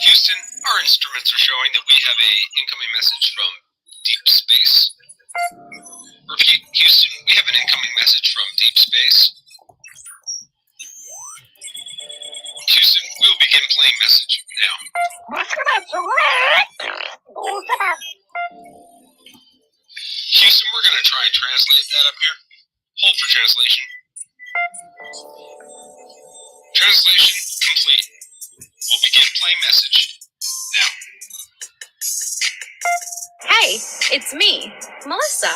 Houston, our instruments are showing that we have a incoming message from deep space. Repeat, Houston, we have an incoming message from deep space. Houston, we will begin playing message now. Houston, we're going to try and translate that up here. Hold for translation. Translation complete. We'll begin playing message now. Hey, it's me, Melissa.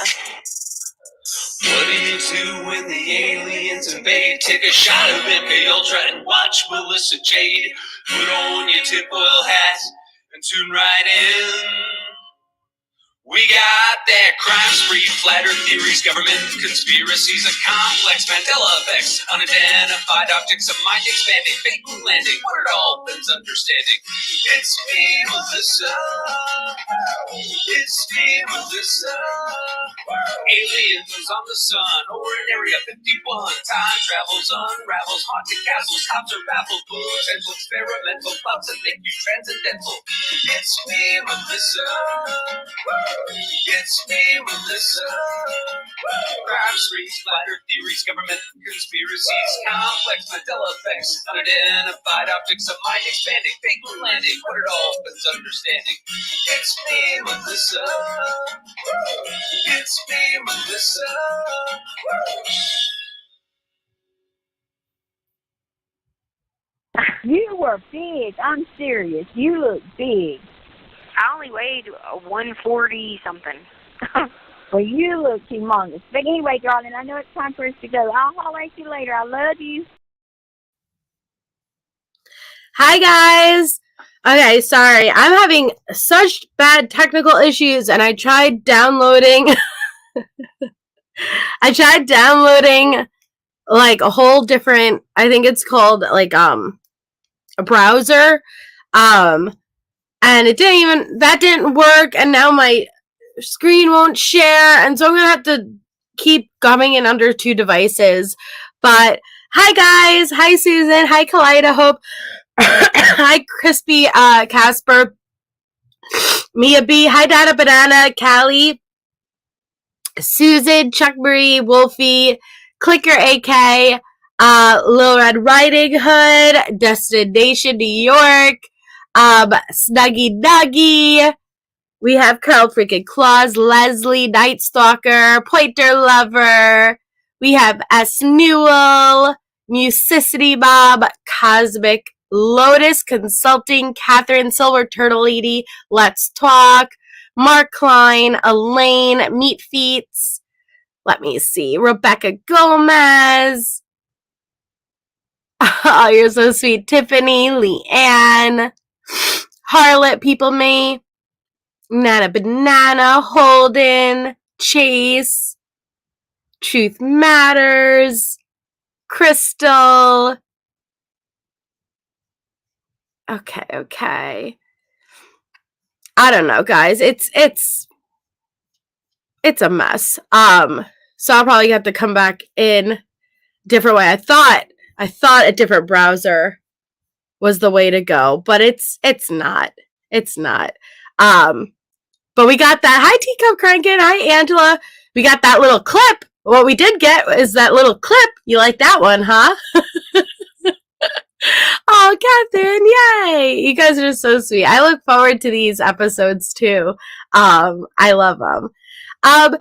What do you do when the aliens invade? Take a shot of MK Ultra and watch Melissa Jade. Put on your tinfoil hat and tune right in. We got that crime spree, flat earth theories, government conspiracies, a complex Mandela effects, unidentified objects, a mind expanding, fake moon landing, what are dolphins understanding? It's me, Melissa. It's me, Melissa. Aliens on the sun, or in Area 51. Time travels, unravels, haunted castles, cops are baffled, potential experimental plots that make you transcendental. It's me, Melissa. It's me, Melissa. Crime sprees, flat earth theories, government conspiracies, complex Mandela effects, unidentified objects of mind expanding, fake moon landing, what are dolphins understanding? It's me, Melissa. It's me, Melissa. You were big. I'm serious. You look big. I only weighed 140 something. Well, you look humongous. But anyway, darling, I know it's time for us to go. I'll holler at you later. I love you. Hi, guys. Okay, sorry. I'm having such bad technical issues, and I tried downloading... like, a whole different... I think it's called, like, a browser. And that didn't work, and now my screen won't share, and so I'm gonna have to keep coming in under two devices. But hi guys, hi Susan, hi Kaleida, Hope, hi Crispy, Casper, Mia B, hi Dada Banana, Callie, Susan, Chuck Marie, Wolfie, Clicker AK, Lil Red Riding Hood, Destination New York, Snuggy Nuggy. We have Carl freaking Claus, Leslie, Night Stalker, Pointer Lover. We have S. Newell, Musicity Bob, Cosmic Lotus Consulting, Catherine Silver Turtle Lady, Let's Talk, Mark Klein, Elaine, Meat Feets. Let me see. Rebecca Gomez. Oh, you're so sweet. Tiffany, Leanne, Harlot, People Me, Nana Banana, Holden, Chase, Truth Matters, Crystal. Okay. I don't know, guys. It's a mess. So I'll probably have to come back in different way. I thought a different browser was the way to go, but it's not. It's not. But we got that. Hi, Teacup Crankin. Hi, Angela. We got that little clip. What we did get is that little clip. You like that one, huh? Oh, Catherine, yay. You guys are so sweet. I look forward to these episodes, too. I love them. I'm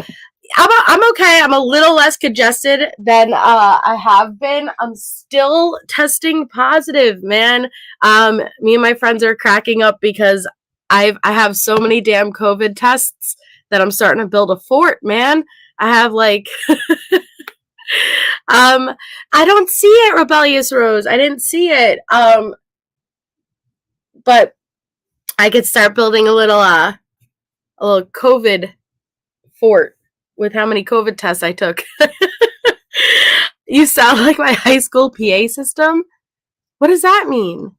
okay. I'm a little less congested than I have been. I'm still testing positive, man. Me and my friends are cracking up because I have so many damn COVID tests that I'm starting to build a fort, man. I have like I don't see it, Rebellious Rose. I didn't see it. But I could start building a little COVID fort with how many COVID tests I took. You sound like my high school PA system? What does that mean?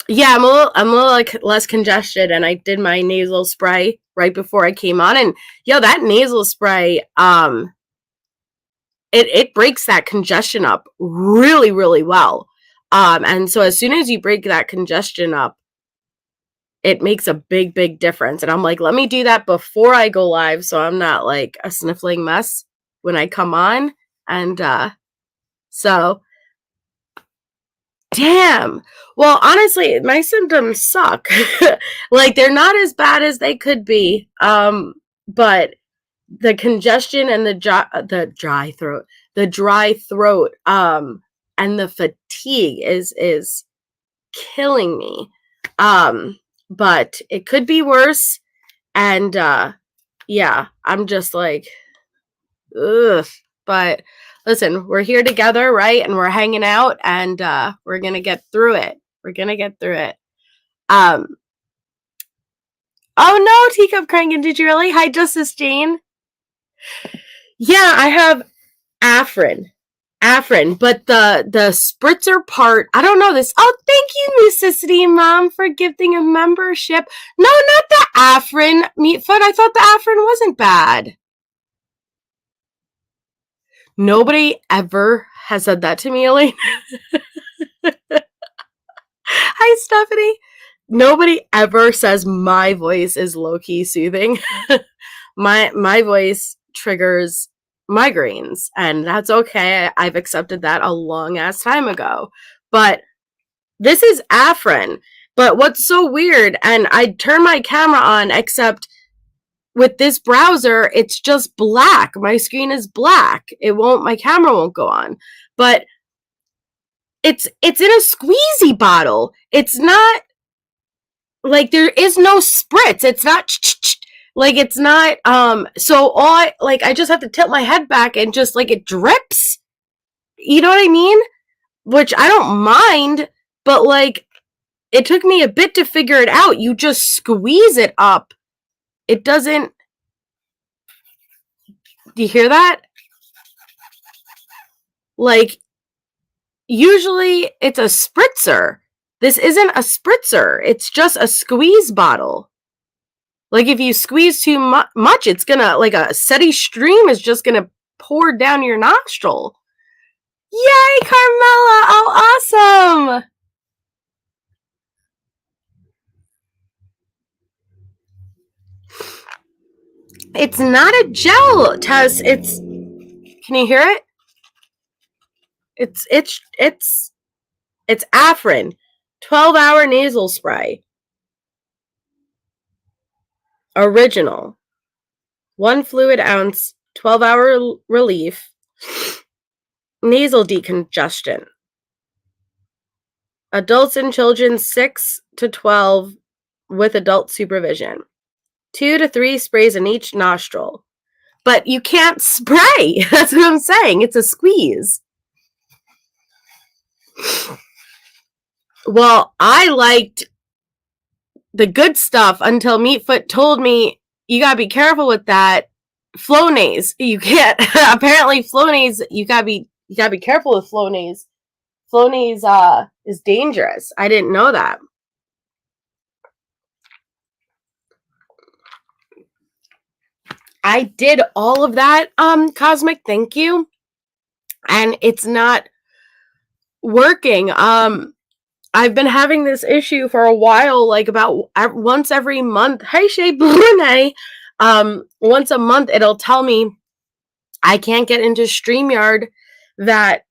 Yeah, I'm a little like less congested, and I did my nasal spray right before I came on, and that nasal spray, it breaks that congestion up really, really well. And so as soon as you break that congestion up, it makes a big, big difference. And I'm like, let me do that before I go live so I'm not like a sniffling mess when I come on. And so, damn. Well, honestly, my symptoms suck. Like, they're not as bad as they could be. But the congestion and the dry throat, and the fatigue is killing me. But it could be worse. And yeah, I'm just like, ugh. But listen, we're here together, right? And we're hanging out, and we're gonna get through it. We're gonna get through it. Oh no, Teacup Crankin, did you really? Hi, Justice Jane. Yeah, I have Afrin, but the spritzer part, I don't know this. Oh, thank you, Necessity Mom, for gifting a membership. No, not the Afrin, Meatfoot. I thought the Afrin wasn't bad. Nobody ever has said that to me, Elaine. Hi, Stephanie. Nobody ever says my voice is low-key soothing. My voice triggers migraines, and that's okay. I've accepted that a long-ass time ago. But this is Afrin. But what's so weird, and I turn my camera on, except with this browser, it's just black. My screen is black. My camera won't go on. But it's in a squeezy bottle. It's not like there is no spritz. It's not like it's not so I just have to tilt my head back and just like it drips. You know what I mean? Which I don't mind, but like it took me a bit to figure it out. You just squeeze it up. It doesn't. Do you hear that? Like, usually it's a spritzer. This isn't a spritzer. It's just a squeeze bottle. Like, if you squeeze too much, it's gonna, like, a steady stream is just gonna pour down your nostril. Yay, Carmela! Oh, awesome! It's not a gel, Tess. It's. Can you hear it? It's Afrin, 12-hour nasal spray. Original. 1 fluid ounce, 12-hour relief. Nasal decongestion. Adults and children 6 to 12 with adult supervision. 2 to 3 sprays in each nostril. But you can't spray. That's what I'm saying. It's a squeeze. Well, I liked the good stuff until Meatfoot told me you gotta be careful with that. Flonase. You can't. Apparently, Flonase. You gotta be careful with Flonase. Flonase is dangerous. I didn't know that. I did all of that, Cosmic, thank you. And it's not working. I've been having this issue for a while, like about once every month. Hey, Shay Brune. Once a month, it'll tell me I can't get into StreamYard, that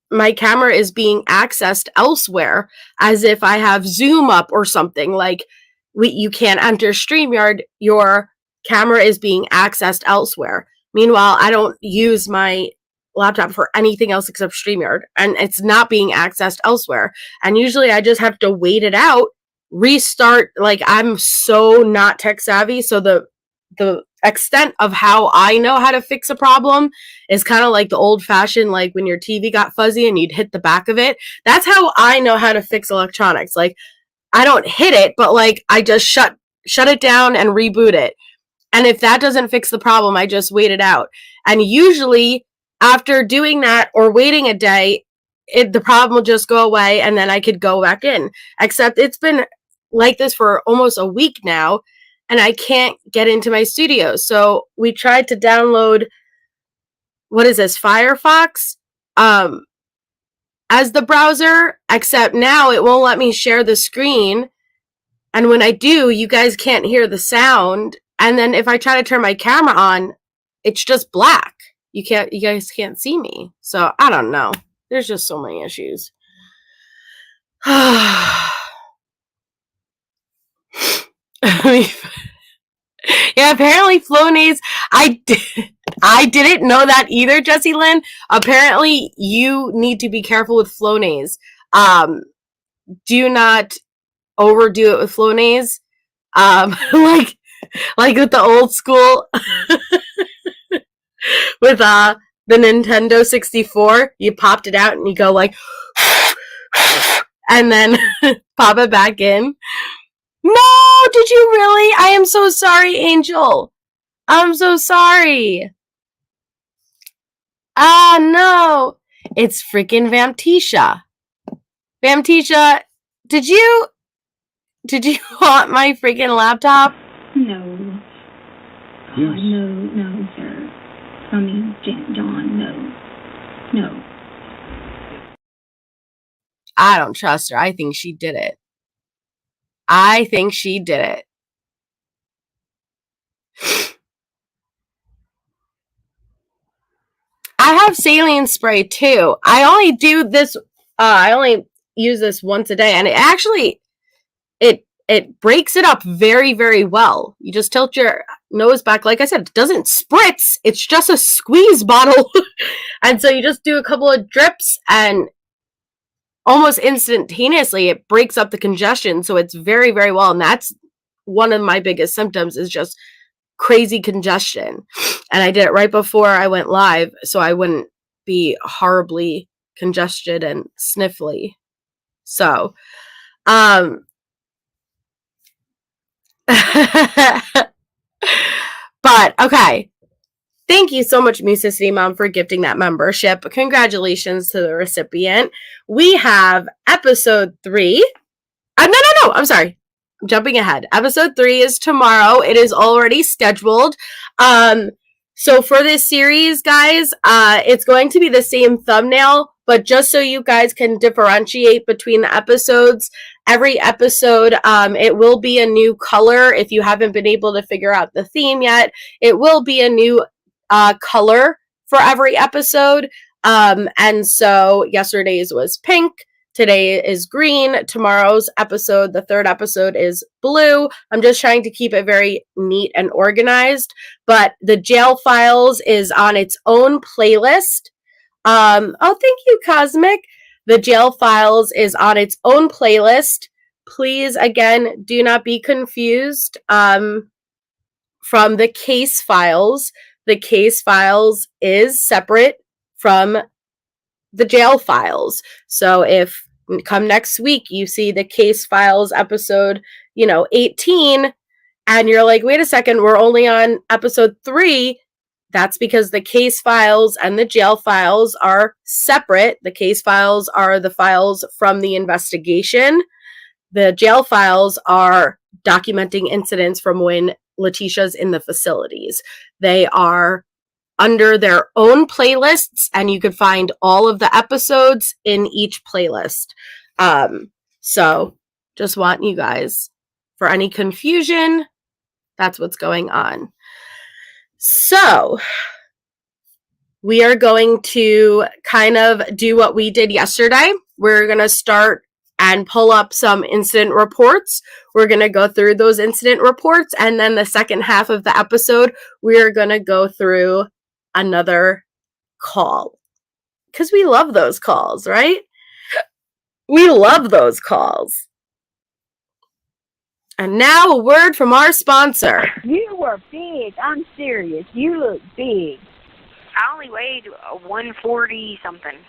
my camera is being accessed elsewhere, as if I have Zoom up or something. Like, you can't enter StreamYard, your camera is being accessed elsewhere. Meanwhile, I don't use my laptop for anything else except StreamYard, and it's not being accessed elsewhere. And usually I just have to wait it out, restart. Like, I'm so not tech savvy, so the extent of how I know how to fix a problem is kind of like the old-fashioned, like when your TV got fuzzy and you'd hit the back of it. That's how I know how to fix electronics. Like, I don't hit it, but like I just shut it down and reboot it. And if that doesn't fix the problem, I just wait it out. And usually after doing that or waiting a day, the problem will just go away and then I could go back in. Except it's been like this for almost a week now, and I can't get into my studio. So we tried to download, what is this, Firefox? as the browser, except now it won't let me share the screen. And when I do, you guys can't hear the sound. And then if I try to turn my camera on, it's just black. You guys can't see me. So I don't know. There's just so many issues. Yeah, apparently Flonase, I didn't know that either, Jessie Lynn. Apparently you need to be careful with Flonase. Do not overdo it with Flonase. Like with the old school with the Nintendo 64, you popped it out and you go like and then pop it back in. No, did you really? I am so sorry, Angel. I'm so sorry. Ah, no. It's freaking Vamptecia. Vamptecia, did you want my freaking laptop? No. Yes. No, sir. I mean, John, no. I don't trust her. I think she did it. I have saline spray too. I only do this, I only use this once a day, and it actually, it breaks it up very, very well. You just tilt your nose back. Like I said, it doesn't spritz. It's just a squeeze bottle. And so you just do a couple of drips and almost instantaneously it breaks up the congestion. So it's very, very well. And that's one of my biggest symptoms is just crazy congestion. And I did it right before I went live so I wouldn't be horribly congested and sniffly. So, but okay. Thank you so much, Musicity Mom, for gifting that membership. Congratulations to the recipient. We have episode 3. No. I'm sorry. I'm jumping ahead. Episode 3 is tomorrow. It is already scheduled. So for this series, guys, it's going to be the same thumbnail, but just so you guys can differentiate between the episodes, every episode, it will be a new color. If you haven't been able to figure out the theme yet, it will be a new color for every episode. And so yesterday's was pink. Today is green. Tomorrow's episode, the 3rd episode, is blue. I'm just trying to keep it very neat and organized. But the Jail Files is on its own playlist. Oh, thank you, Cosmic. The Jail Files is on its own playlist. Please, again, do not be confused from the Case Files. The Case Files is separate from the Jail Files. So if come next week you see the Case Files episode, 18, and you're like, wait a second, we're only on episode 3, that's because the Case Files and the Jail Files are separate. The Case Files are the files from the investigation. The Jail Files are documenting incidents from when Letecia's in the facilities. They are under their own playlists, and you can find all of the episodes in each playlist. So just want you guys, for any confusion, that's what's going on. So we are going to kind of do what we did yesterday. We're going to start and pull up some incident reports. We're going to go through those incident reports, and then the second half of the episode, we are going to go through another call. Because we love those calls, right? We love those calls. And now a word from our sponsor. You were big. I'm serious. You look big. I only weighed 140 something.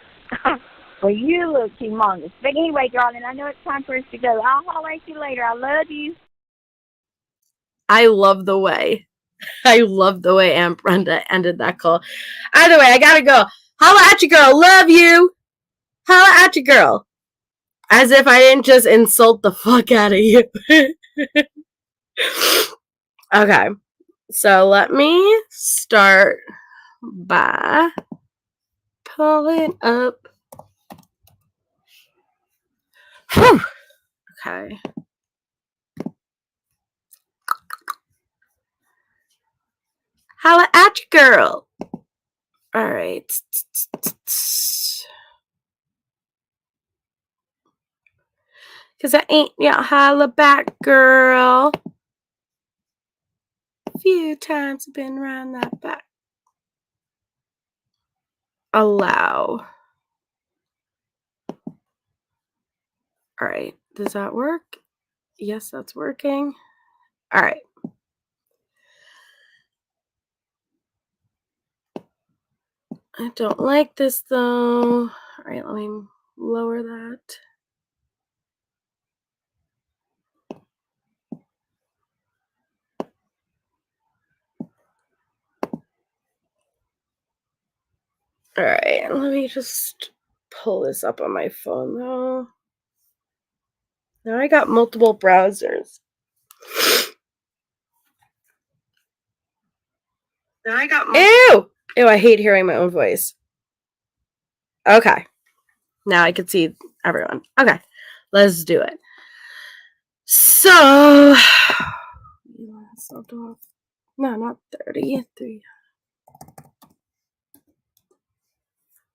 Well, you look humongous. But anyway, darling, I know it's time for us to go. I'll holler at you later. I love you. I love the way Aunt Brenda ended that call. Either way, I gotta go. Holla at you, girl. Love you. Holla at you, girl. As if I didn't just insult the fuck out of you. Okay. So let me start by pulling up Whew. Okay. Holla at you, girl. All right. Because I ain't yet holla back, girl. A few times I've been around that back. Allow. All right. Does that work? Yes, that's working. All right. I don't like this, though. All right, let me lower that. All right, let me just pull this up on my phone, though. Now I got multiple browsers. Ew! Ew, I hate hearing my own voice. Okay. Now I can see everyone. Okay. Let's do it. So, no, not 33.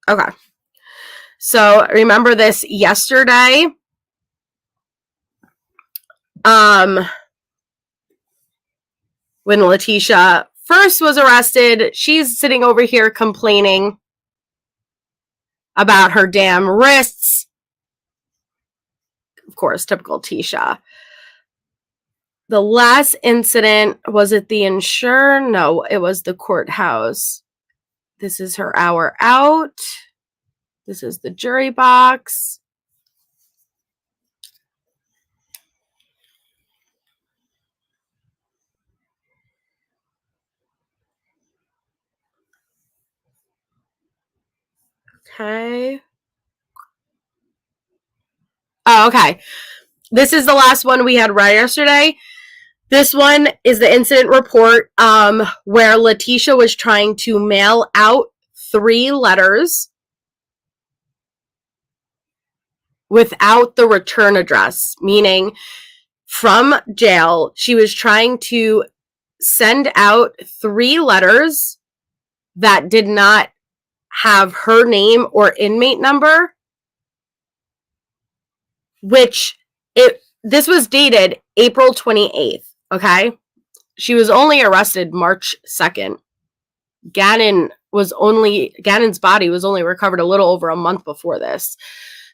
Okay. So, remember this yesterday? When Letecia first was arrested, she's sitting over here complaining about her damn wrists. Of course, typical Tisha. The last incident, was it the insurer? No, it was the courthouse. This is her hour out. This is the jury box. Okay. Oh, okay. This is the last one we had right yesterday. This one is the incident report where Letecia was trying to mail out 3 letters without the return address, meaning from jail, she was trying to send out 3 letters that did not have her name or inmate number, which this was dated April 28th, okay? She was only arrested March 2nd. Gannon's body was only recovered a little over a month before this.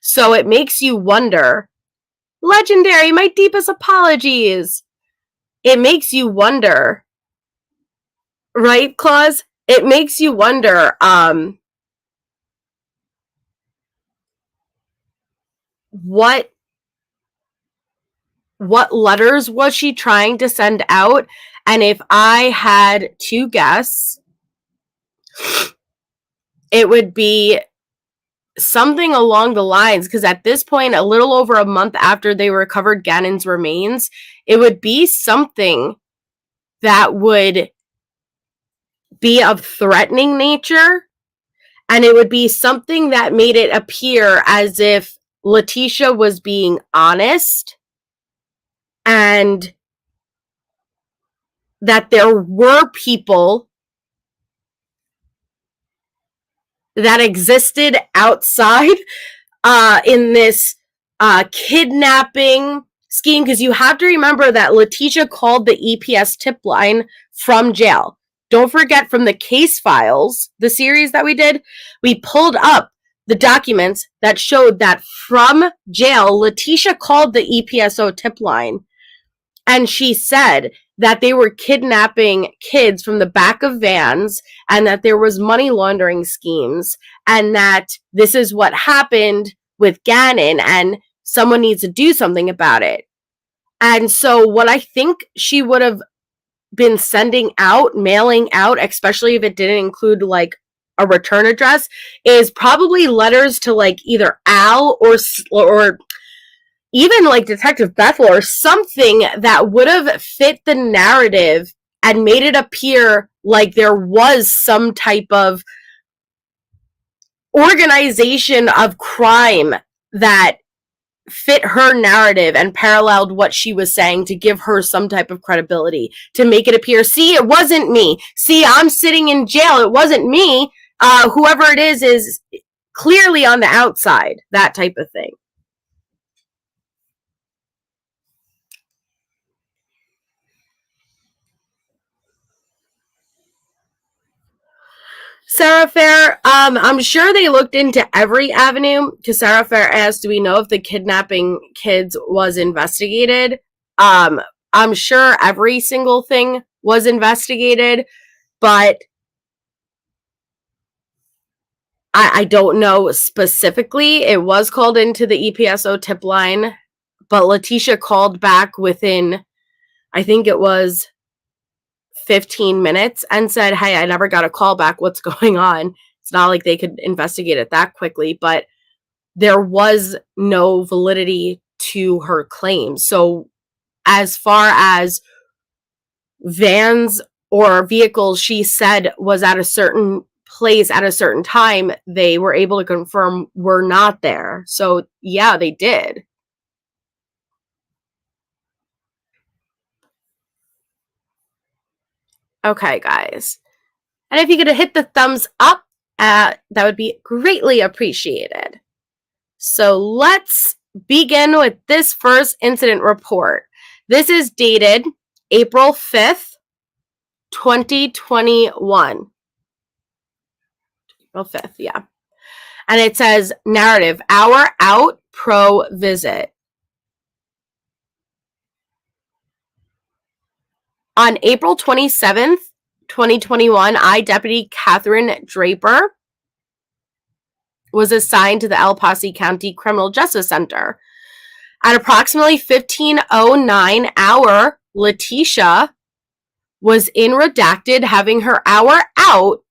So it makes you wonder, legendary, my deepest apologies. It makes you wonder, right, Claus? It makes you wonder, what letters was she trying to send out? And if I had to guess, it would be something along the lines, because at this point, a little over a month after they recovered Gannon's remains, it would be something that would be of threatening nature, and it would be something that made it appear as if Letecia was being honest and that there were people that existed outside in this kidnapping scheme, because you have to remember that Letecia called the EPS tip line from jail. Don't forget, from the case files, the series that we did, we pulled up the documents that showed that from jail, Letecia called the EPSO tip line, and she said that they were kidnapping kids from the back of vans, and that there was money laundering schemes, and that this is what happened with Gannon, and someone needs to do something about it. And so what I think she would have been sending out, mailing out, especially if it didn't include like a return address, is probably letters to like either Al or even like Detective Bethel, or something that would have fit the narrative and made it appear like there was some type of organization of crime that fit her narrative and paralleled what she was saying to give her some type of credibility, to make it appear, see, it wasn't me. See, I'm sitting in jail. It wasn't me. Whoever it is clearly on the outside, that type of thing. Sarah Fair, I'm sure they looked into every avenue, because Sarah Fair asked, do we know if the kidnapping kids was investigated? I'm sure every single thing was investigated, but I don't know specifically. It was called into the EPSO tip line, but Letecia called back within, I think it was 15 minutes and said, hey, I never got a call back. What's going on? It's not like they could investigate it that quickly, but there was no validity to her claims. So as far as vans or vehicles she said was at a certain place at a certain time, they were able to confirm were not there. So yeah, they did. Okay, guys. And if you could hit the thumbs up, that would be greatly appreciated. So let's begin with this first incident report. This is dated April 5th, 2021. April 5th, yeah. And it says, narrative, hour out, pro visit. On April 27th, 2021, Deputy Catherine Draper was assigned to the El Paso County Criminal Justice Center. At approximately 15:09 hour, Letecia was in redacted having her hour out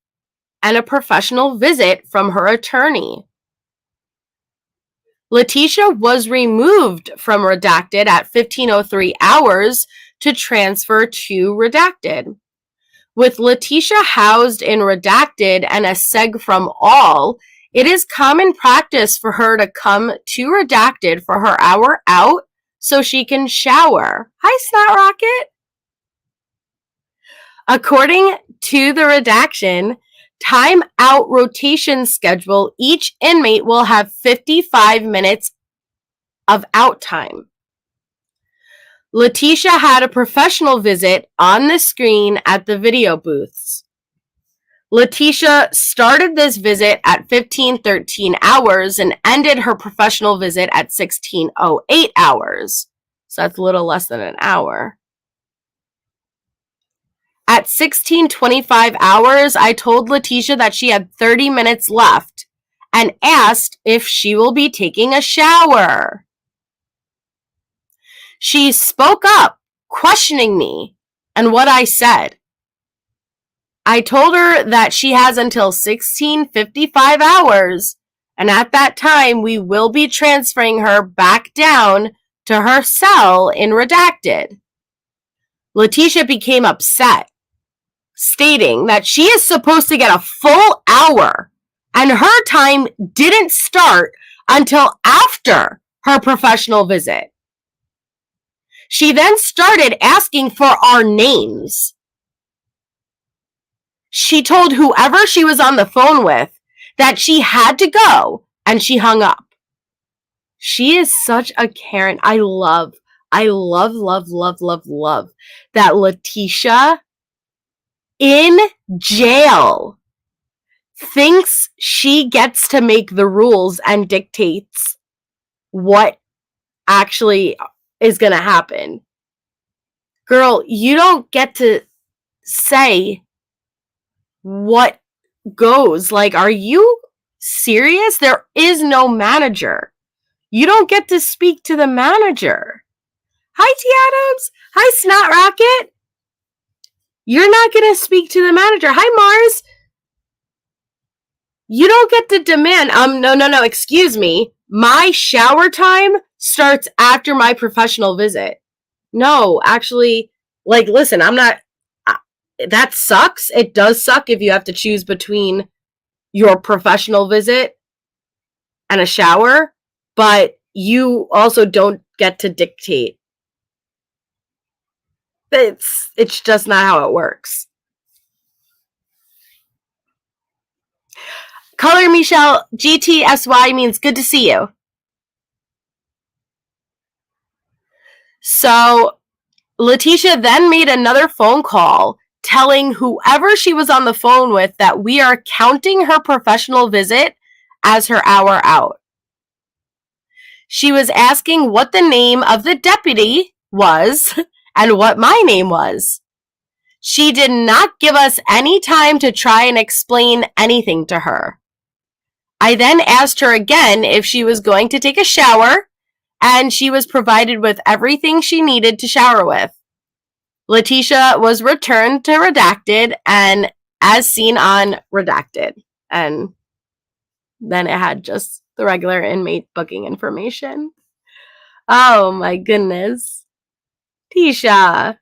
and a professional visit from her attorney. Letecia was removed from redacted at 15:03 hours to transfer to redacted. With Letecia housed in redacted and a seg from all, it is common practice for her to come to redacted for her hour out so she can shower. Hi, Snot Rocket. According to the redaction, time out rotation schedule, each inmate will have 55 minutes of out time. Letecia had a professional visit on the screen at the video booths. Letecia started this visit at 15:13 hours and ended her professional visit at 16:08 hours. So that's a little less than an hour. At 16:25 hours, I told Letecia that she had 30 minutes left and asked if she will be taking a shower. She spoke up, questioning me and what I said. I told her that she has until 16:55 hours, and at that time, we will be transferring her back down to her cell in redacted. Letecia became upset, stating that she is supposed to get a full hour, and her time didn't start until after her professional visit. She then started asking for our names. She told whoever she was on the phone with that she had to go, and she hung up. She is such a Karen. I love that Letecia in jail thinks she gets to make the rules and dictates what actually is going to happen. Girl, you don't get to say what goes. Like, are you serious? There is no manager. You don't get to speak to the manager. Hi, T. Adams. Hi, Snot Rocket. You're not going to speak to the manager. Hi, Mars. You don't get to demand. No, excuse me. My shower time starts after my professional visit. No, actually, like, listen, I'm not. That sucks. It does suck if you have to choose between your professional visit and a shower. But you also don't get to dictate. It's just not how it works. Color Michelle, GTSY means good to see you. So Letecia then made another phone call telling whoever she was on the phone with that we are counting her professional visit as her hour out. She was asking what the name of the deputy was and what my name was. She did not give us any time to try and explain anything to her. I then asked her again if she was going to take a shower, and she was provided with everything she needed to shower with. Letecia was returned to redacted and as seen on redacted. And then it had just the regular inmate booking information. Oh my goodness. Tisha.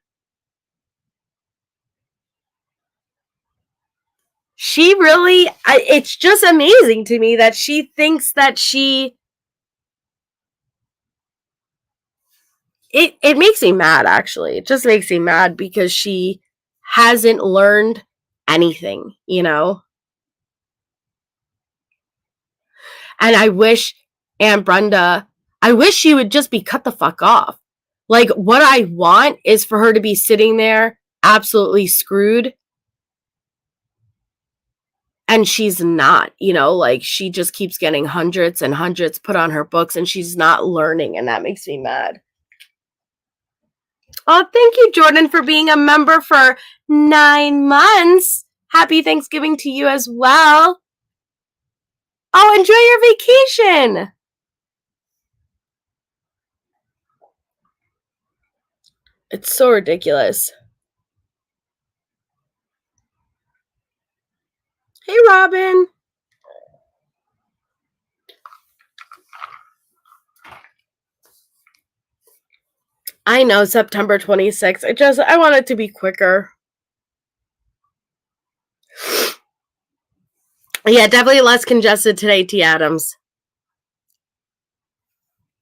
She really, it's just amazing to me that she thinks that it makes me mad, actually. It just makes me mad because she hasn't learned anything, you know? And I wish Aunt Brenda, I wish she would just be cut the fuck off. Like, what I want is for her to be sitting there absolutely screwed. And she's not, you know, like she just keeps getting hundreds and hundreds put on her books and she's not learning, and that makes me mad. Oh, thank you, Jordan, for being a member for 9 months. Happy Thanksgiving to you as well. Oh, enjoy your vacation. It's so ridiculous. Hey, Robin. I know, September 26th. I want it to be quicker. Yeah, definitely less congested today, T. Adams.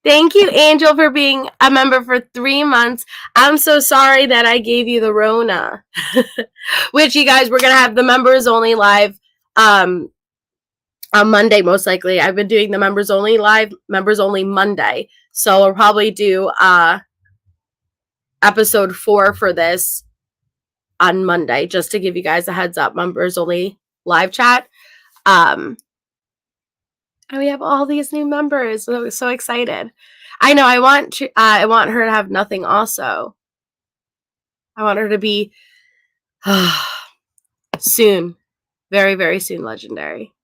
Thank you, Angel, for being a member for 3 months. I'm so sorry that I gave you the Rona. Which, you guys, we're going to have the members only live on Monday, most likely. I've been doing the members only live, members only Monday. So we'll probably do episode 4 for this on Monday, just to give you guys a heads up. Members only live chat. And we have all these new members. So excited. I know. I want her to have nothing also. I want her to be soon. Very, very soon legendary.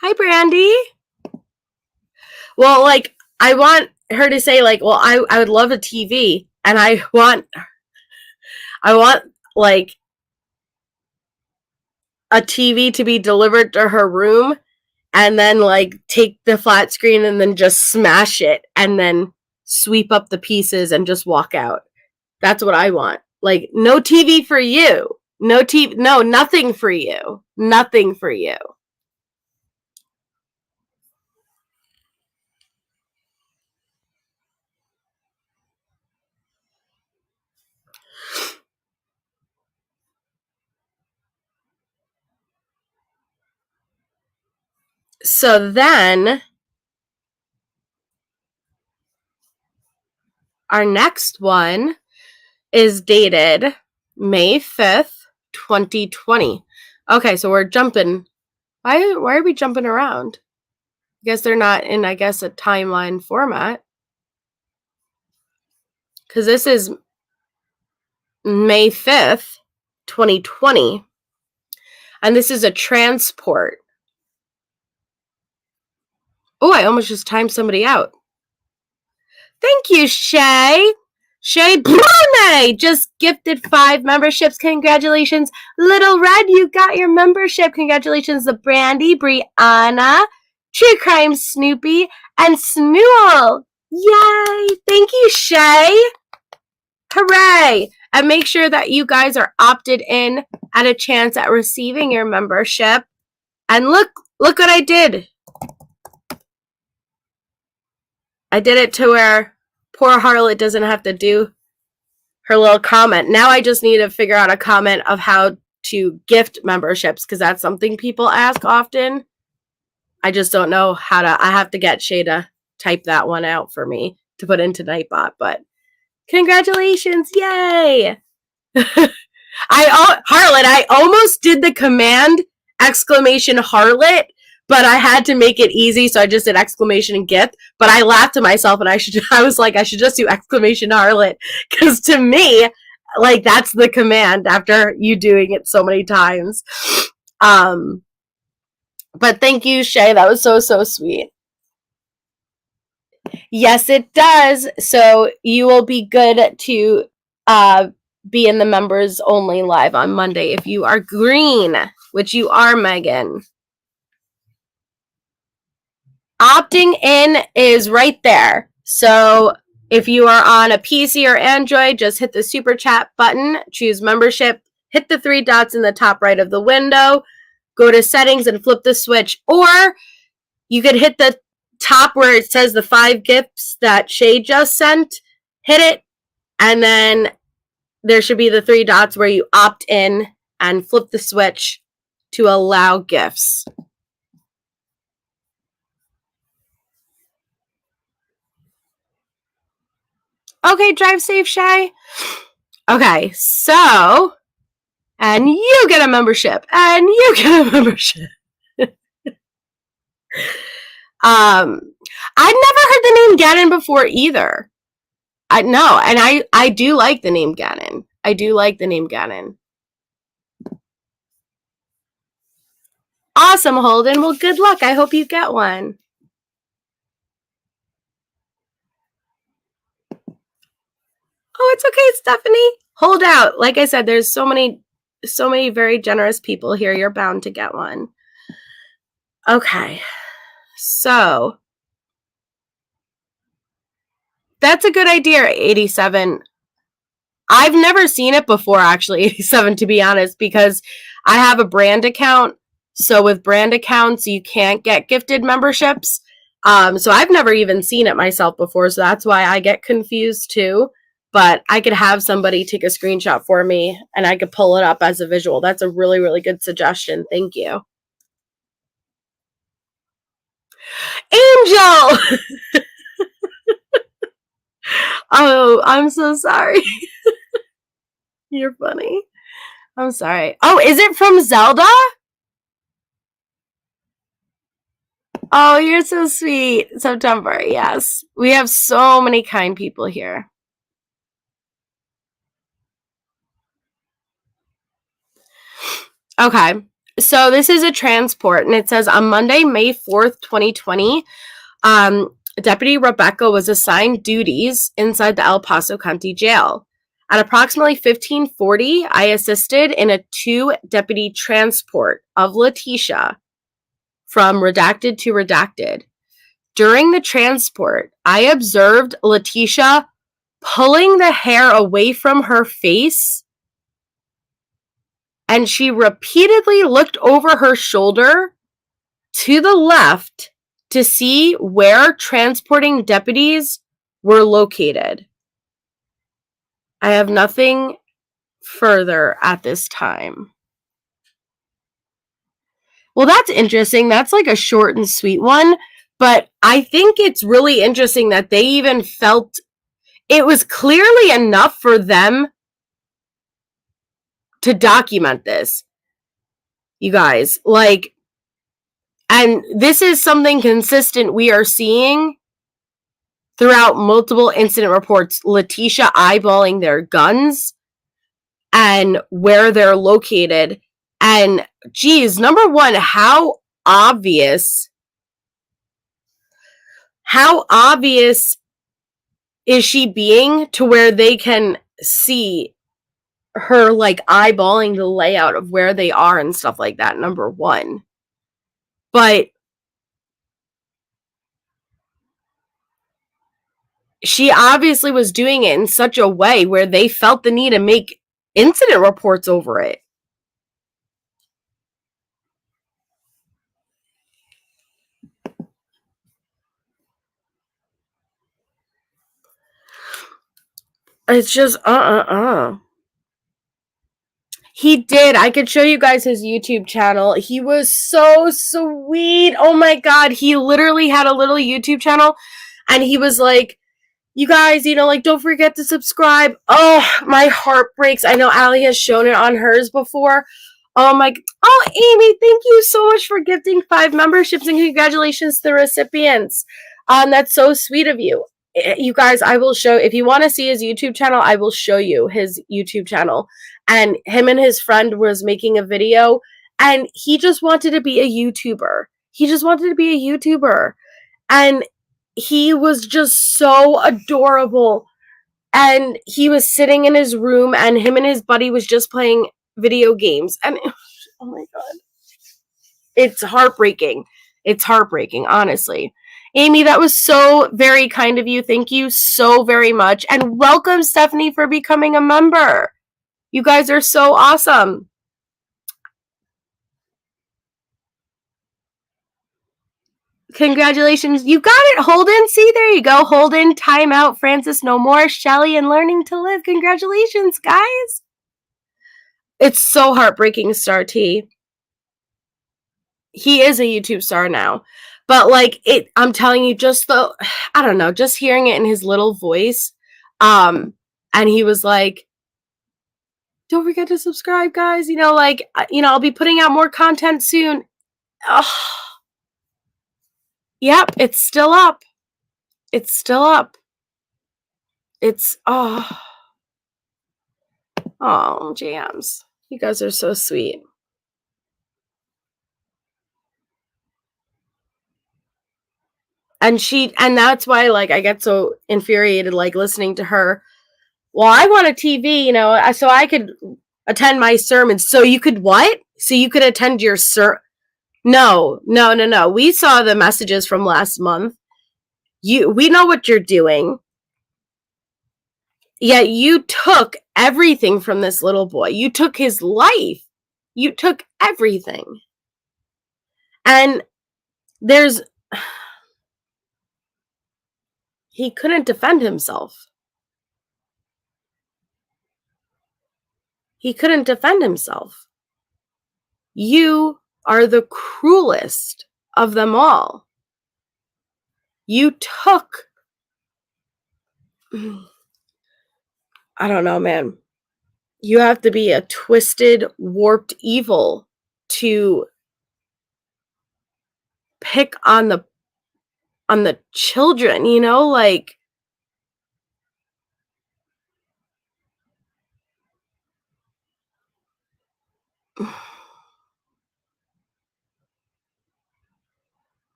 Hi, Brandy. Well, like, I want her to say, like, well, I would love a TV. And I want like a TV to be delivered to her room and then like take the flat screen and then just smash it and then sweep up the pieces and just walk out. That's what I want. Like, no TV for you. No TV. No, nothing for you. Nothing for you. So then our next one is dated May 5th, 2020. Okay, so we're jumping. Why are we jumping around? I guess they're not in, I guess, a timeline format. Because this is May 5th, 2020. And this is a transport. Oh, I almost just timed somebody out. Thank you, Shay. Shay Brune just gifted 5 memberships. Congratulations. Little Red, you got your membership. Congratulations to Brandy, Brianna, True Crime Snoopy, and Snool. Yay. Thank you, Shay. Hooray. And make sure that you guys are opted in at a chance at receiving your membership. And look what I did. I did it to where poor Harlot doesn't have to do her little comment. Now I just need to figure out a comment of how to gift memberships, because that's something people ask often. I just don't know how to. I have to get Shay to type that one out for me to put into Nightbot. But congratulations, yay! Harlot, I almost did the command exclamation Harlot, but I had to make it easy, so I just did exclamation gift. But I laughed to myself, and I was like, I should just do exclamation Harlot, because to me, like, that's the command after you doing it so many times. But thank you, Shay. That was so, so sweet. Yes, it does. So you will be good to be in the members only live on Monday if you are green, which you are, Megan. Opting in is right there. So if you are on a PC or Android, just hit the super chat button, choose membership, hit the 3 dots in the top right of the window, go to settings and flip the switch. Or you could hit the top where it says the 5 gifts that Shay just sent, hit it, and then there should be the 3 dots where you opt in and flip the switch to allow gifts. Okay, drive safe, Shay. Okay, so, and you get a membership, and you get a membership. I'd never heard the name Gannon before either. No, and I do like the name Gannon. I do like the name Gannon. Awesome, Holden. Well, good luck. I hope you get one. Oh, it's okay, Stephanie. Hold out. Like I said, there's so many very generous people here. You're bound to get one. Okay. So that's a good idea, 87. I've never seen it before, actually, 87, to be honest, because I have a brand account. So with brand accounts, you can't get gifted memberships. So I've never even seen it myself before. So that's why I get confused too. But I could have somebody take a screenshot for me and I could pull it up as a visual. That's a really, really good suggestion. Thank you. Angel! Oh, I'm so sorry. You're funny. I'm sorry. Oh, is it from Zelda? Oh, you're so sweet. September, yes. We have so many kind people here. Okay, so this is a transport, and it says on Monday, May 4th, 2020, Deputy Rebecca was assigned duties inside the El Paso County Jail. At approximately 1540, I assisted in a 2-deputy transport of Letecia from redacted to redacted. During the transport, I observed Letecia pulling the hair away from her face, and she repeatedly looked over her shoulder to the left to see where transporting deputies were located. I have nothing further at this time. Well, that's interesting. That's like a short and sweet one, but I think it's really interesting that they even felt it was clearly enough for them to document this. You guys, like, and this is something consistent we are seeing throughout multiple incident reports. Letecia eyeballing their guns and where they're located. And geez, number one, how obvious is she being to where they can see her like eyeballing the layout of where they are and stuff like that, number one. But she obviously was doing it in such a way where they felt the need to make incident reports over it. It's just, He did. I could show you guys his YouTube channel. He was so sweet. Oh my God. He literally had a little YouTube channel and he was like, you guys, like, don't forget to subscribe. Oh, my heart breaks. I know Allie has shown it on hers before. Oh Amy, thank you so much for gifting 5 memberships and congratulations to the recipients. That's so sweet of you. You guys, I will show, if you want to see his YouTube channel, I will show you his YouTube channel. And him and his friend was making a video and he just wanted to be a YouTuber. And he was just so adorable. And he was sitting in his room and him and his buddy was just playing video games. And oh my God. It's heartbreaking. It's heartbreaking, honestly. Amy, that was so very kind of you. Thank you so very much. And welcome, Stephanie, for becoming a member. You guys are so awesome. Congratulations. You got it, Holden. See, there you go. Holden, Time Out, Francis No More, Shelly, and Learning to Live. Congratulations, guys. It's so heartbreaking, Star T. He is a YouTube star now. But like I'm telling you, just just hearing it in his little voice. And he was like, don't forget to subscribe, guys. I'll be putting out more content soon. Oh. Yep, it's still up. Oh, jams. You guys are so sweet. And that's why, like, I get so infuriated, like, listening to her. Well, I want a TV, so I could attend my sermons. So you could what? So you could attend your No. We saw the messages from last month. We know what you're doing. Yet you took everything from this little boy. You took his life. You took everything. And he couldn't defend himself. You are the cruelest of them all. You took... I don't know, man. You have to be a twisted, warped evil to pick on the children, like...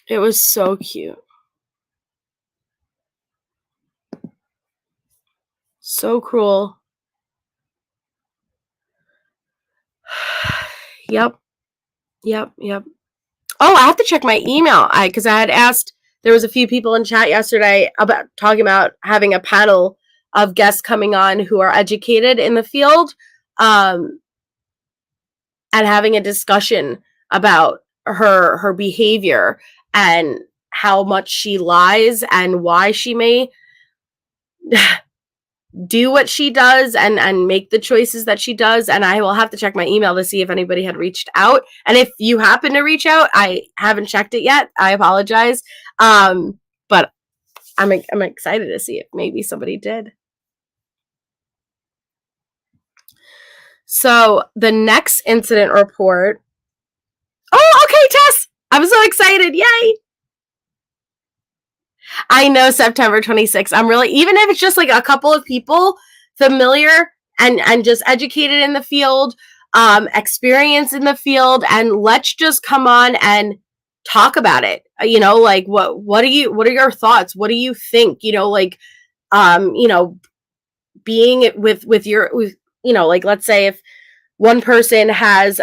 It was so cute. So cruel. Yep. Oh, I have to check my email. Because I had asked, there was a few people in chat yesterday about talking about having a panel of guests coming on who are educated in the field, and having a discussion about her behavior and how much she lies and why she may do what she does and make the choices that she does. And I will have to check my email to see if anybody had reached out. And if you happen to reach out, I haven't checked it yet. I apologize. But I'm excited to see if maybe somebody did. So the next incident report. Oh, okay, Tess. I'm so excited. Yay. I know September 26th. I'm really, even if it's just like a couple of people familiar and just educated in the field, experience in the field, and let's just come on and talk about it. Like what are your thoughts? What do you think? Being with like, let's say if one person has,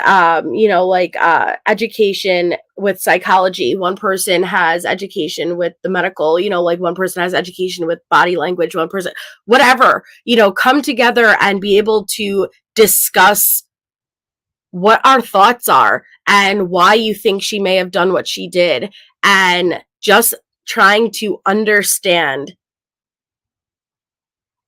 education with psychology. One person has education with the medical, one person has education with body language, one person, whatever, come together and be able to discuss what our thoughts are and why you think she may have done what she did, and just trying to understand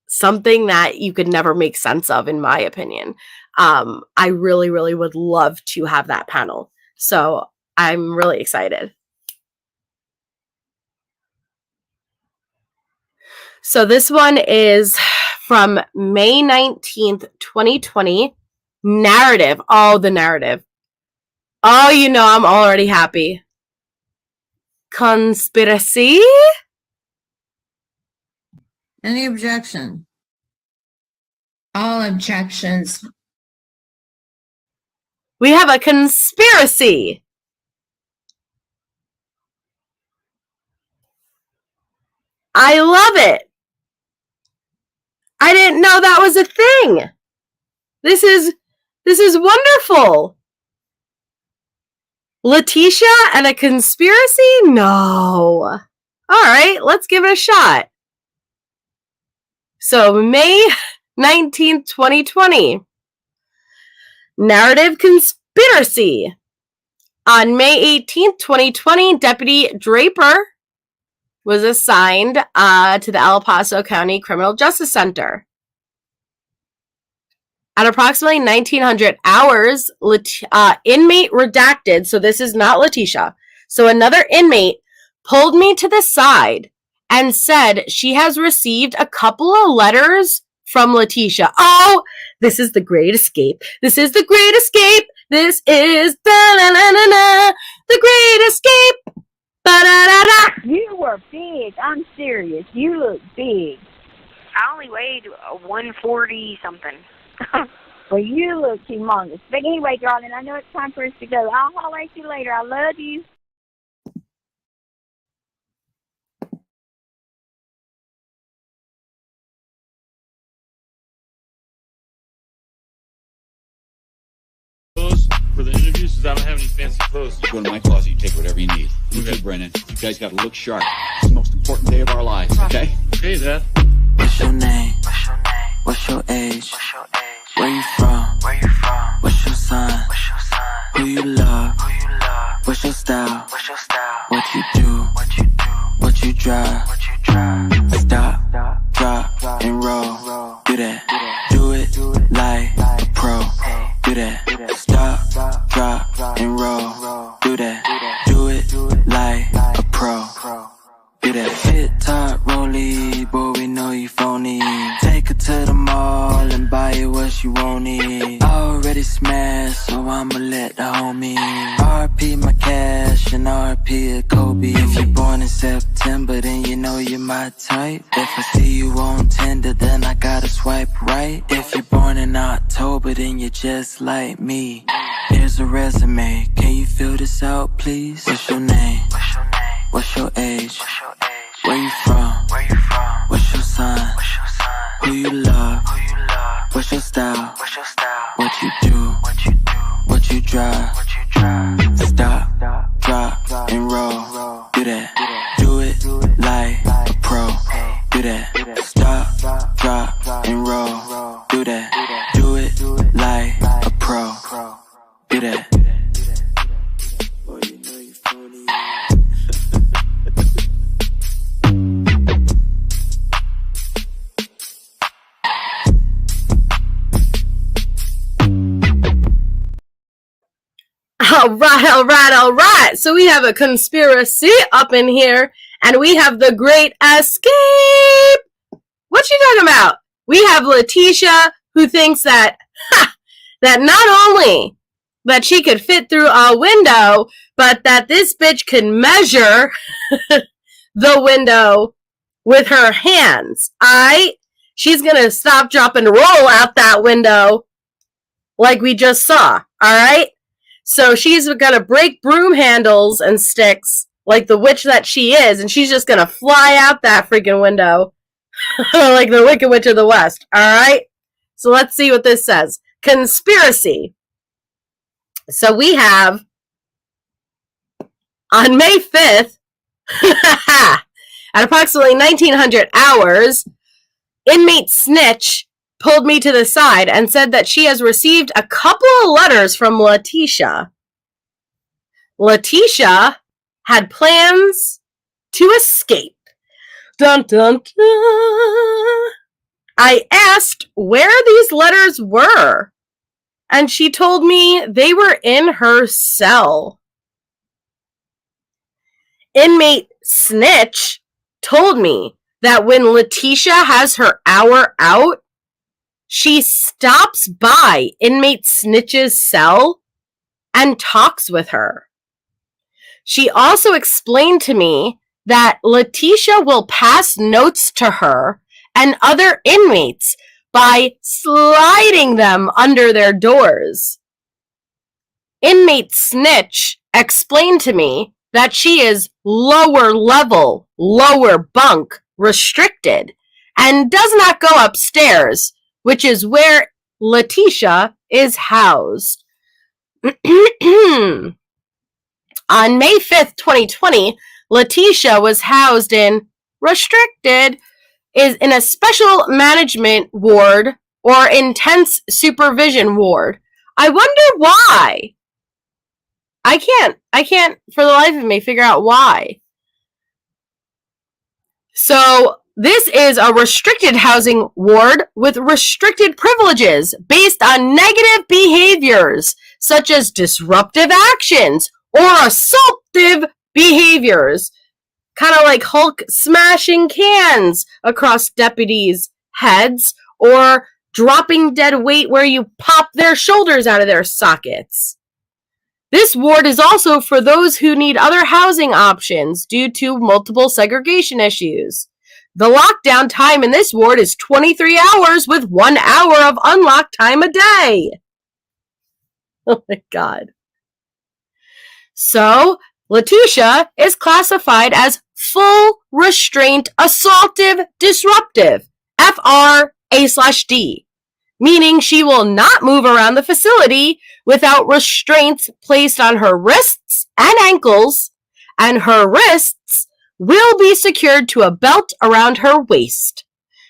something that you could never make sense of, in my opinion. I really, really would love to have that panel. So I'm really excited. So this one is from May 19th, 2020. Narrative. Oh, the narrative. Oh, I'm already happy. Conspiracy? Any objection? All objections. We have a conspiracy. I love it. I didn't know that was a thing. This is wonderful. Letecia and a conspiracy? No. All right, let's give it a shot. So, May 19th, 2020. Narrative conspiracy. On May 18th, 2020, Deputy Draper was assigned to the El Paso County Criminal Justice Center. At approximately 1900 hours, inmate redacted, so this is not Letecia. So another inmate pulled me to the side and said she has received a couple of letters from Letecia. Oh, this is the Great Escape. This is the Great Escape. This is the Great Escape. Ba-da-da-da. You were big. I'm serious. You look big. I only weighed 140 something. Well, you look humongous. But anyway, darling, I know it's time for us to go. I'll holler at you later. I love you. For the interviews, because I don't have any fancy clothes. You go to my closet, you take whatever you need. You too, Brennan. You guys got to look sharp. It's the most important day of our lives, okay? Okay, Dad. What's your name? What's your age? Where you from? What's your sign? Who you love? What's your style? What you do? What you drive? Stop, drop, and roll. Do that. Do it like a pro. Do that. Stop, drop, and roll. Do that. Do it like a pro. Do that. Hit top, rollie, boy, we know you phony. Take her to the mall and buy her what she want it. Already smashed, so I'ma let the homie. RP my cash and RP a Kobe. If you're born in September, then you know you're my type. If I see you on Tinder, then I gotta swipe right. If you're born in October, then you're just like me. Here's a resume, can you fill this out, please? What's your name? What's your age? Where you from? What's your sign? Who you love? What's your style? What you do? What you drive? Stop, drop, and roll. Do that. Do it like a pro. Do that. Stop, drop, and roll. Do that. Do it like a pro. Do that. Boy, you know you phony. All right. So we have a conspiracy up in here, and we have the Great Escape. What you talking about? We have Letecia, who thinks that not only that she could fit through a window, but that this bitch can measure the window with her hands. She's gonna stop, drop, and roll out that window like we just saw. All right. So she's gonna break broom handles and sticks like the witch that she is, and she's just gonna fly out that freaking window like the Wicked Witch of the West. All right. So let's see what this says. conspiracy. So we have, on May 5th, at approximately 1900 hours, inmate Snitch pulled me to the side and said that she has received a couple of letters from Letecia. Letecia had plans to escape. Dun, dun, dun. I asked where these letters were, and she told me they were in her cell. Inmate Snitch told me that when Letecia has her hour out, she stops by inmate Snitch's cell and talks with her. She also explained to me that Letecia will pass notes to her and other inmates by sliding them under their doors. Inmate Snitch explained to me that she is lower level, lower bunk restricted and does not go upstairs, which is where Letecia is housed. On May 5th, 2020, Letecia was housed in restricted, is in a special management ward or intense supervision ward. I wonder why. I can't for the life of me figure out why. So this is a restricted housing ward with restricted privileges based on negative behaviors such as disruptive actions or assaultive behaviors. Kind of like Hulk smashing cans across deputies' heads or dropping dead weight where you pop their shoulders out of their sockets. This ward is also for those who need other housing options due to multiple segregation issues. The lockdown time in this ward is 23 hours with 1 hour of unlocked time a day. Oh my God. So, Letecia is classified as full restraint assaultive disruptive, FRA/D, meaning she will not move around the facility without restraints placed on her wrists and ankles, and her wrists will be secured to a belt around her waist.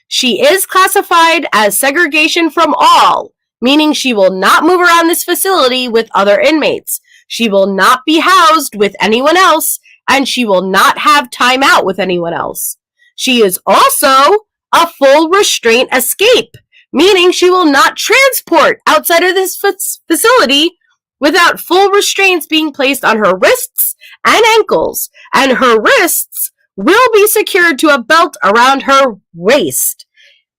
She is classified as segregation from all, meaning she will not move around this facility with other inmates. She will not be housed with anyone else, and she will not have time out with anyone else. She is also a full restraint escape, meaning she will not transport outside of this facility without full restraints being placed on her wrists and ankles, and her wrists will be secured to a belt around her waist.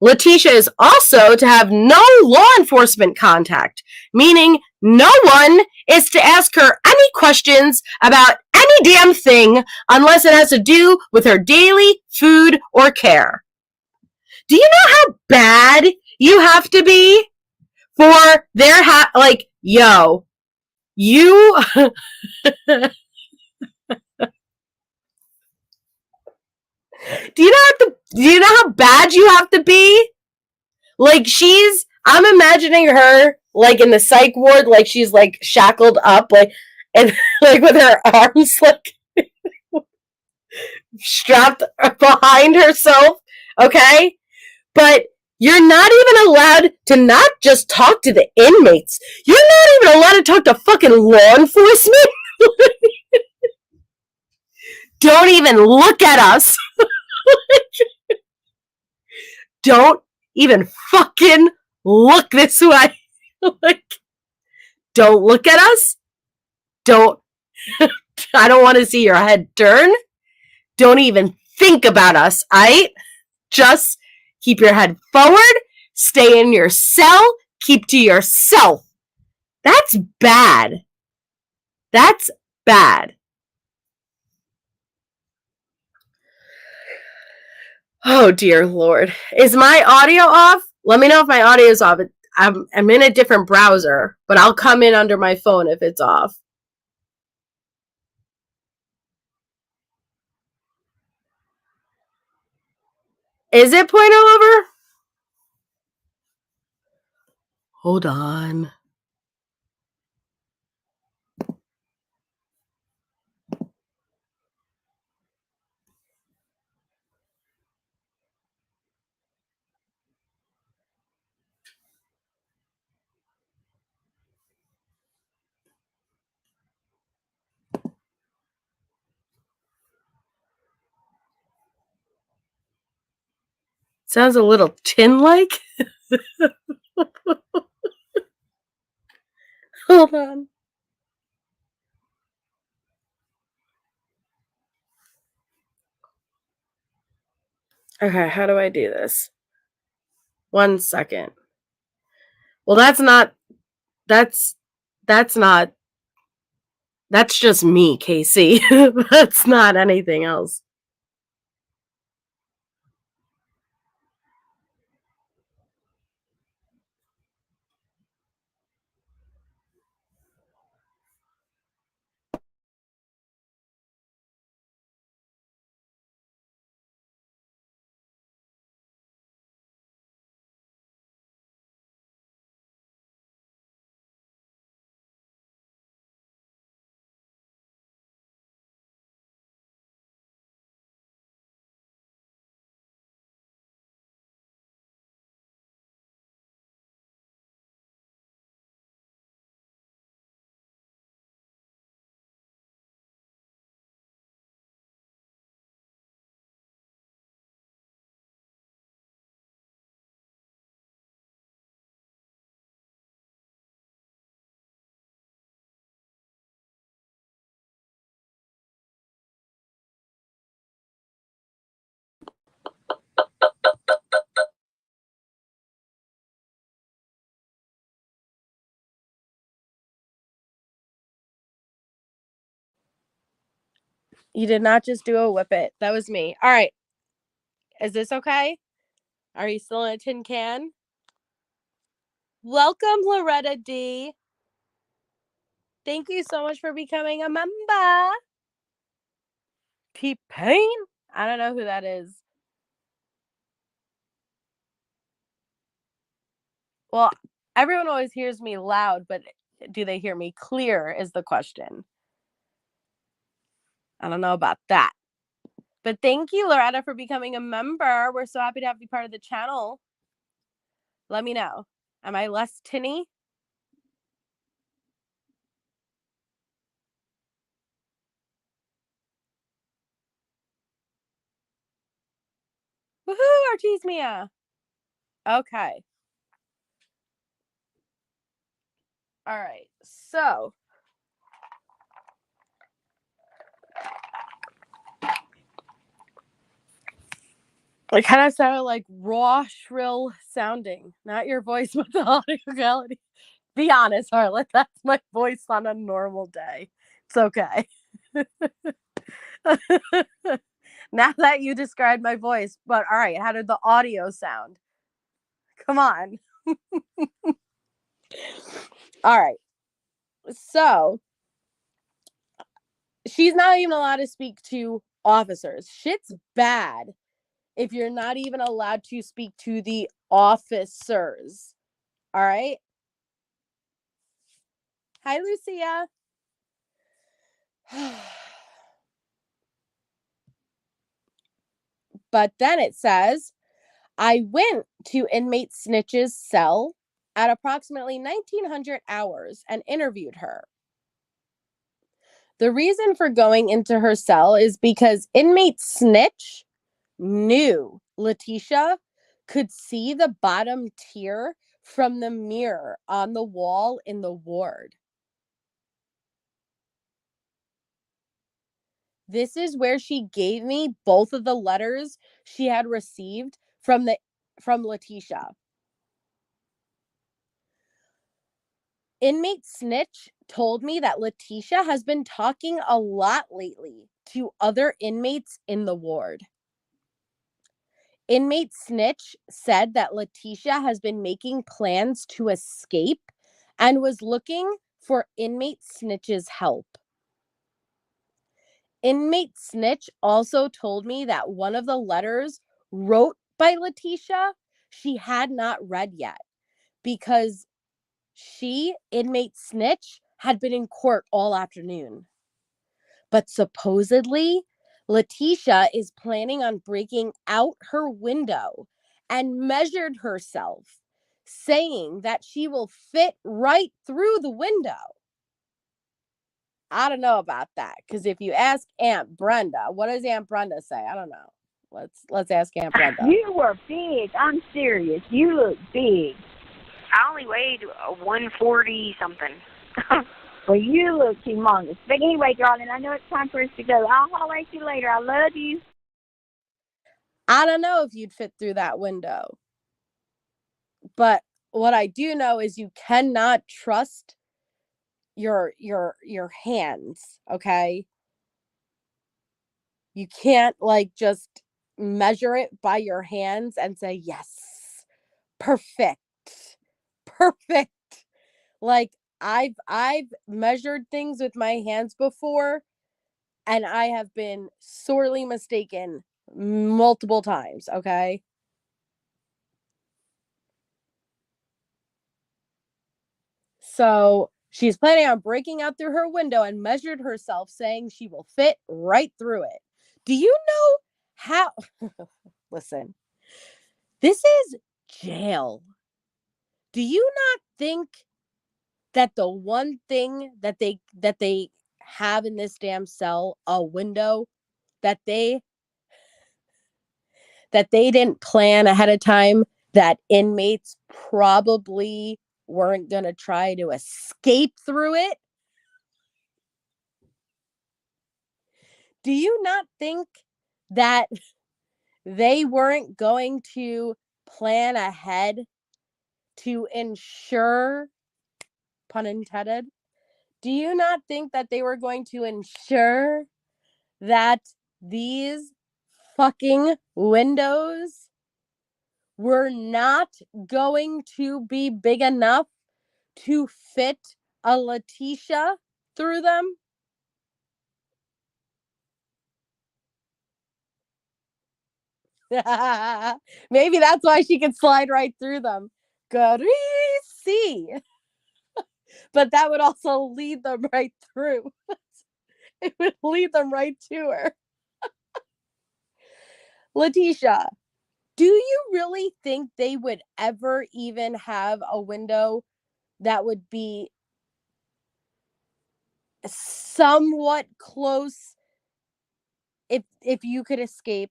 Letecia is also to have no law enforcement contact, meaning no one is to ask her any questions about any damn thing unless it has to do with her daily food or care. Do you know how bad you have to be for their yo, you do you know how bad you have to be? Like I'm imagining her like in the psych ward, like she's like shackled up, like and like with her arms like strapped behind herself, okay? But you're not even allowed to not just talk to the inmates. You're not even allowed to talk to fucking law enforcement. Don't even look at us. Don't even fucking look this way. Like, don't look at us. I don't want to see your head turn. Don't even think about us, aight? Just keep your head forward, stay in your cell, keep to yourself. That's bad. That's bad. Oh, dear Lord. Is my audio off? Let me know if my audio is off. I'm in a different browser, but I'll come in under my phone if it's off. Is it point over? Hold on. Sounds a little tin-like. Hold on. Okay, how do I do this? 1 second. Well, that's just me, Casey. That's not anything else. You did not just do a whip it. That was me. All right. Is this okay? Are you still in a tin can? Welcome, Loretta D. Thank you so much for becoming a member. T-Pain? I don't know who that is. Well, everyone always hears me loud, but do they hear me clear is the question. I don't know about that. But thank you, Loretta, for becoming a member. We're so happy to have you part of the channel. Let me know. Am I less tinny? Woohoo, Artismia. Okay. All right. So it kind of sounded like raw, shrill sounding. Not your voice, but the audio quality. Be honest, Harlan. That's my voice on a normal day. It's okay. Now that you described my voice, but all right, how did the audio sound? Come on. All right. So she's not even allowed to speak to officers. Shit's bad if you're not even allowed to speak to the officers. All right. Hi, Lucia. But then it says, I went to inmate Snitch's cell at approximately 1900 hours and interviewed her. The reason for going into her cell is because inmate Snitch knew Letecia could see the bottom tier from the mirror on the wall in the ward. This is where she gave me both of the letters she had received from Letecia. Inmate Snitch told me that Letecia has been talking a lot lately to other inmates in the ward. Inmate Snitch said that Letecia has been making plans to escape and was looking for Inmate Snitch's help. Inmate Snitch also told me that one of the letters wrote by Letecia she had not read yet because inmate Snitch, had been in court all afternoon. But supposedly, Letecia is planning on breaking out her window and measured herself, saying that she will fit right through the window. I don't know about that, because if you ask Aunt Brenda, what does Aunt Brenda say? I don't know. Let's ask Aunt Brenda. You were big. I'm serious. You look big. I only weighed 140 something. Well, you look humongous. But anyway, darling, I know it's time for us to go. I'll holler at you later. I love you. I don't know if you'd fit through that window. But what I do know is you cannot trust your hands, okay? You can't just measure it by your hands and say, yes, perfect. Like I've measured things with my hands before, and I have been sorely mistaken multiple times, okay? So she's planning on breaking out through her window and measured herself, saying she will fit right through it. Do you know how? Listen, this is jail. Do you not think that the one thing that they have in this damn cell, a window, that they didn't plan ahead of time, that inmates probably weren't going to try to escape through it? Do you not think that they weren't going to plan ahead to ensure, pun intended, do you not think that they were going to ensure that these fucking windows were not going to be big enough to fit a Letecia through them? Maybe that's why she could slide right through them. Greasy. But that would also lead them right through. It would lead them right to her. Letecia, do you really think they would ever even have a window that would be somewhat close if you could escape?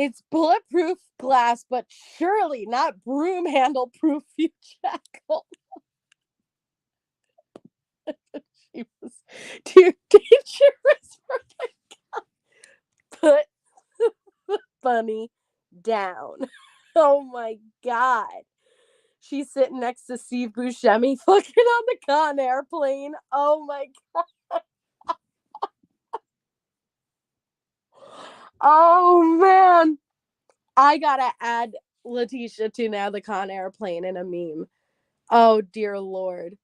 It's bulletproof glass, but surely not broom handle proof, you jackal. She was too dangerous for the guy. Put the bunny down. Oh my God. She's sitting next to Steve Buscemi fucking on the Con Airplane. Oh my God. Oh man. I gotta add Letecia to now the Con Airplane in a meme. Oh dear Lord.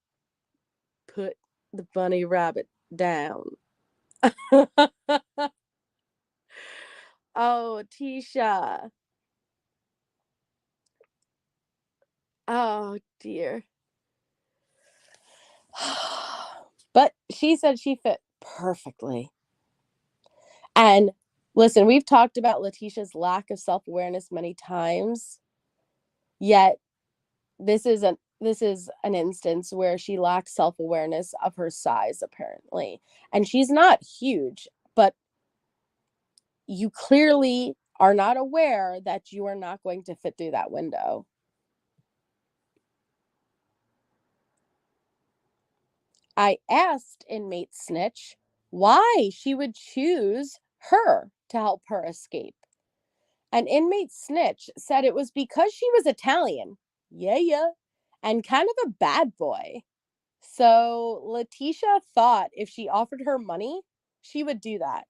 Put the bunny rabbit down. Oh, Tisha. Oh dear. But she said she fit perfectly. And listen, we've talked about Letecia's lack of self-awareness many times. Yet this is an instance where she lacks self-awareness of her size, apparently. And she's not huge, but you clearly are not aware that you are not going to fit through that window. I asked inmate Snitch why she would choose her to help her escape. And inmate Snitch said it was because she was Italian. Yeah. And kind of a bad boy. So Letecia thought if she offered her money, she would do that.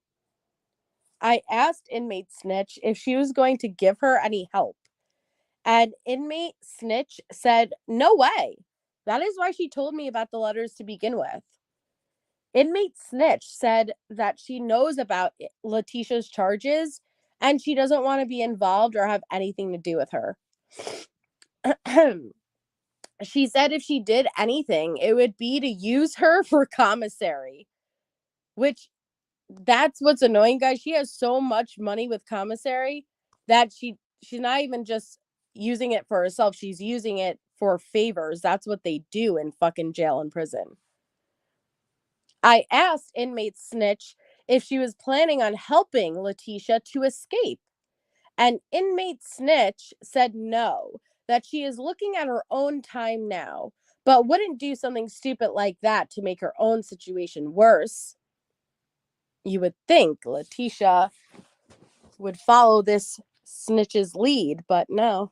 I asked inmate Snitch if she was going to give her any help. And inmate Snitch said, no way. That is why she told me about the letters to begin with. Inmate Snitch said that she knows about Letecia's charges and she doesn't want to be involved or have anything to do with her. She said if she did anything, it would be to use her for commissary, which that's what's annoying, guys. She has so much money with commissary that she's not even just using it for herself. She's using it for favors. That's what they do in fucking jail and prison. I asked inmate Snitch if she was planning on helping Letecia to escape. And inmate Snitch said no, that she is looking at her own time now, but wouldn't do something stupid like that to make her own situation worse. You would think Letecia would follow this Snitch's lead, but no.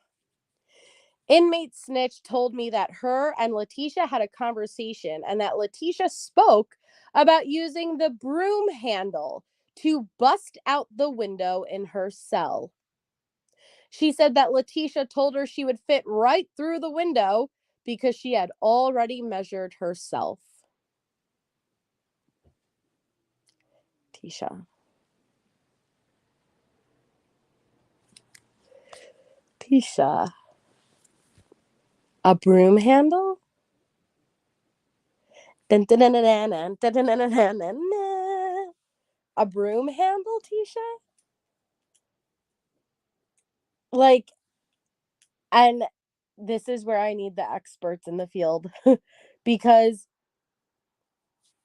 Inmate Snitch told me that her and Letecia had a conversation and that Letecia spoke about using the broom handle to bust out the window in her cell. She said that Letecia told her she would fit right through the window because she had already measured herself. Tisha. A broom handle? A broom handle, Tisha? Like, and this is where I need the experts in the field because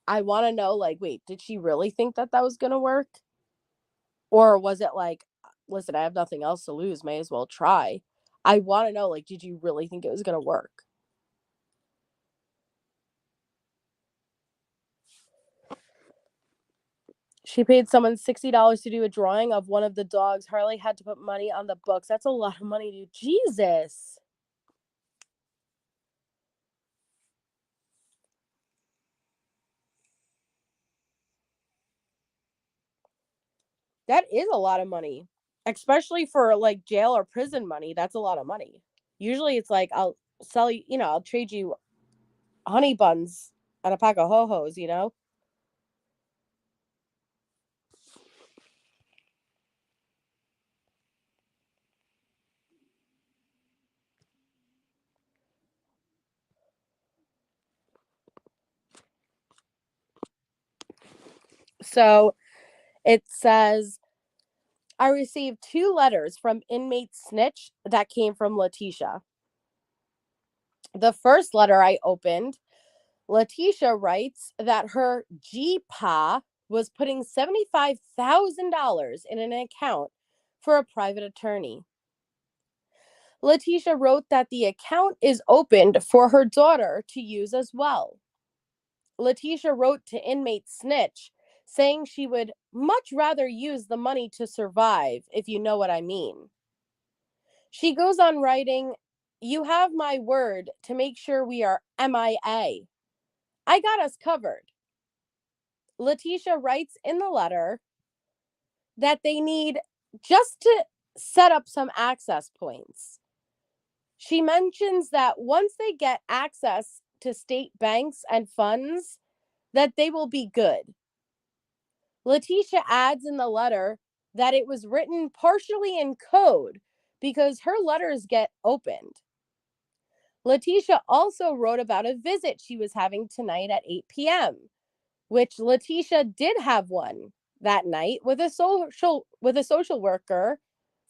I want to know, like, wait, did she really think that was going to work? Or was it like, listen, I have nothing else to lose, may as well try. I want to know, like, did you really think it was going to work? She paid someone $60 to do a drawing of one of the dogs. Harley had to put money on the books. That's a lot of money, dude. Jesus. That is a lot of money. Especially for like jail or prison money. That's a lot of money. Usually it's like, I'll sell you, I'll trade you honey buns and a pack of ho-hos, So it says, I received 2 letters from inmate Snitch that came from Letecia. The first letter I opened, Letecia writes that her GPA was putting $75,000 in an account for a private attorney. Letecia wrote that the account is opened for her daughter to use as well. Letecia wrote to inmate Snitch saying she would much rather use the money to survive, if you know what I mean. She goes on writing, you have my word to make sure we are MIA. I got us covered. Letecia writes in the letter that they need just to set up some access points. She mentions that once they get access to state banks and funds, that they will be good. Letecia adds in the letter that it was written partially in code because her letters get opened. Letecia also wrote about a visit she was having tonight at 8 p.m., which Letecia did have one that night with a social worker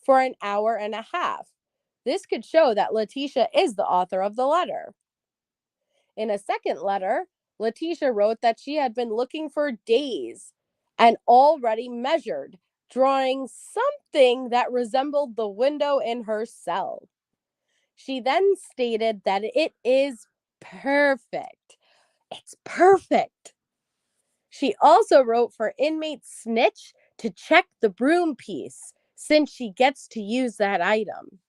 for an hour and a half. This could show that Letecia is the author of the letter. In a second letter, Letecia wrote that she had been looking for days and already measured, drawing something that resembled the window in her cell. She then stated that it is perfect. It's perfect. She also wrote for inmate Snitch to check the broom piece since she gets to use that item.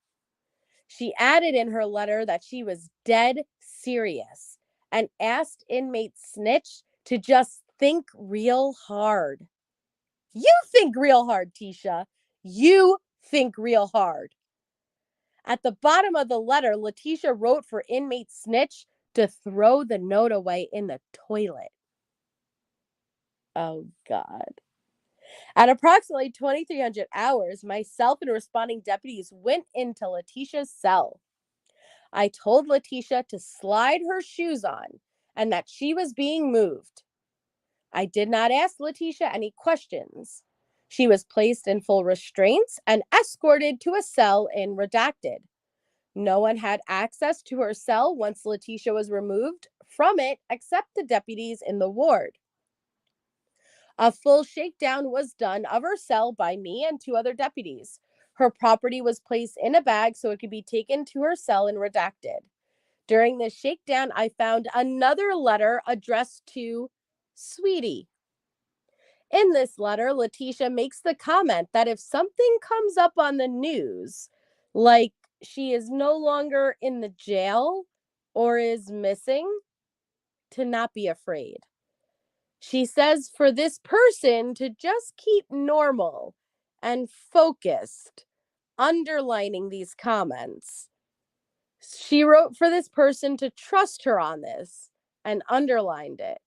She added in her letter that she was dead serious and asked inmate Snitch to just think real hard. You think real hard, Tisha. You think real hard. At the bottom of the letter, Letecia wrote for inmate Snitch to throw the note away in the toilet. Oh, God. At approximately 2300 hours, myself and responding deputies went into Letecia's cell. I told Letecia to slide her shoes on and that she was being moved. I did not ask Letecia any questions. She was placed in full restraints and escorted to a cell in redacted. No one had access to her cell once Letecia was removed from it except the deputies in the ward. A full shakedown was done of her cell by me and 2 other deputies. Her property was placed in a bag so it could be taken to her cell and redacted. During this shakedown, I found another letter addressed to Sweetie. In this letter, Letecia makes the comment that if something comes up on the news, like she is no longer in the jail or is missing, to not be afraid. She says for this person to just keep normal and focused, underlining these comments. She wrote for this person to trust her on this and underlined it.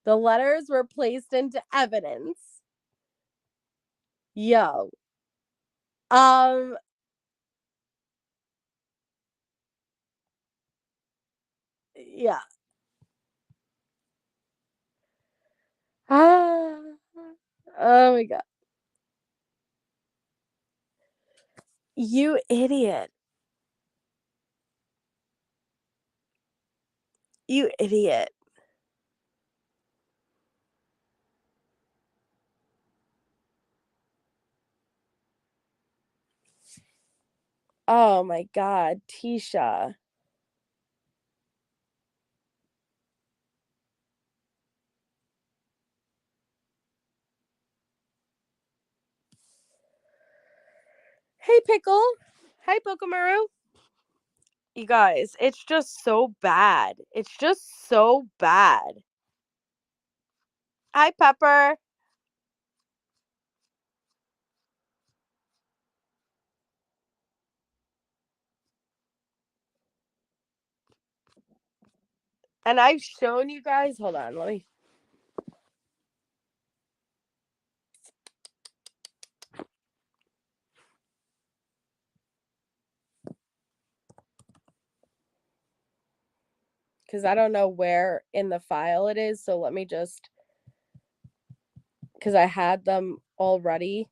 The letters were placed into evidence. Yo. Yeah. Oh my God. You idiot. You idiot. Oh my God, Tisha. Hey, Pickle. Hi, Pokemaru. You guys, it's just so bad. It's just so bad. Hi, Pepper. And I've shown you guys. Hold on, let me. Because I don't know where in the file it is. So let me just. Because I had them already.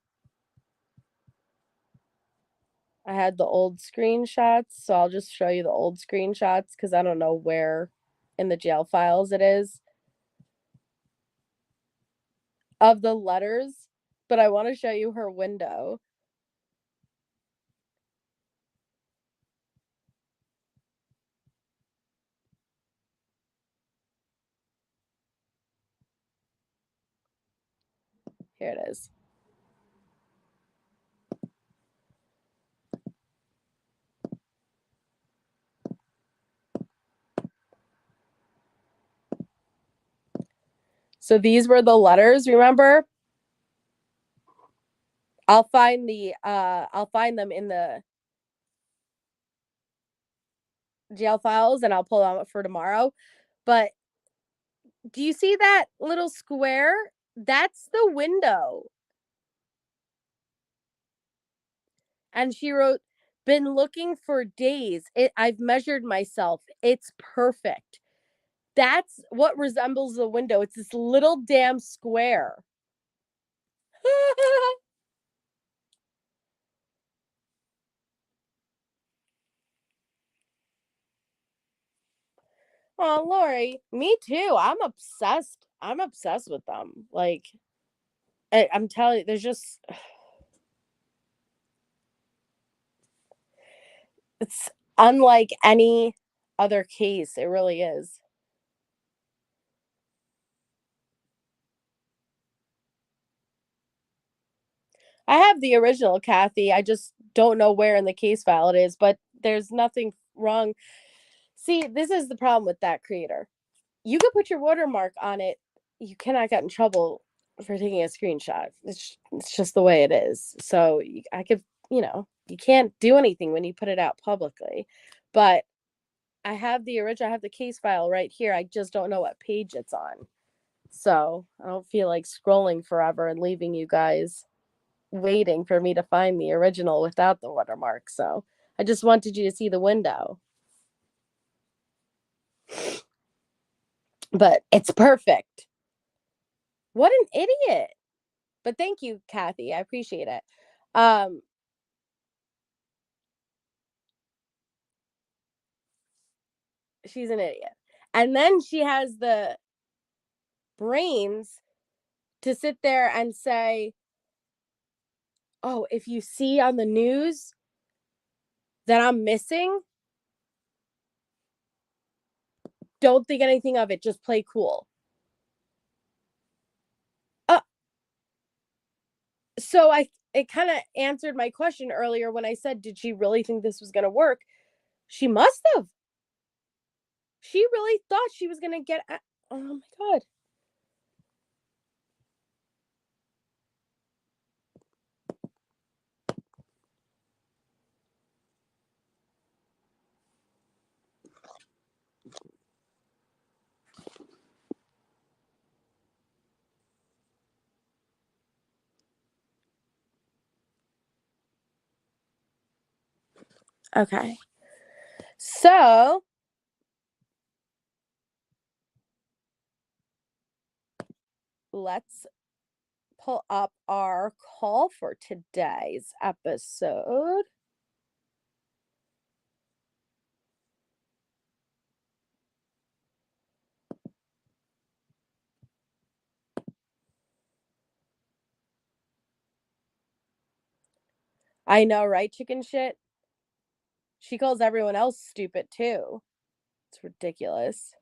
I had the old screenshots. So I'll just show you the old screenshots because I don't know where in the jail files it is. Of the letters. But I want to show you her window. Here it is. So these were the letters, remember? I'll find them in the jail files and I'll pull them up for tomorrow. But do you see that little square? That's the window. And she wrote, been looking for days. I've measured myself. It's perfect. That's what resembles the window. It's this little damn square. Oh, Lori, me too. I'm obsessed. I'm obsessed with them. Like, I'm telling you, there's just. It's unlike any other case. It really is. I have the original, Kathy. I just don't know where in the case file it is, but there's nothing wrong. See, this is the problem with that creator. You could put your watermark on it. You cannot get in trouble for taking a screenshot. It's just the way it is. So I could, you can't do anything when you put it out publicly. But I have the original, I have the case file right here. I just don't know what page it's on. So I don't feel like scrolling forever and leaving you guys waiting for me to find the original without the watermark. So I just wanted you to see the window. But it's perfect. What an idiot. But thank you, Kathy. I appreciate it. She's an idiot. And then she has the brains to sit there and say, oh, if you see on the news that I'm missing, don't think anything of it. Just play cool. So it kind of answered my question earlier when I said, did she really think this was going to work? She must have. She really thought she was going to get. Oh my God. Okay. So let's pull up our call for today's episode. I know, right, chicken shit? She calls everyone else stupid too. It's ridiculous.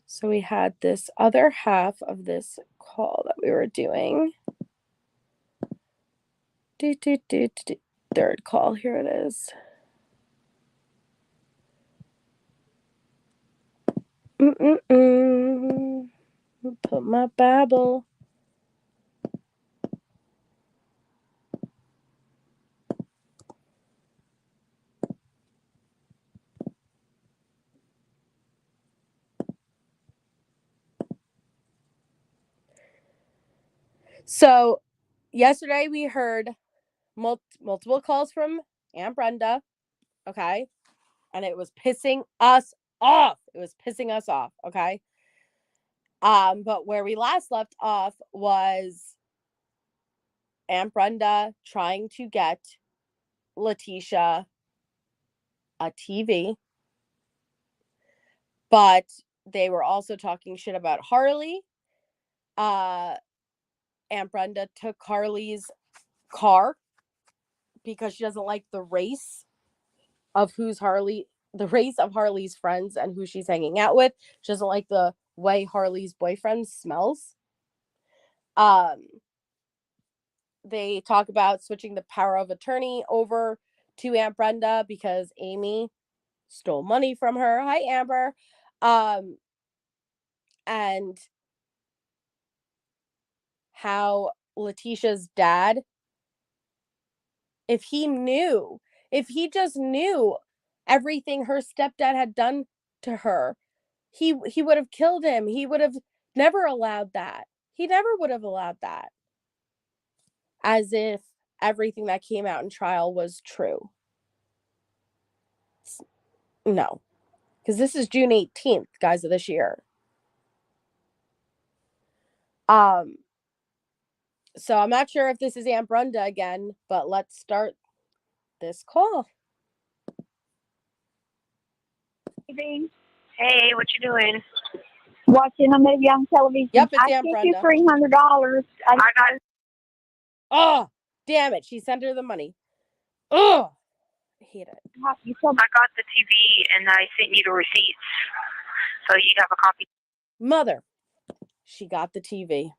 So we had this other half of this call that we were doing. Third call, here it is. Put my Bible. So yesterday we heard multiple calls from Aunt Brenda, okay? And it was pissing us off. Okay? But where we last left off was Aunt Brenda trying to get Letecia a TV, but they were also talking shit about Harley. Aunt Brenda took Harley's car because she doesn't like the race of Harley's friends and who she's hanging out with. She doesn't like the way Harley's boyfriend smells. They talk about switching the power of attorney over to Aunt Brenda because Amy stole money from her. Hi, Amber. And how Leticia's dad, if he just knew everything her stepdad had done to her, he would have killed him. He would have never allowed that. He never would have allowed that. As if everything that came out in trial was true. No. Because this is June 18th, guys, of this year. So I'm not sure if this is Aunt Brenda again, but let's start this call. Hey, what you doing? Watching a movie on television. Yep, it's I Aunt sent you Brenda. $300. I got. Oh, damn it. She sent her the money. Oh, I hate it. I got the TV and I sent you the receipts, so you have a copy. Mother. She got the TV.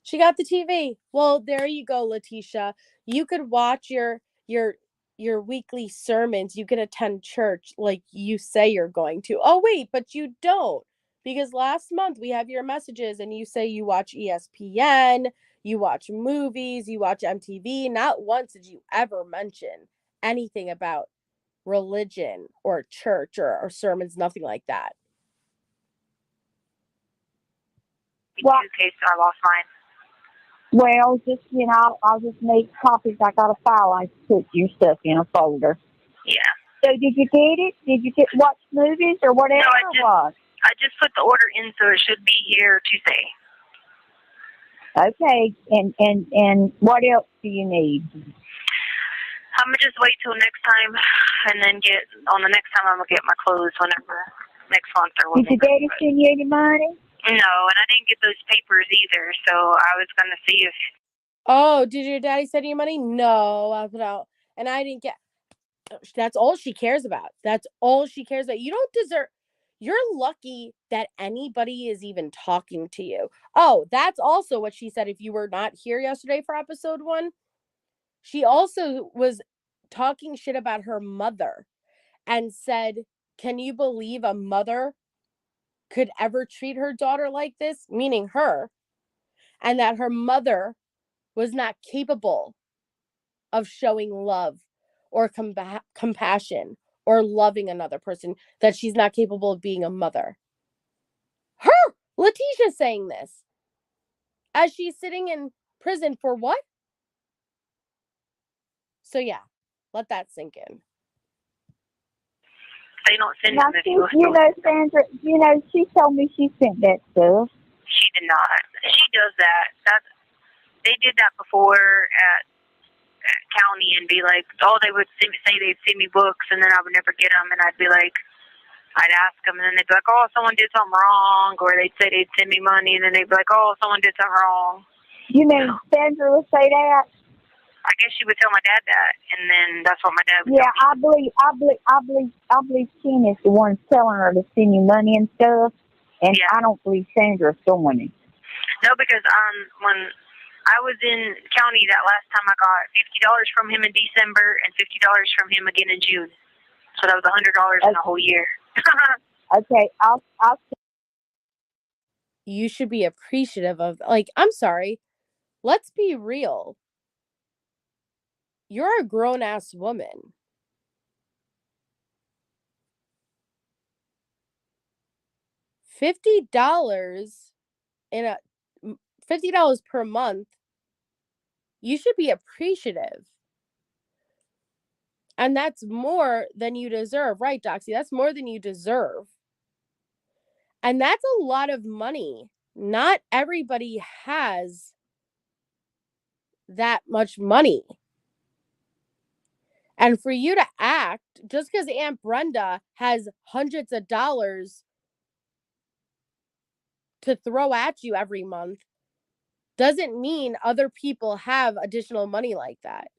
She got the TV. Well, there you go, Letecia. You could watch your weekly sermons. You could attend church like you say you're going to. Oh, wait, but you don't. Because last month we have your messages and you say you watch ESPN, you watch movies, you watch MTV. Not once did you ever mention anything about religion or church or sermons, nothing like that. Well, In case I lost mine. well, just, I'll just make copies. I got a file I put your stuff in a folder. Yeah. So did you get it? Did you watch movies or whatever it was? I just put the order in, so it should be here Tuesday. Okay, and what else do you need? I'm going to just wait till next time, and then on the next time I'm going to get my clothes whenever, next month or whatever. Did your daddy send you any money? No, and I didn't get those papers either, so I was going to see if... Oh, did your daddy send you money? No, no. And I didn't get... That's all she cares about. That's all she cares about. You don't deserve... You're lucky that anybody is even talking to you. Oh, that's also what she said if you were not here yesterday for episode 1. She also was talking shit about her mother and said, can you believe a mother could ever treat her daughter like this? Meaning her. And that her mother was not capable of showing love or compassion or loving another person, that she's not capable of being a mother. Her, Letecia, saying this as she's sitting in prison for what? So yeah, let that sink in. They don't send them if you... Sandra, she told me she sent that stuff. She did not. She does that. They did that before at county and be like, they would say they'd send me books and then I would never get them, and I'd be like, I'd ask them and then they'd be like, someone did something wrong, or they'd say they'd send me money and then they'd be like, someone did something wrong. You mean Sandra would say that? I guess she would tell my dad that, and then that's what my dad would tell me. I believe Ken is the one telling her to send you money and stuff, and I don't believe Sandra's doing it. No, because when I was in county that last time, I got $50 from him in December and $50 from him again in June. So that was $100 in a whole year. Okay, I'll. You should be appreciative of, I'm sorry, let's be real. You're a grown-ass woman. $50 per month. You should be appreciative. And that's more than you deserve. Right, Doxy? That's more than you deserve. And that's a lot of money. Not everybody has that much money. And for you to act, just because Aunt Brenda has hundreds of dollars to throw at you every month, doesn't mean other people have additional money like that.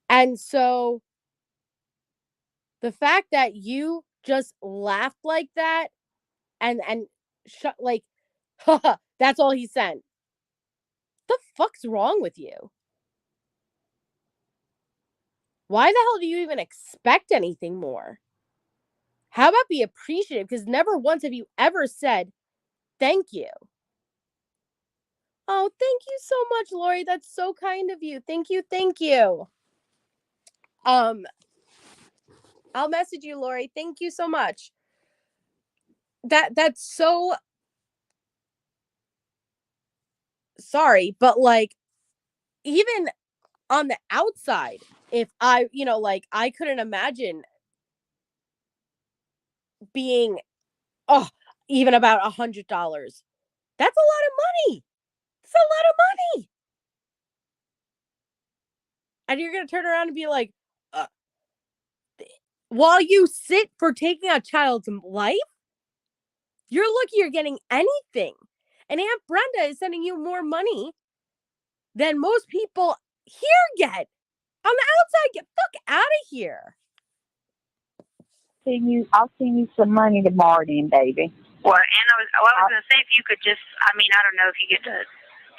And so the fact that you just laughed like that and that's all he sent. The fuck's wrong with you? Why the hell do you even expect anything more? How about be appreciative? Because never once have you ever said thank you. Oh, thank you so much, Lori. That's so kind of you. Thank you. Thank you. I'll message you, Lori. Thank you so much. That's so sorry, but even on the outside, if I couldn't imagine being even about $100. That's a lot of money. It's a lot of money. And you're gonna turn around and be like, while you sit for taking a child's life, you're lucky you're getting anything. And Aunt Brenda is sending you more money than most people here get. On the outside, get fuck out of here. I'll send you some money tomorrow then, baby. What? And I was going to say, if you could just, I don't know if you get to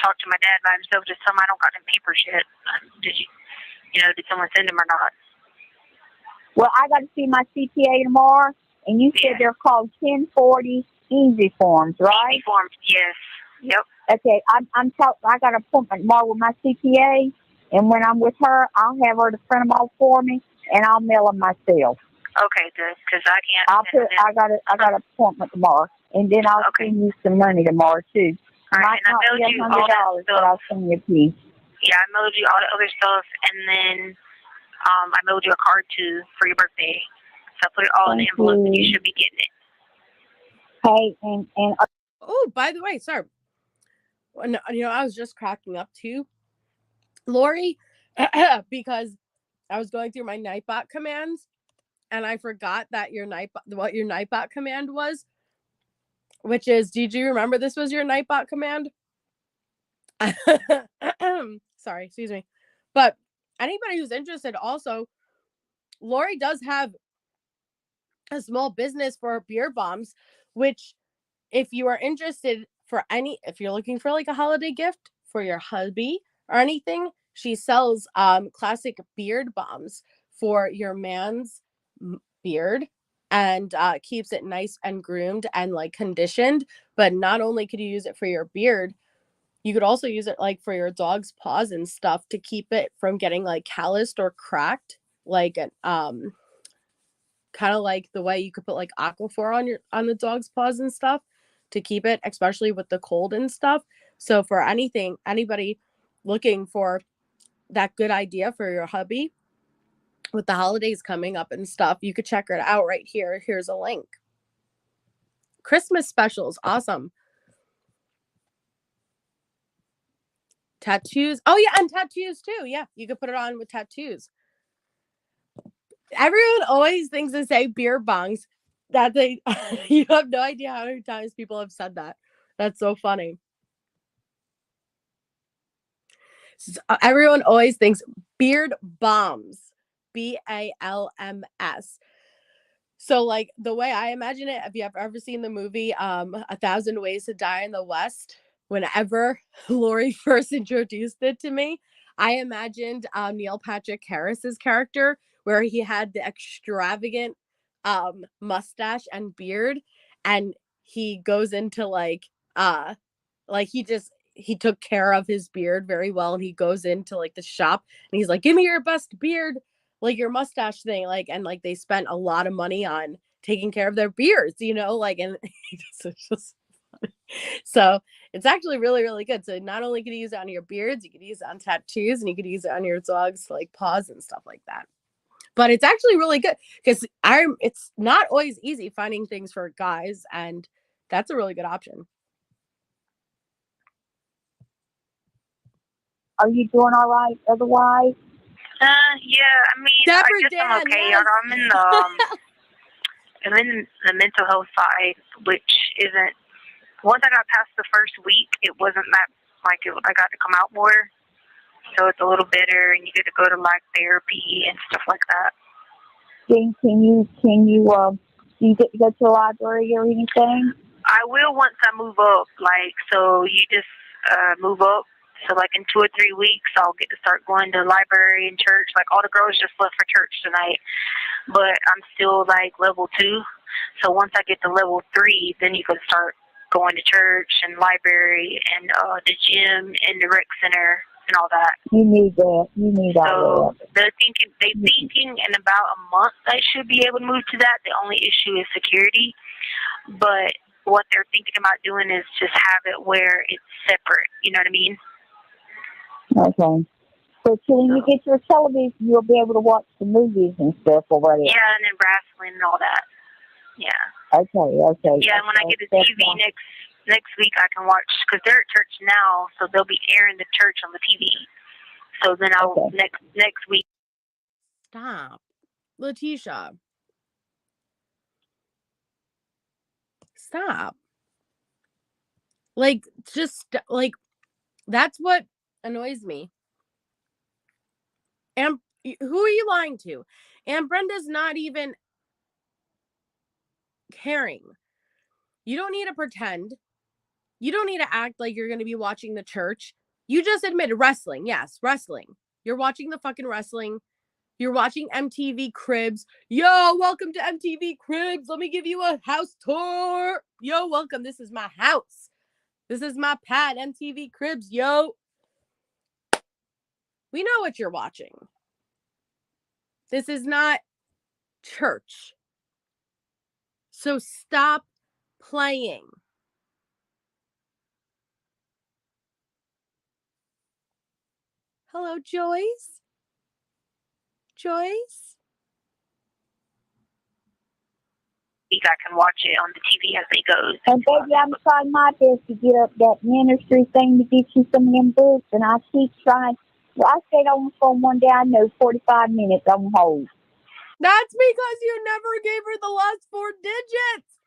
talk to my dad by himself. Just tell him I don't got them papers yet. Did someone send them or not? Well, I got to see my CPA tomorrow, and you said they're called 1040 easy forms, right? Easy forms, yes. Yep. Okay, I got an appointment tomorrow with my CPA, and when I'm with her, I'll have her to print them all for me, and I'll mail them myself. Okay, good, because I can't. I got an appointment tomorrow, and then I'll send you some money tomorrow too. All right, and I mailed you all that $100, but I'll send you a piece. Yeah, I mailed you all the other stuff, and then I mailed you a card too for your birthday. So I put it all in the envelope, and you should be getting it. Hey, and oh, by the way, sorry. I was just cracking up too, Lori, because I was going through my Nightbot commands, and I forgot that what your Nightbot command was, which is, did you remember this was your Nightbot command? Sorry, excuse me. But anybody who's interested, also, Lori does have a small business for beer bombs, which if you are interested if you're looking for like a holiday gift for your hubby or anything, she sells classic beard bombs for your man's beard and keeps it nice and groomed and like conditioned. But not only could you use it for your beard, you could also use it like for your dog's paws and stuff to keep it from getting like calloused or cracked, like kind of like the way you could put like Aquaphor on the dog's paws and stuff to keep it, especially with the cold and stuff. So for anybody looking for that good idea for your hubby with the holidays coming up and stuff, you could check it out right here. Here's a link. Christmas specials, awesome. Tattoos. Oh yeah, and tattoos too. Yeah, you could put it on with tattoos. Everyone always thinks to say beer bongs that they you have no idea how many times people have said that. That's so funny. So everyone always thinks beard bombs, BALMS. So like the way I imagine it, if you have ever seen the movie 1,000 Ways to Die in the West, whenever Lori first introduced it to me, I imagined Neil Patrick Harris's character where he had the extravagant mustache and beard, and he goes into like he took care of his beard very well, and he goes into like the shop and he's like, give me your best beard, like your mustache thing, like, and like they spent a lot of money on taking care of their beards, like, and it's just funny. So it's actually really, really good. So not only can you use it on your beards, you could use it on tattoos, and you could use it on your dog's like paws and stuff like that. But it's actually really good because it's not always easy finding things for guys, and that's a really good option. are you doing all right otherwise? Yeah, I mean, Dapper I guess I'm okay. yes. I'm in the mental health side, which isn't. Once I got past the first week, it wasn't that like I got to come out more, so it's a little better, and you get to go to like therapy and stuff like that. Can you get to go to the library or anything? I will once I move up. Like, so you just move up. So like in 2 or 3 weeks, I'll get to start going to the library and church. Like all the girls just left for church tonight, but I'm still like level 2. So once I get to level 3, then you can start going to church and library and the gym and the rec center and all that. You need that. You need all that. They're thinking in about a month I should be able to move to that. The only issue is security, but what they're thinking about doing is just have it where it's separate. You know what I mean? Okay. So when you get your television, you'll be able to watch the movies and stuff over there. Yeah, and then wrestling and all that. Yeah. Okay. Yeah, and when I get the TV next week, I can watch, because they're at church now, so they'll be airing the church on the TV. So then I'll next week. Stop, Letecia. Stop. Like, just like, that's what annoys me. And who are you lying to? And Brenda's not even caring. You don't need to pretend. You don't need to act like you're going to be watching the church. You just admitted wrestling. Yes, wrestling. You're watching the fucking wrestling. You're watching MTV Cribs. Yo, welcome to MTV Cribs. Let me give you a house tour. Yo, welcome. This is my house. This is my pad, MTV Cribs. Yo. We know what you're watching. This is not church. So stop playing. Hello, Joyce? Joyce? I can watch it on the TV as it goes. And baby, I'm trying my best to get up that ministry thing to get you some of them books, and I keep trying. Well, I stayed on the phone one day, I know 45 minutes on hold. That's because you never gave her the last 4 digits.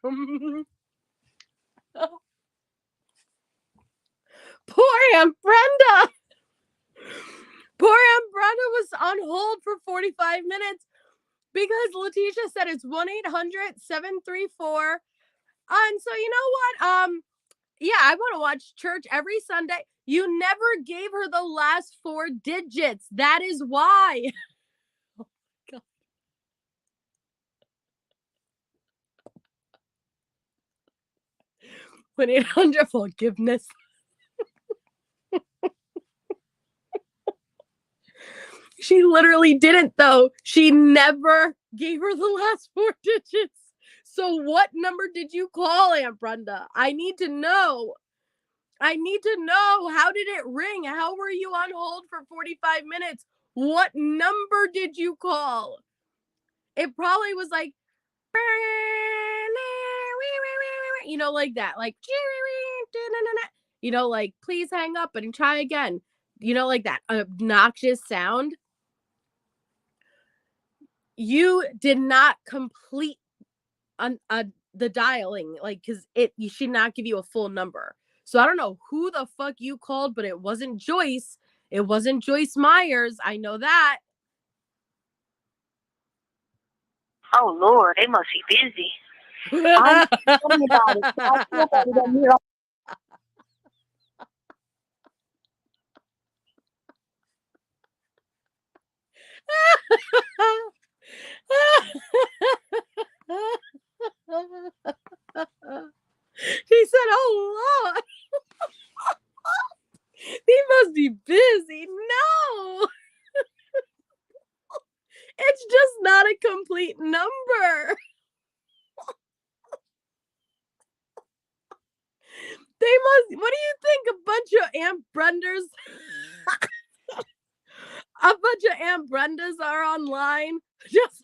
Poor Aunt Brenda. Poor Aunt Brenda was on hold for 45 minutes because Letecia said it's 1-800-734. And so you know what? Yeah, I want to watch church every Sunday. You never gave her the last 4 digits. That is why. Oh, God. 1-800-forgiveness. She literally didn't, though. She never gave her the last 4 digits. So what number did you call, Aunt Brenda? I need to know. I need to know. How did it ring? How were you on hold for 45 minutes? What number did you call? It probably was like, you know, like that. Like, you know, like, please hang up and try again. You know, like that obnoxious sound. You did not complete the dialing, like, because you should not give you a full number. So I don't know who the fuck you called, but it wasn't Joyce. It wasn't Joyce Myers. I know that. Oh, Lord, they must be busy. I'm telling you about it. I feel better than you. She said, oh, Lord. They must be busy. No. It's just not a complete number. They must. What do you think? A bunch of Aunt Brendas. A bunch of Aunt Brendas are online. Just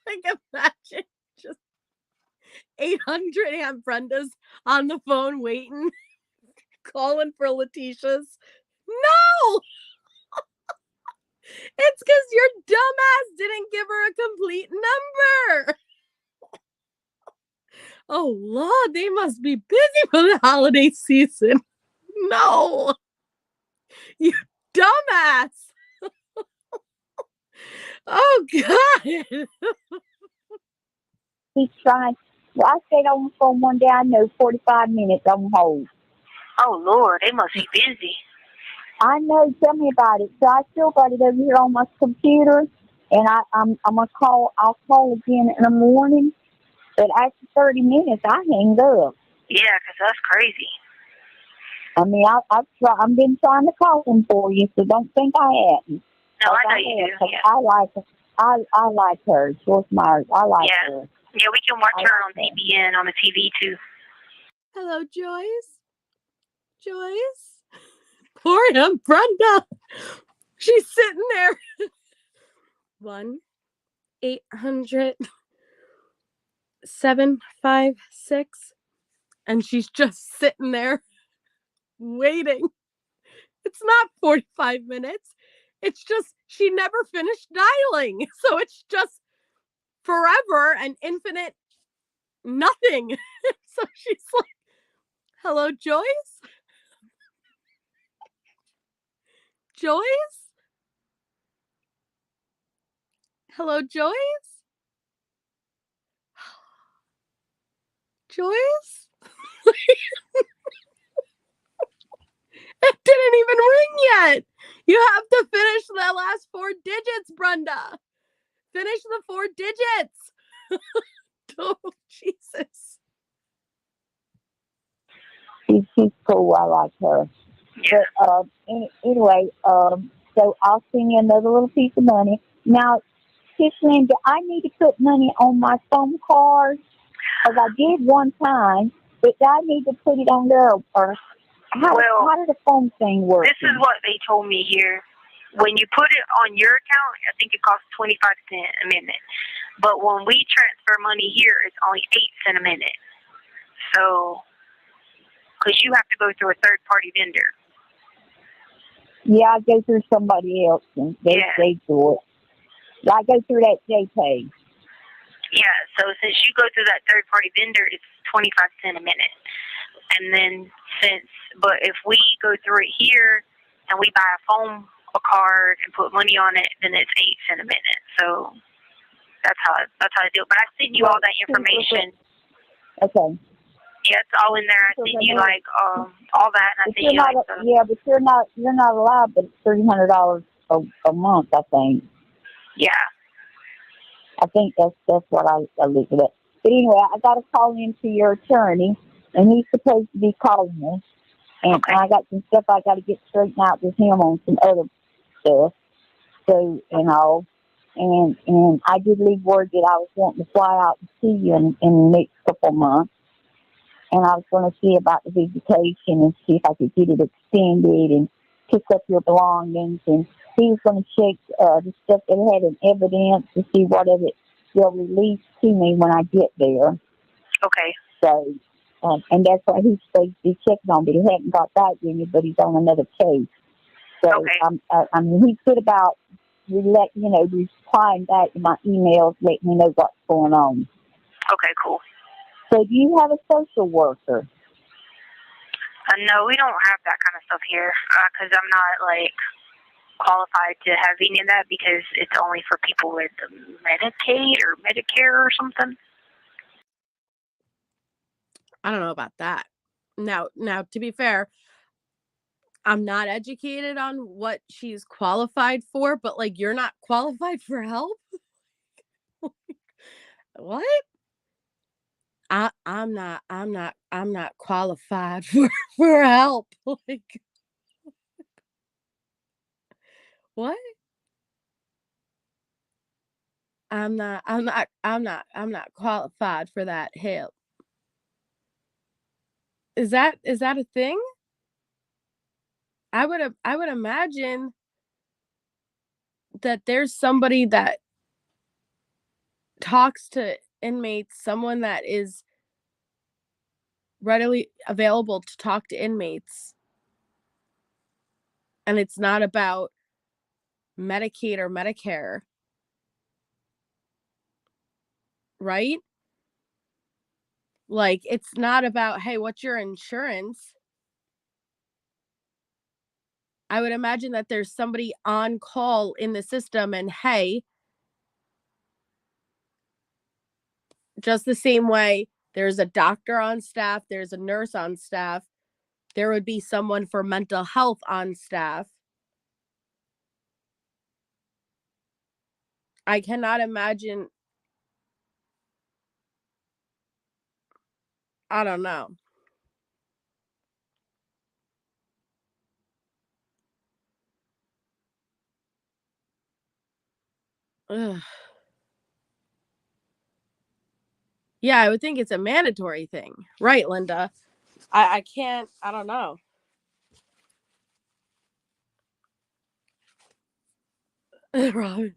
like imagine just 800 Aunt Brendas on the phone waiting, calling for Letecia's. No! It's because your dumbass didn't give her a complete number. Oh, Lord, they must be busy for the holiday season. No. You dumbass. Oh, God. He's trying. Well, I stayed on the phone one day, I know 45 minutes on hold. Oh, Lord, they must be busy. I know. Tell me about it. So I still got it over here on my computer, and I'm gonna call. I'll call again in the morning. But after 30 minutes, I hang up. Yeah, 'cause that's crazy. I mean, I've been trying to call them for you, so don't think I hadn't. No, I know you do. Yeah. I like her. I like her. Joyce Myers. I like her. Yeah, we can watch her on TBN on the TV too. Hello, Joyce. Joyce. Poor Aunt Brenda. She's sitting there. 1-800-756. And she's just sitting there waiting. It's not 45 minutes. It's just she never finished dialing. So it's just forever and infinite nothing. So she's like, hello, Joyce? Joyce? Hello, Joyce? Joyce? yet. You have to finish the last 4 digits, Brenda. Finish the 4 digits. Oh, Jesus. She's cool. I like her. Yeah. But anyway, so I'll send you another little piece of money. Now, Tiffany, do I need to put money on my phone card? Because I did one time, but do I need to put it on there? Or how did the phone thing work? This is what they told me here. When you put it on your account, I think it costs 25 cents a minute. But when we transfer money here, it's only 8 cents a minute. So, because you have to go through a third-party vendor. Yeah, I go through somebody else, and they do it. I go through that JPay. Yeah, so since you go through that third-party vendor, it's 25 cents a minute. And then but if we go through it here and we buy a card and put money on it, then it's 8 cents a minute. So that's how I do it. But I sent you all that information. Okay. Yeah, it's all in there. I sent you all that, and I sent you but you're not allowed, but it's $300 a month, I think. Yeah. I think that's what I looked at. But anyway, I got to call into your attorney, and he's supposed to be calling me. And I got some stuff I got to get straightened out with him on some other stuff. So, and I did leave word that I was wanting to fly out and see you in the next couple of months. And I was going to see about the visitation and see if I could get it extended and pick up your belongings. And he was going to check the stuff that had an evidence to see what of it they'll release to me when I get there. Okay. So, and that's what he's supposed to be checking on, but he hadn't got back to me, but he's on another case. So, I mean, he's good about replying back to my emails, letting me know what's going on. Okay, cool. So do you have a social worker? No, we don't have that kind of stuff here because I'm not, qualified to have any of that because it's only for people with Medicaid or Medicare or something. I don't know about that. Now, to be fair, I'm not educated on what she's qualified for, but you're not qualified for help? What? I'm not qualified for help. What? I'm not qualified for that help. Is that a thing? I would imagine that there's somebody that talks to inmates, someone that is readily available to talk to inmates. And it's not about Medicaid or Medicare. Right? It's not about, hey, what's your insurance? I would imagine that there's somebody on call in the system and, hey, just the same way there's a doctor on staff, there's a nurse on staff, there would be someone for mental health on staff. I cannot imagine. I don't know. Ugh. Yeah, I would think it's a mandatory thing. Right, Linda? I can't. I don't know. Robin.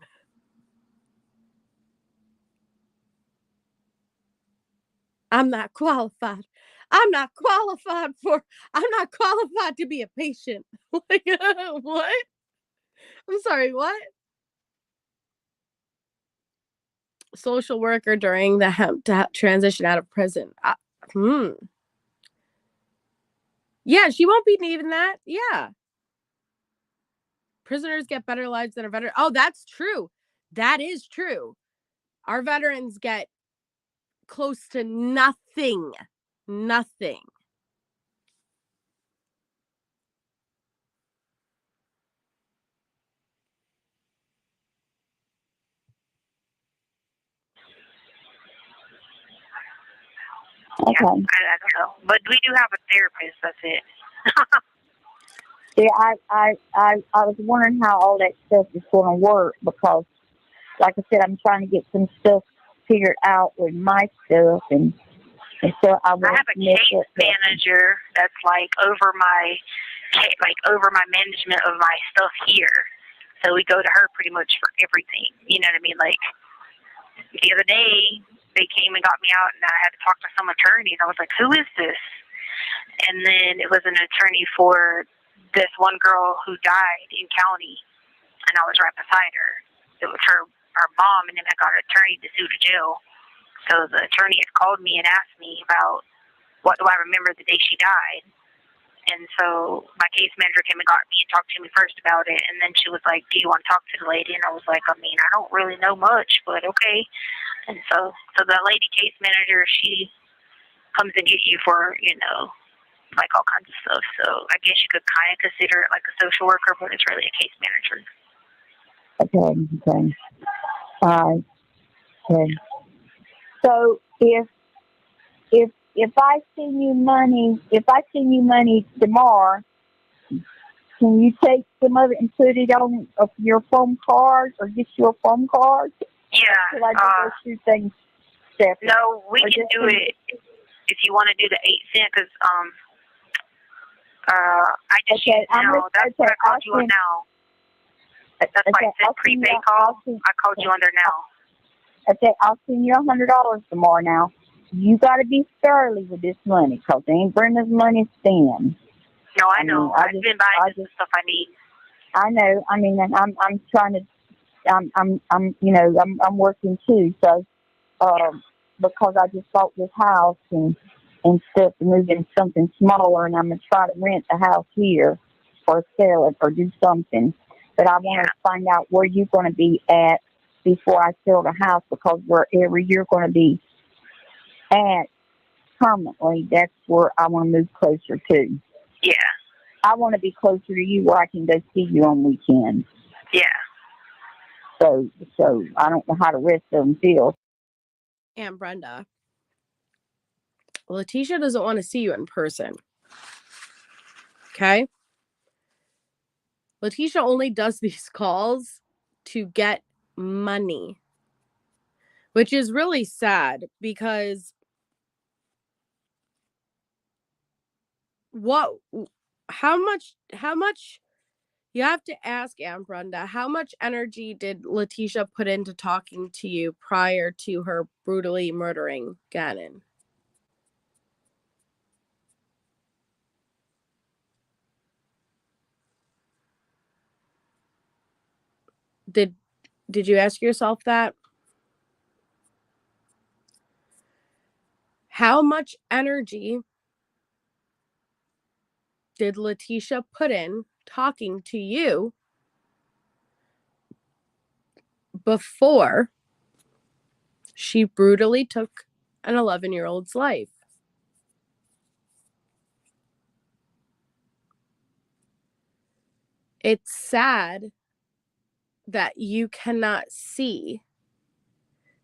I'm not qualified. I'm not qualified to be a patient. What? I'm sorry, what? Social worker during the transition out of prison. Yeah, she won't be needing that. Yeah. Prisoners get better lives than a veteran. Oh, that's true. That is true. Our veterans get close to nothing. Nothing. Okay. Yeah, I don't know. But we do have a therapist, that's it. See, I was wondering how all that stuff is going to work because, like I said, I'm trying to get some stuff figured out with my stuff, and so I have a case manager that's like over my management of my stuff here. So we go to her pretty much for everything. You know what I mean? Like the other day, they came and got me out, and I had to talk to some attorney. And I was like, "Who is this?" And then it was an attorney for this one girl who died in county, and I was right beside her. It was her mom, and then I got an attorney to sue to jail. So the attorney had called me and asked me about what do I remember the day she died. And so my case manager came and got me and talked to me first about it. And then she was like, "Do you want to talk to the lady?" And I was like, "I mean, I don't really know much, but okay." And so the lady case manager, she comes and get you for, like all kinds of stuff. So I guess you could kind of consider it like a social worker, but it's really a case manager. Okay. Okay. So if I send you money tomorrow, can you take some of it and put it on your phone card or just your phone card? Yeah. Should I do those two things separate? No, we can do it if you want to do the 8 cent, because I just use now. That's what I called you on now. That's why I said prepaid call. I called you on there now. Okay, I'll send you $100 tomorrow. Now you got to be thoroughly with this money, because it ain't Brenda's money stand. No, I know. I've been buying the stuff I need. I know. I mean, and I'm trying to. I'm working too. So, because I just bought this house and stuff to move in something smaller, and I'm gonna try to rent a house here or sell it or do something. But I want to find out where you're going to be at before I sell the house, because wherever you're going to be at permanently, that's where I want to move closer to. Yeah. I want to be closer to you where I can go see you on weekends. Yeah. So I don't know how the rest of them feel. And Brenda, Letecia doesn't want to see you in person. Okay? Letecia only does these calls to get money, which is really sad, because how much you have to ask Aunt Brenda, how much energy did Letecia put into talking to you prior to her brutally murdering Gannon? Did you ask yourself that? How much energy did Letecia put in talking to you before she brutally took an 11-year-old's life? It's sad that you cannot see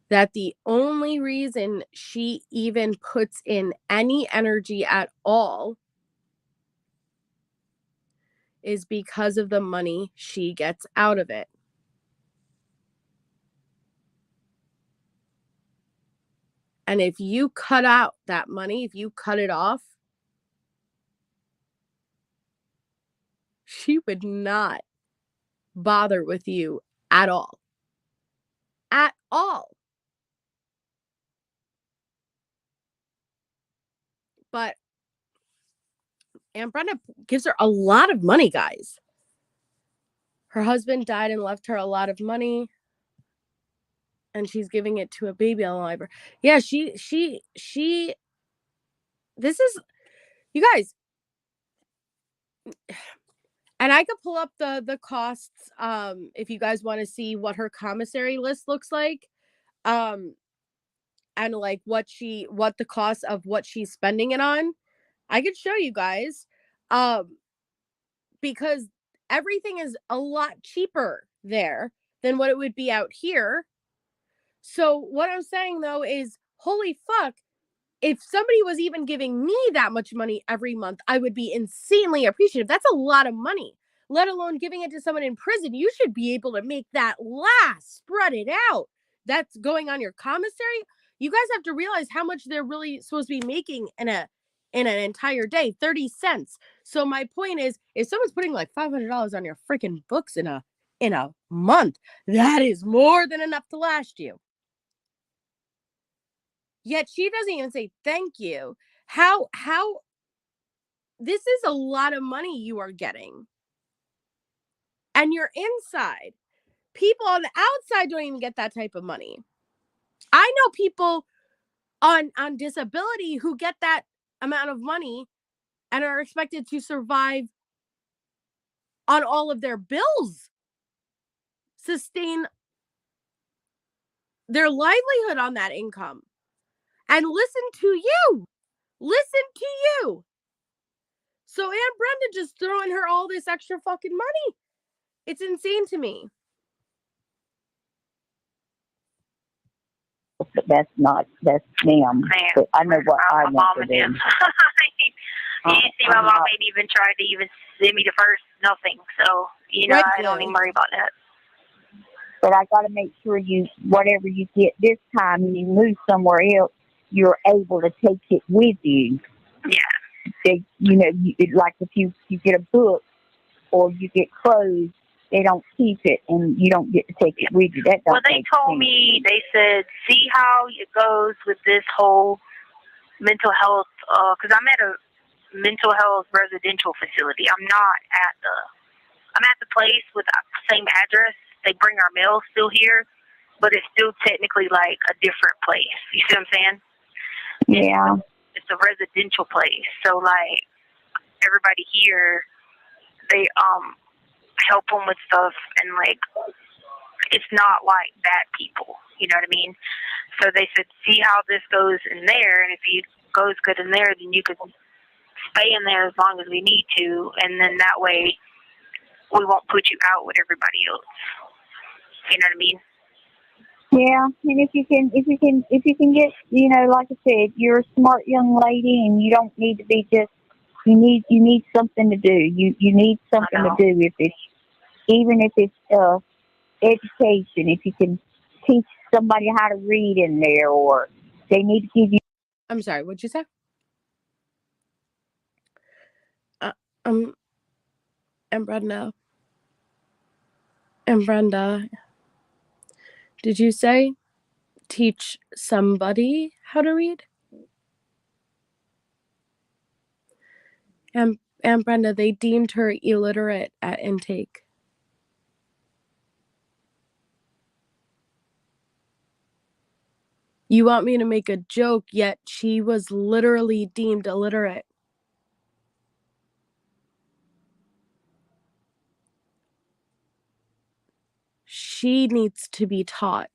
that the only reason she even puts in any energy at all is because of the money she gets out of it. And if you cut out that money, if you cut it off, she would not bother with you at all. At all. But Aunt Brenda gives her a lot of money, guys. Her husband died and left her a lot of money, and she's giving it to a baby on the library. Yeah, she this is, you guys, and I could pull up the costs if you guys want to see what her commissary list looks like. And like what the cost of what she's spending it on. I could show you guys. Because everything is a lot cheaper there than what it would be out here. So what I'm saying though is, holy fuck, if somebody was even giving me that much money every month, I would be insanely appreciative. That's a lot of money, let alone giving it to someone in prison. You should be able to make that last, spread it out. That's going on your commissary. You guys have to realize how much they're really supposed to be making in an entire day, 30 cents. So my point is, if someone's putting like $500 on your freaking books in a month, that is more than enough to last you. Yet she doesn't even say thank you. How this is a lot of money you are getting. And you're inside. People on the outside don't even get that type of money. I know people on disability who get that amount of money and are expected to survive on all of their bills, sustain their livelihood on that income. And listen to you. So Aunt Brenda just throwing her all this extra fucking money. It's insane to me. But that's them. But I know what I want to do. You see, my mom ain't even tried to even send me the first nothing. So, I don't even worry about that. But I got to make sure whatever you get this time, and you move somewhere else, you're able to take it with you. Yeah. Like if you get a book or you get clothes, they don't keep it, and you don't get to take it with you. Well, they told me, they said, see how it goes with this whole mental health, because I'm at a mental health residential facility. I'm at the place with the same address. They bring our mail still here, but it's still technically like a different place. You see what I'm saying? Yeah. It's a residential place. So, like, everybody here, they help them with stuff, and, like, it's not like bad people. You know what I mean? So they said, see how this goes in there, and if it goes good in there, then you could stay in there as long as we need to, and then that way we won't put you out with everybody else. You know what I mean? Yeah, and if you can get, like I said, you're a smart young lady, and you don't need to be just. You need something to do. You need something to do. Even if it's education, if you can teach somebody how to read in there, or they need to give you. I'm sorry. What'd you say? And Brenda, did you say teach somebody how to read? And Brenda, they deemed her illiterate at intake. You want me to make a joke, yet she was literally deemed illiterate. She needs to be taught.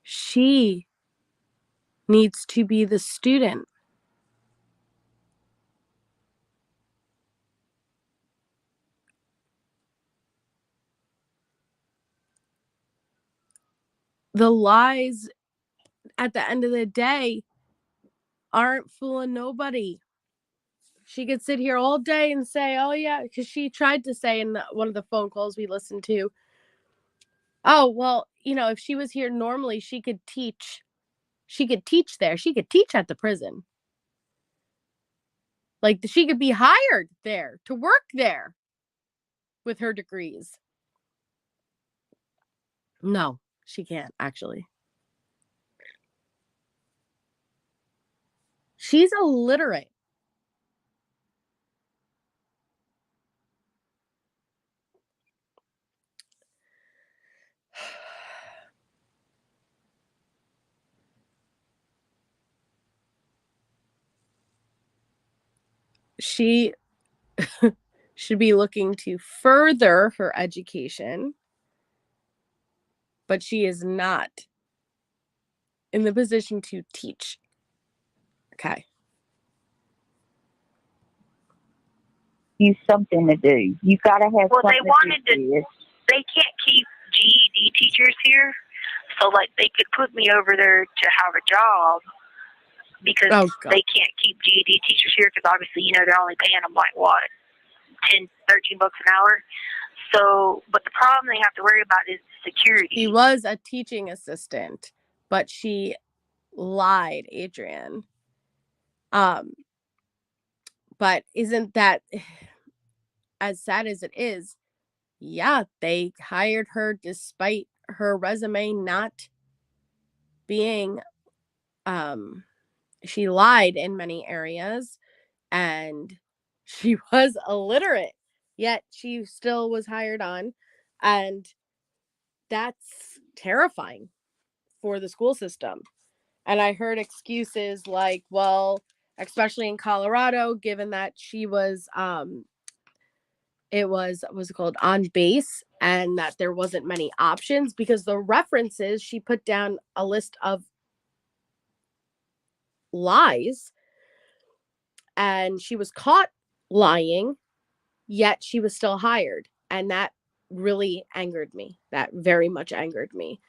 She needs to be the student. The lies at the end of the day aren't fooling nobody. She could sit here all day and say, oh yeah, because she tried to say in one of the phone calls we listened to, oh, well, if she was here normally, she could teach. She could teach there. She could teach at the prison. Like, she could be hired there to work there with her degrees. No, she can't, actually. She's illiterate. She should be looking to further her education, but she is not in the position to teach. Okay. You something to do. You gotta have. Well, something they wanted to do. They can't keep GED teachers here, so like they could put me over there to have a job because they can't keep GED teachers here because obviously, you know, they're only paying them like what, $10, $13 an hour. So, but the problem they have to worry about is security. He was a teaching assistant, but she lied, Adrian. But isn't that, as sad as it is, yeah, they hired her despite her resume not being, she lied in many areas, and she was illiterate, yet she still was hired on, and that's terrifying for the school system. And I heard excuses like, well, especially in Colorado, given that she was, it was, what's it called, on base, and that there wasn't many options because the references, she put down a list of lies, and she was caught lying, yet she was still hired. And that really angered me. That very much angered me.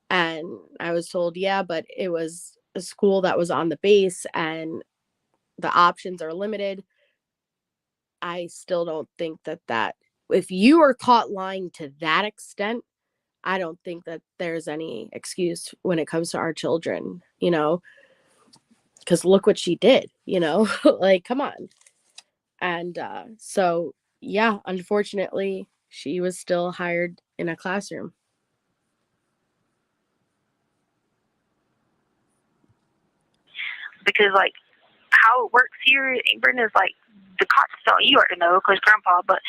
And I was told, yeah, but it was a school that was on the base and the options are limited. I still don't think that if you are caught lying to that extent, I don't think that there's any excuse when it comes to our children, you know, because look what she did, you know, like, come on. And so, yeah, unfortunately, she was still hired in a classroom. Because, like, how it works here in Britain is, like, the cops don't, you already know, because Grandpa, but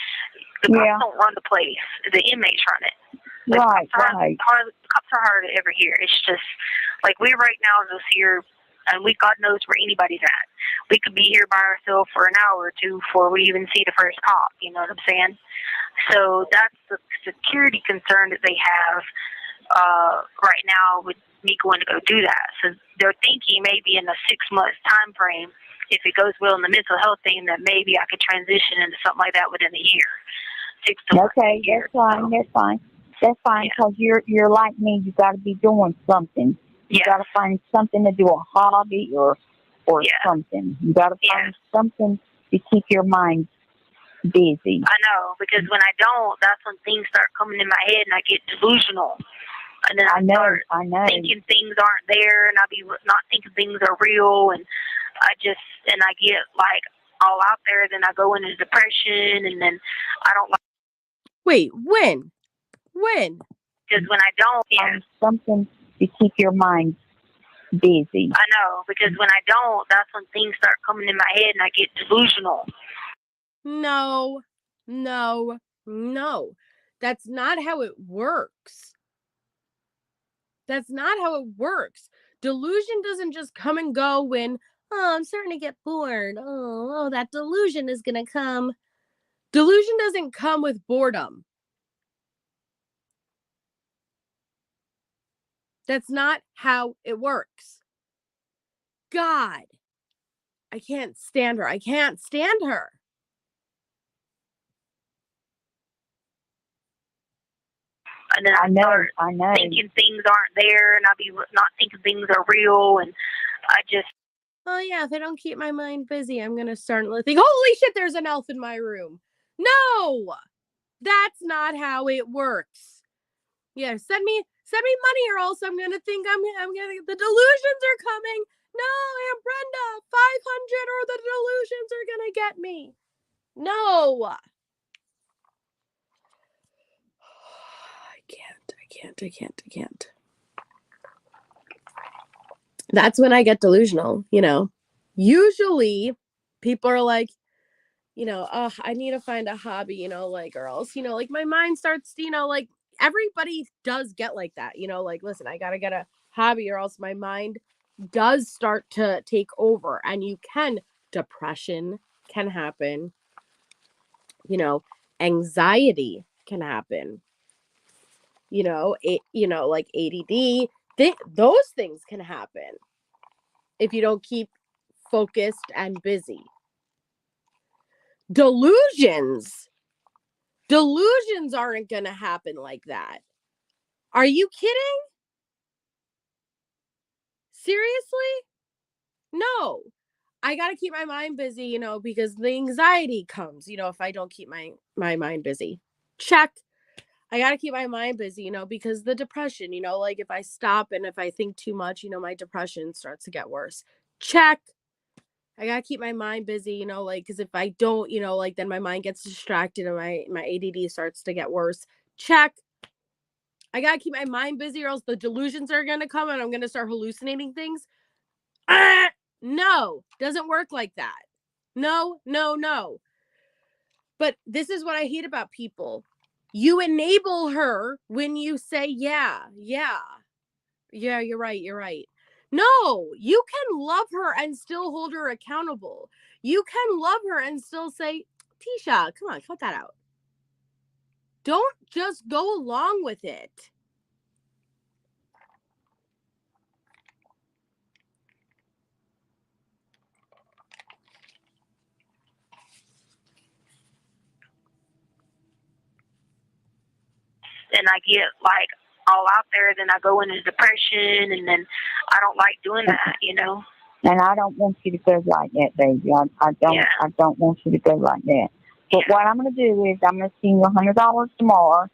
the cops don't run the place. The inmates run it. The cops are hard ever here. It's just, like, we right now is just here, and God knows where anybody's at. We could be here by ourselves for an hour or two before we even see the first cop, you know what I'm saying? So that's the security concern that they have right now with me going to go do that. So they're thinking maybe in a 6-month time frame, if it goes well in the mental health thing, that maybe I could transition into something like that within a year. 6 to okay, that's fine. That's fine. That's fine because you're like me. You got to be doing something. You got to find something to do, a hobby or something. You got to find something to keep your mind busy. I know, because when I don't, that's when things start coming in my head and I get delusional. And then I start thinking things aren't there, and I be not thinking things are real, and I get like all out there. Then I go into depression, and then I don't like. Wait, when? Because when I don't, find something to keep your mind busy. I know, because when I don't, that's when things start coming in my head, and I get delusional. No. That's not how it works. That's not how it works. Delusion doesn't just come and go when, I'm starting to get bored. Oh, that delusion is going to come. Delusion doesn't come with boredom. That's not how it works. God, I can't stand her. And then I start thinking things aren't there, and I be not thinking things are real, and I just. Oh yeah, if I don't keep my mind busy, I'm gonna start think, holy shit, there's an elf in my room. No, that's not how it works. Yeah, send me money, or else I'm gonna think I'm gonna. The delusions are coming. No, Aunt Brenda, 500, or the delusions are gonna get me. No. I can't. That's when I get delusional, you know. Usually people are like, you know, oh, I need to find a hobby, you know, like, or else, you know, like my mind starts, you know, like everybody does get like that, you know, like, listen, I got to get a hobby or else my mind does start to take over, and depression can happen, you know, anxiety can happen, you know, like ADD, those things can happen if you don't keep focused and busy. Delusions aren't going to happen like that. Are you kidding? Seriously? No. I got to keep my mind busy, because the anxiety comes, if I don't keep my mind busy. Check. I got to keep my mind busy, because the depression, like if I stop and if I think too much, my depression starts to get worse. Check. I got to keep my mind busy, because if I don't, then my mind gets distracted and my ADD starts to get worse. Check. I got to keep my mind busy or else the delusions are going to come and I'm going to start hallucinating things. No, doesn't work like that. No. But this is what I hate about people. You enable her when you say, yeah, you're right. No, you can love her and still hold her accountable. You can love her and still say, Tisha, come on, cut that out. Don't just go along with it. Then I get like all out there, then I go into depression, and then I don't like doing that, And I don't want you to go like that, baby. I don't want you to go like that. But what I'm going to do is I'm going to send you $100 tomorrow.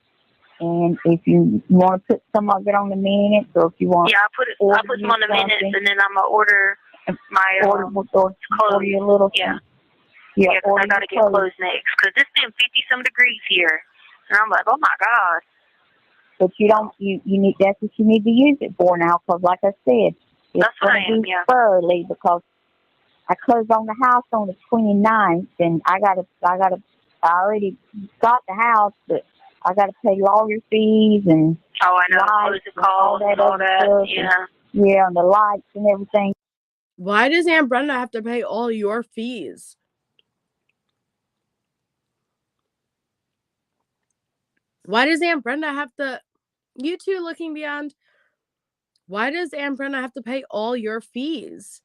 And if you want to put some of it on the minutes, or if you want, I'll put some on the minutes, and then I'm gonna order my order your little Yeah, because I gotta get clothes next. Because it's been 50-some degrees here, and I'm like, oh my god. But you don't. You need. That's what you need to use it for now. Because like I said, it's going to be early because I close on the house on the 29th, and I already got the house, but I got to pay lawyer fees and I know, lights and all that. Yeah, and the lights and everything. Why does Aunt Brenda have to pay all your fees? Why does Aunt Brenda have to... You two looking beyond... Why does Aunt Brenda have to pay all your fees?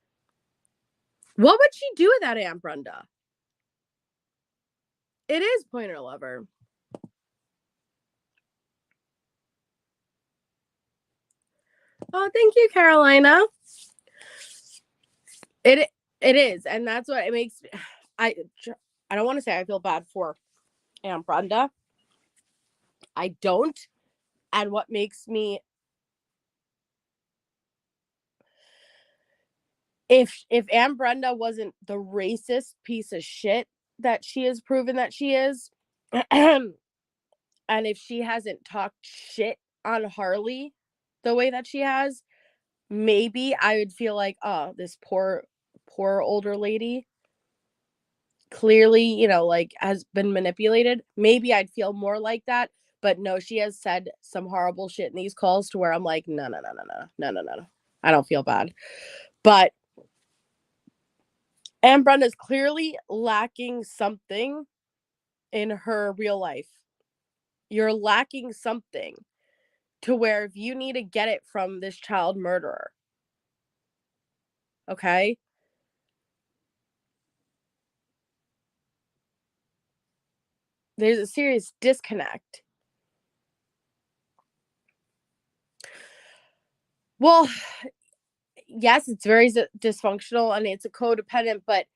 What would she do without Aunt Brenda? It is Pointer Lover. Oh, thank you, Carolina. It is, and that's what it makes me... I don't want to say I feel bad for Aunt Brenda. I don't. And what makes me... If Aunt Brenda wasn't the racist piece of shit that she has proven that she is, and if she hasn't talked shit on Harley the way that she has, maybe I would feel like, oh, this poor older lady clearly, has been manipulated. Maybe I'd feel more like that. But no, she has said some horrible shit in these calls to where I'm like, no. I don't feel bad. But Aunt Brenda's clearly lacking something in her real life. You're lacking something to where if you need to get it from this child murderer, okay? There's a serious disconnect. Well, yes, it's very dysfunctional and it's a codependent, but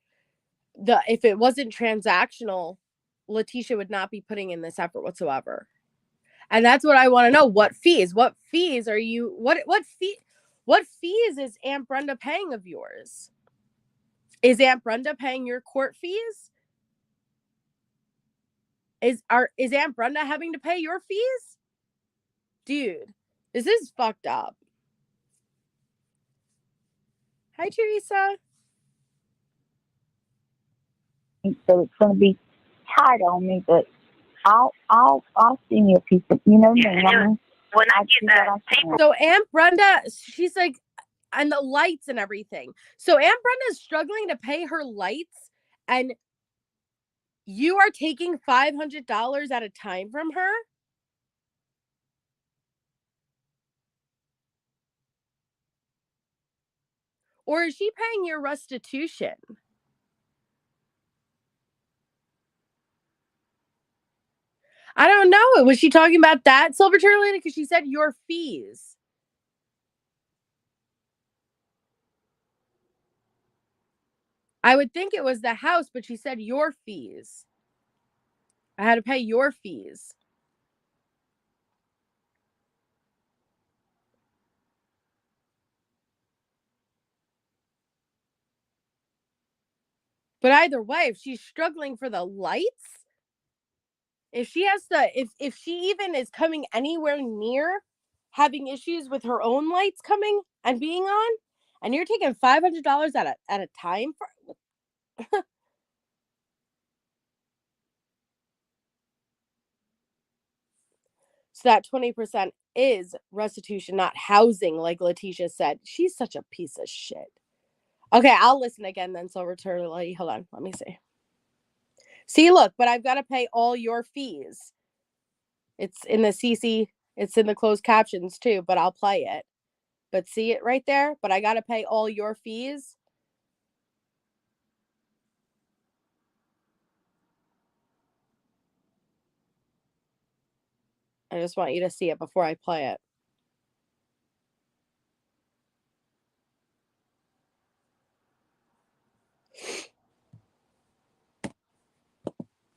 if it wasn't transactional, Letecia would not be putting in this effort whatsoever. And that's what I want to know. What fees are you, what fees is Aunt Brenda paying of yours? Is Aunt Brenda paying your court fees? Is Aunt Brenda having to pay your fees? Dude, this is fucked up. Hi, Teresa. So it's going to be tight on me, but I'll send you a piece of, me. When I get that paper. So Aunt Brenda, she's like, and the lights and everything. So Aunt Brenda's struggling to pay her lights, and you are taking $500 at a time from her? Or is she paying your restitution? I don't know. Was she talking about that, Silver Turtle Lady? Because she said your fees. I would think it was the house, but she said your fees. I had to pay your fees. But either way, if she's struggling for the lights, if she has to, if she even is coming anywhere near having issues with her own lights coming and being on, and you're taking $500 at a time for. So that 20% is restitution, not housing, like Letecia said. She's such a piece of shit. Okay, I'll listen again then, Silver Turtle Lady. Hold on, let me see. See, look, but I've got to pay all your fees. It's in the CC, it's in the closed captions too, but I'll play it. But see it right there? But I got to pay all your fees. I just want you to see it before I play it.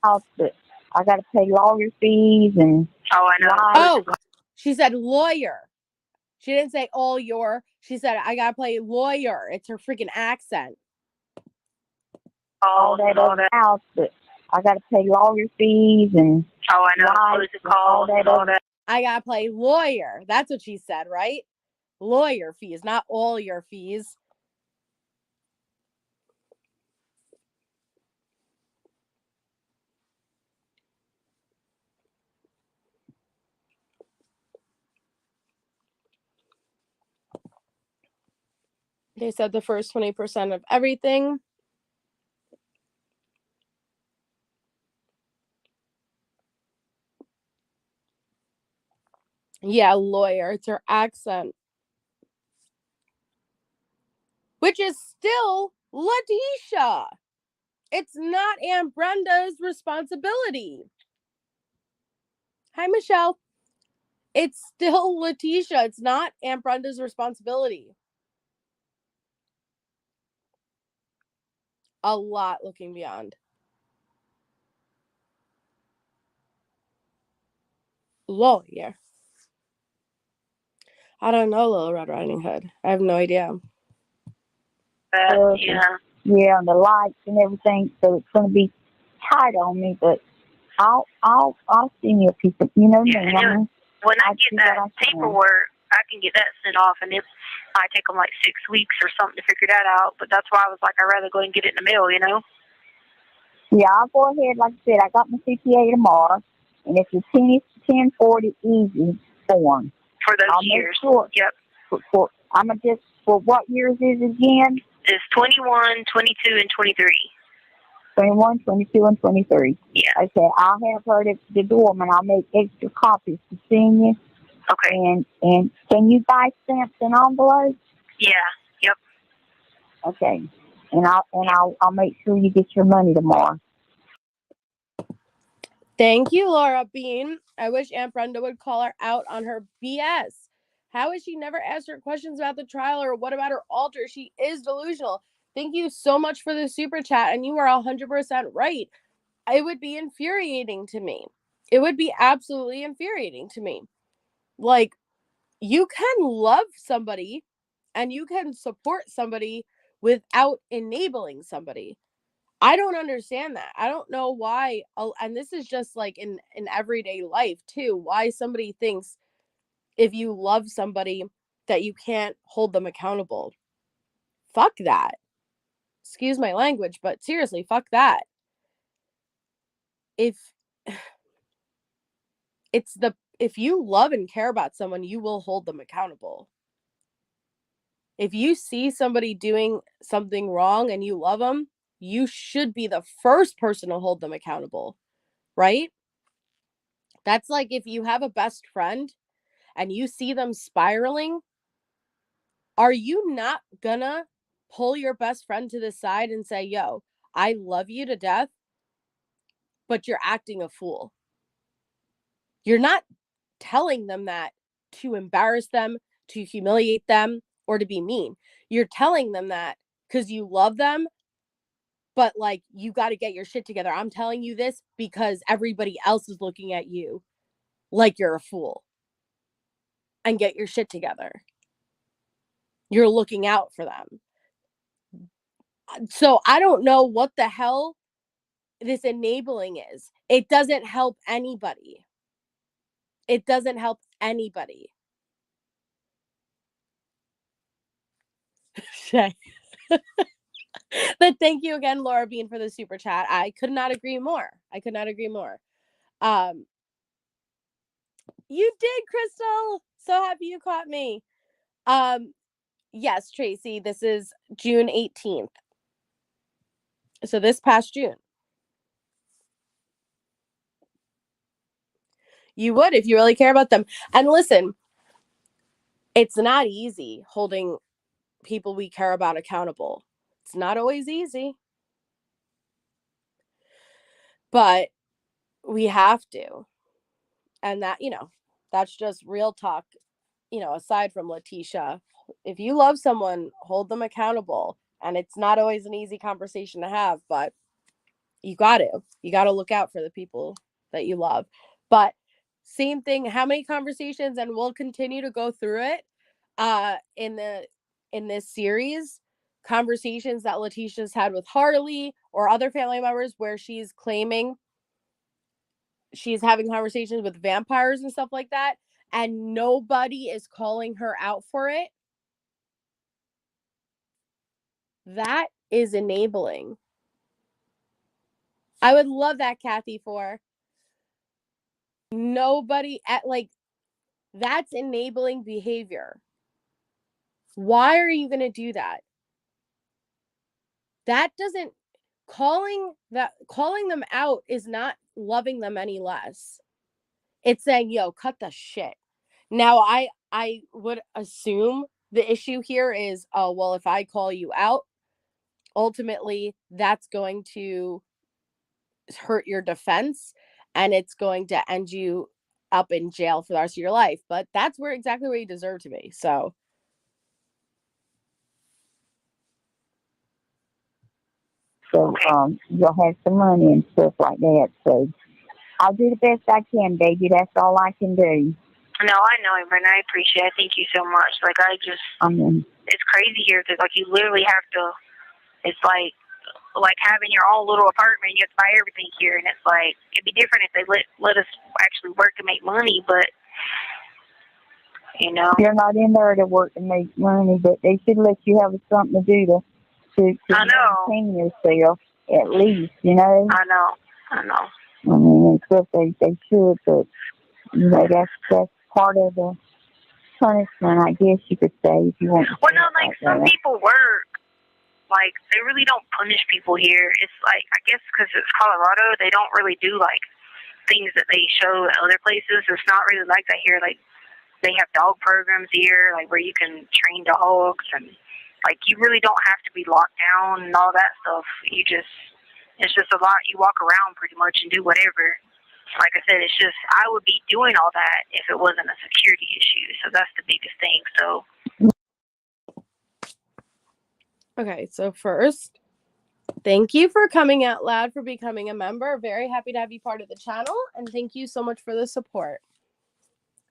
I got to pay lawyer fees and. Oh, I know. Oh, she said lawyer. She didn't say all your. She said I got to play lawyer. It's her freaking accent. All that house, but I got to pay lawyer fees and. Oh, I know. What is it called? All that. I got to play lawyer. That's what she said, right? Lawyer fees, not all your fees. They said the first 20% of everything. Yeah, lawyer. It's her accent. Which is still Letecia. It's not Aunt Brenda's responsibility. Hi, Michelle. It's still Letecia. It's not Aunt Brenda's responsibility. A lot looking beyond. Lawyer. I don't know, Little Red Riding Hood. I have no idea. Yeah, the lights and everything. So it's going to be tight on me, but I'll send you a piece of, you know. Yeah, when I get that paperwork, I can get that sent off, and it might take them like 6 weeks or something to figure that out. But that's why I was like, I'd rather go and get it in the mail, you know. Yeah, I'll go ahead. Like I said, I got my CPA tomorrow, and it's a 1040 easy form. For those I'll years. Make sure. Yep. For what years is it again? It's 21, 22, and 23. 21, 22, and 23. Yeah. Okay, I'll have her at the dorm, and I'll make extra copies to send you. Okay. And can you buy stamps and envelopes? Yeah. Yep. Okay. And I'll make sure you get your money tomorrow. Thank you, Laura Bean. I wish Aunt Brenda would call her out on her BS. How has she never asked her questions about the trial, or what about her altar? She is delusional. Thank you so much for the super chat, and you are 100% right. It would be infuriating to me. It would be absolutely infuriating to me. Like, you can love somebody and you can support somebody without enabling somebody. I don't understand that. I don't know why, and this is just like in everyday life too, why somebody thinks if you love somebody that you can't hold them accountable. Fuck that. Excuse my language, but seriously, fuck that. If you love and care about someone, you will hold them accountable. If you see somebody doing something wrong and you love them, you should be the first person to hold them accountable, right? That's like if you have a best friend and you see them spiraling, are you not gonna pull your best friend to the side and say, yo, I love you to death, but you're acting a fool? You're not telling them that to embarrass them, to humiliate them, or to be mean. You're telling them that because you love them, but like, you got to get your shit together. I'm telling you this because everybody else is looking at you like you're a fool. And get your shit together. You're looking out for them. So I don't know what the hell this enabling is. It doesn't help anybody. It doesn't help anybody. But thank you again, Laura Bean, for the super chat. I could not agree more. You did, Crystal. So happy you caught me. Yes, Tracy, this is June 18th. So this past June. You would if you really care about them. And listen, it's not easy holding people we care about accountable. It's not always easy. But we have to. And that, that's just real talk. Aside from Letecia, if you love someone, hold them accountable. And it's not always an easy conversation to have, but you got to look out for the people that you love. But same thing, how many conversations, and we'll continue to go through it in this series, conversations that Letecia's had with Harley or other family members where she's claiming she's having conversations with vampires and stuff like that, and nobody is calling her out for it. That is enabling. I would love that, Kathy, for nobody that's enabling behavior. Why are you going to do that? That doesn't calling them out is not loving them any less. It's saying, yo, cut the shit. Now, I would assume the issue here is, oh, well, if I call you out, ultimately that's going to hurt your defense and it's going to end you up in jail for the rest of your life. But that's exactly where you deserve to be. So you'll have some money and stuff like that. So I'll do the best I can, baby. That's all I can do. No, I know, Brenda. I appreciate it. Thank you so much. Like, it's crazy here because, like, you literally have to, it's like having your own little apartment. You have to buy everything here. And it's like, it'd be different if they let us actually work to make money, but, You're not in there to work to make money, but they should let you have something to do to maintain yourself, at least, I know. I mean, except they should, but, that's part of the punishment, I guess you could say, if you want to. Well, no, like, some people work. Like, they really don't punish people here. It's like, I guess because it's Colorado, they don't really do, like, things that they show at other places. It's not really like that here. Like, they have dog programs here, like, where you can train dogs, and, like, you really don't have to be locked down and all that stuff. It's just a lot. You walk around pretty much and do whatever. Like I said, it's just, I would be doing all that if it wasn't a security issue. So that's the biggest thing. So. Okay, so first, thank you for coming out loud, for becoming a member. Very happy to have you part of the channel, and thank you so much for the support.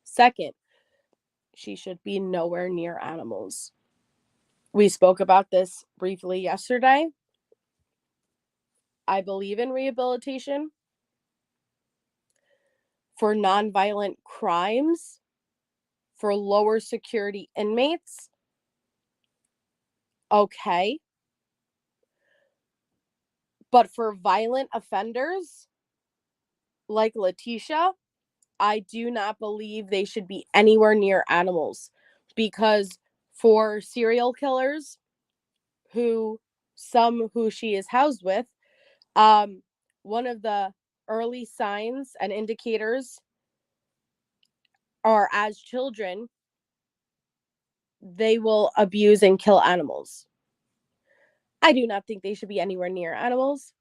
Second, she should be nowhere near animals. We spoke about this briefly yesterday. I believe in rehabilitation for nonviolent crimes, for lower security inmates. Okay. But for violent offenders like Letecia, I do not believe they should be anywhere near animals, because for serial killers who she is housed with, one of the early signs and indicators are, as children, they will abuse and kill animals. I do not think they should be anywhere near animals.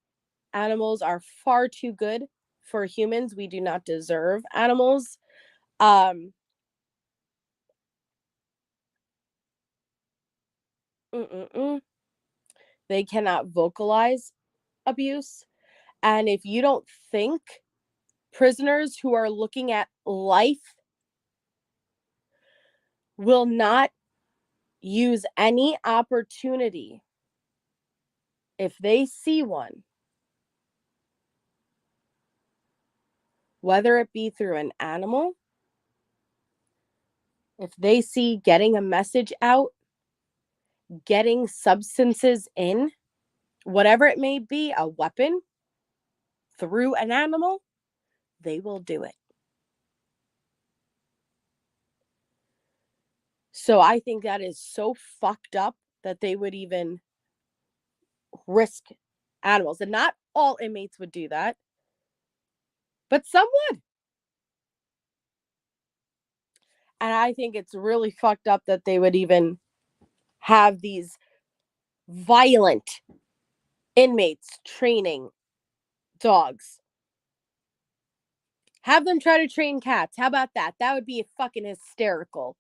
Animals are far too good for humans, we do not deserve animals. They cannot vocalize abuse. And if you don't think prisoners who are looking at life will not use any opportunity if they see one, whether it be through an animal, if they see getting a message out, getting substances in, whatever it may be, a weapon through an animal, they will do it. So I think that is so fucked up that they would even risk animals. And not all inmates would do that, but some would. And I think it's really fucked up that they would even have these violent inmates training dogs. Have them try to train cats. How about that? That would be fucking hysterical.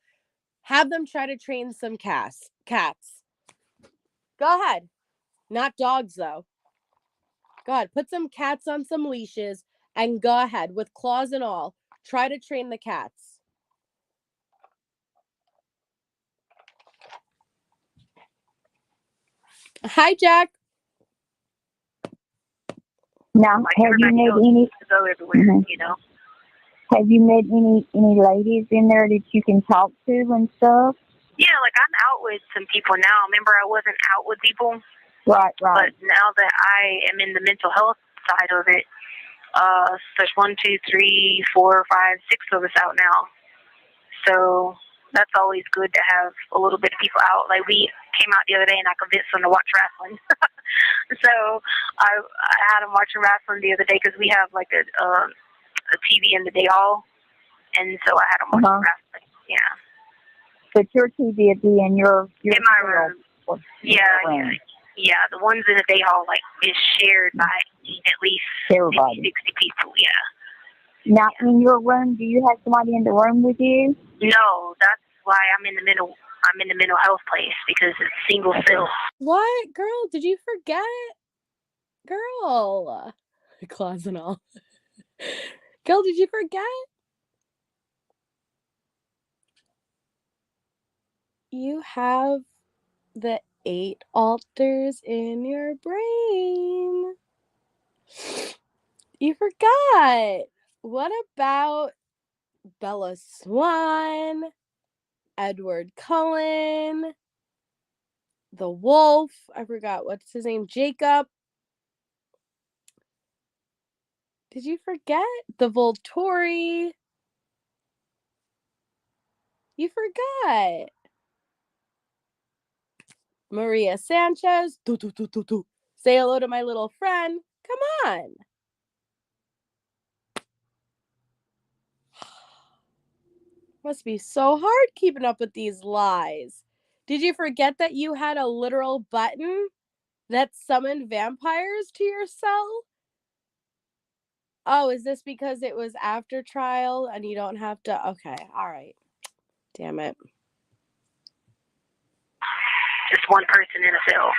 Have them try to train some cats. Go ahead. Not dogs, though. Go ahead. Put some cats on some leashes and go ahead with claws and all. Try to train the cats. Hi, Jack. Now, Like, have you everybody met knows any? to go everywhere, you know? Have you met any ladies in there that you can talk to and stuff? Yeah, like, I'm out with some people now. Remember, I wasn't out with people? Right. But now that I am in the mental health side of it, there's 1, 2, 3, 4, 5, 6 of us out now. So that's always good to have a little bit of people out. Like, we came out the other day and I convinced them to watch wrestling. So I had them watching wrestling the other day because we have like a TV in the day hall, and so I had them watching wrestling. Yeah. But your TV would be in your in my room. Yeah. The ones in the day hall like is shared by at least 50, 60 people. Yeah. Now, in your room, do you have somebody in the room with you? No, that's why I'm in the mental health place, because it's single cell. What? Girl, did you forget? Girl. Claws and all. Girl, did you forget? You have the 8 alters in your brain. You forgot. What about Bella Swan, Edward Cullen, the wolf? I forgot what's his name. Jacob. Did you forget the Volturi? You forgot. Maria Sanchez. Say hello to my little friend. Come on. Must be so hard keeping up with these lies. Did you forget that you had a literal button that summoned vampires to your cell? Oh, is this because it was after trial and you don't have to? Okay, all right. Damn it. Just one person in a cell,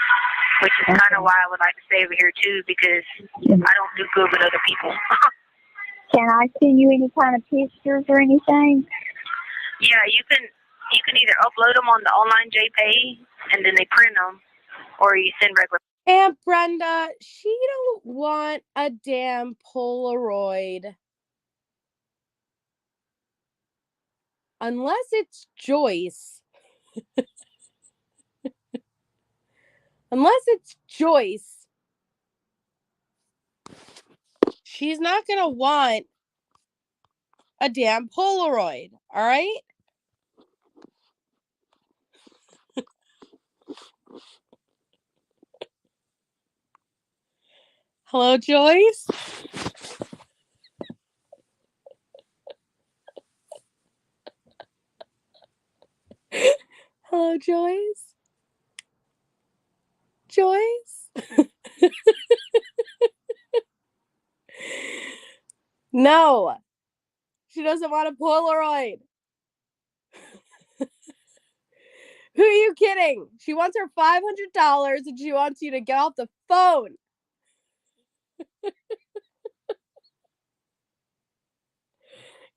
which is kind of why I would like to stay over here too, because I don't do good with other people. Can I send you any kind of pictures or anything? Yeah, you can either upload them on the online JPay and then they print them, or you send regular. Aunt Brenda, she don't want a damn Polaroid. Unless it's Joyce. Unless it's Joyce. She's not going to want a damn Polaroid. All right? Hello, Joyce? Hello, Joyce? Joyce? No. She doesn't want a Polaroid. Who are you kidding? She wants her $500 and she wants you to get off the phone.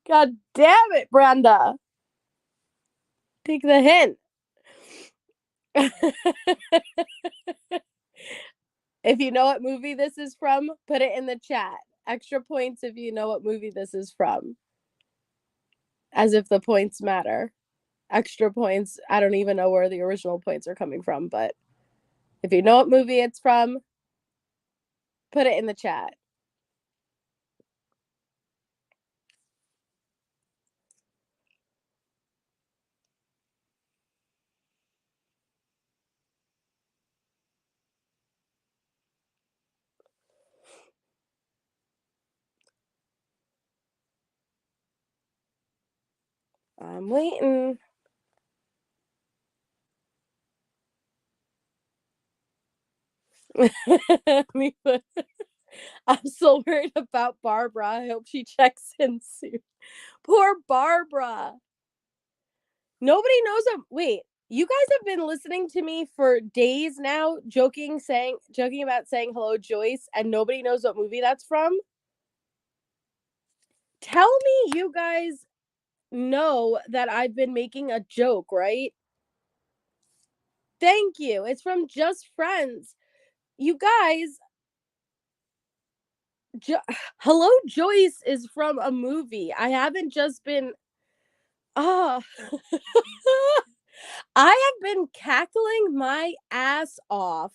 God damn it, Brenda. Take the hint. If you know what movie this is from, put it in the chat. Extra points if you know what movie this is from. As if the points matter. Extra points. I don't even know where the original points are coming from, but if you know what movie it's from, put it in the chat. I'm waiting. I'm so worried about Barbara. I hope she checks in soon. Poor Barbara. Nobody knows. Wait, you guys have been listening to me for days now, joking about saying hello, Joyce, and nobody knows what movie that's from. Tell me you guys know that I've been making a joke, right? Thank you. It's from Just Friends. You guys, Hello, Joyce is from a movie. I haven't just been. I have been cackling my ass off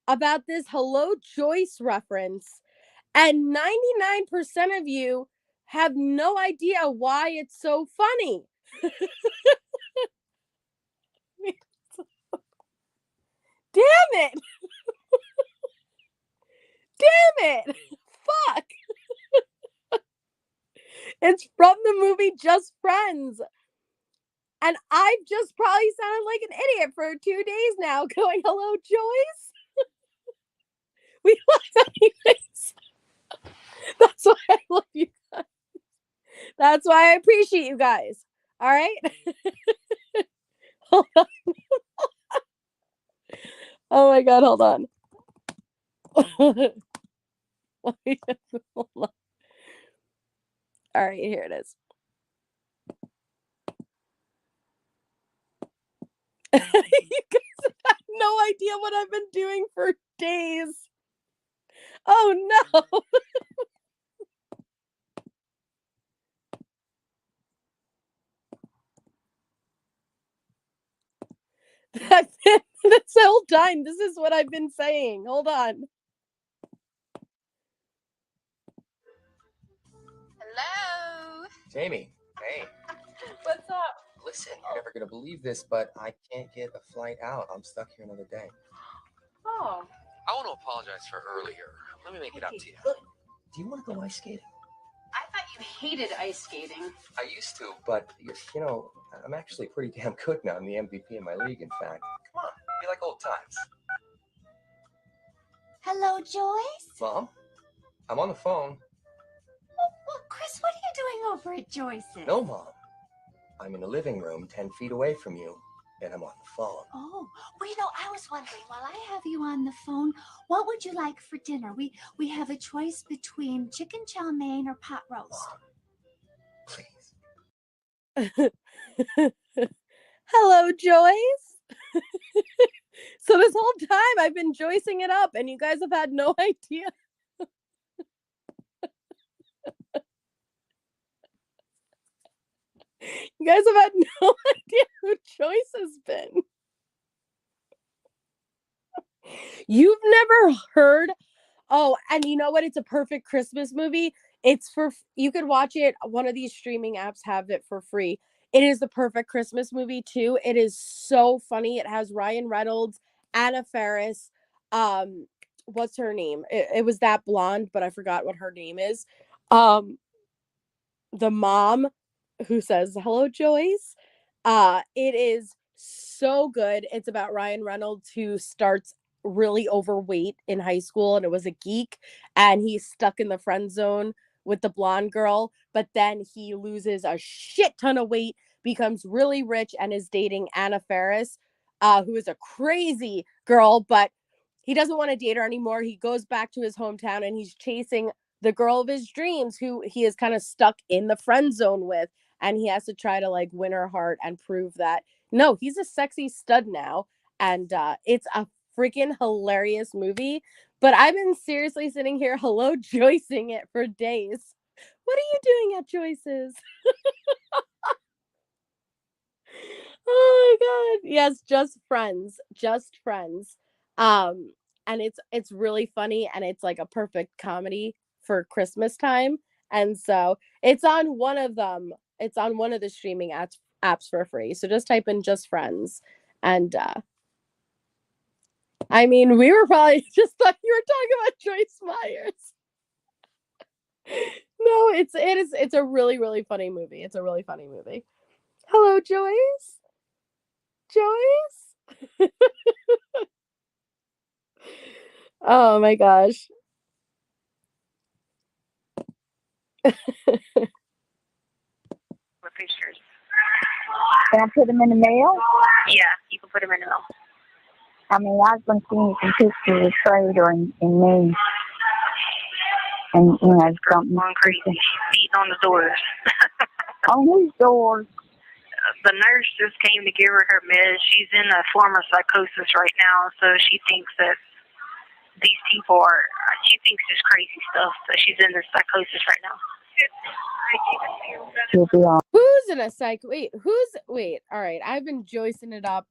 about this Hello, Joyce reference, and 99% of you have no idea why it's so funny. Damn it! Damn it! Fuck! It's from the movie Just Friends. And I've just probably sounded like an idiot for 2 days now going, hello, Joyce? We love anyways. That's why I love you guys. That's why I appreciate you guys. All right? Hold on. Oh my God, hold on. Hold on. All right, here it is. You guys have no idea what I've been doing for days. Oh no. This whole time, this is what I've been saying. Hold on. Hello. Jamie, hey. What's up? Listen, you're never going to believe this, but I can't get a flight out. I'm stuck here another day. Oh. I want to apologize for earlier. Let me make it up to you. Do you want to go ice skating? I thought you hated ice skating. I used to, but, you know, I'm actually pretty damn good now. I'm the MVP in my league, in fact. Come on, be like old times. Hello, Joyce? Mom, I'm on the phone. Well, Chris, what are you doing over at Joyce's? No, Mom. I'm in the living room 10 feet away from you, and I'm on the phone. Oh, well, you know, I was wondering, while I have you on the phone, what would you like for dinner? We have a choice between chicken chow mein or pot roast. Mom, please. Hello, Joyce. So this whole time I've been joicing it up and you guys have had no idea. You guys have had no idea who Joyce has been. You've never heard. Oh, and you know what? It's a perfect Christmas movie. You could watch it. One of these streaming apps have it for free. It is the perfect Christmas movie too. It is so funny. It has Ryan Reynolds, Anna Faris. What's her name? It was that blonde, but I forgot what her name is. The mom who says, hello, Joyce. It is so good. It's about Ryan Reynolds, who starts really overweight in high school and it was a geek, and he's stuck in the friend zone with the blonde girl, but then he loses a shit ton of weight, becomes really rich, and is dating Anna Faris, who is a crazy girl, but he doesn't want to date her anymore. He goes back to his hometown and he's chasing the girl of his dreams, who he is kind of stuck in the friend zone with, and he has to try to like win her heart and prove that no, he's a sexy stud now. And it's a freaking hilarious movie. But I've been seriously sitting here hello Joycing it for days. What are you doing at Joyce's? Oh my god. Yes, just friends. Just friends. And it's really funny, and it's like a perfect comedy for Christmas time. And so it's on one of them. It's on one of the streaming apps for free. So just type in Just Friends. And I mean, we were probably just thought you were talking about Joyce Myers. No, it's a really, really funny movie. It's a really funny movie. Hello, Joyce. Joyce? Oh my gosh. With pictures. Can I put them in the mail? Yeah, you can put them in the mail. I mean, I was going to send you some pictures of Trader and me. And, you know, something. Going crazy. She's beating on the doors. On whose doors? The nurse just came to give her her meds. She's in a form of psychosis right now, so she thinks that these people are, she thinks it's crazy stuff, so she's in this psychosis right now. Who's in a psych? Wait, all right, I've been Joycing it up.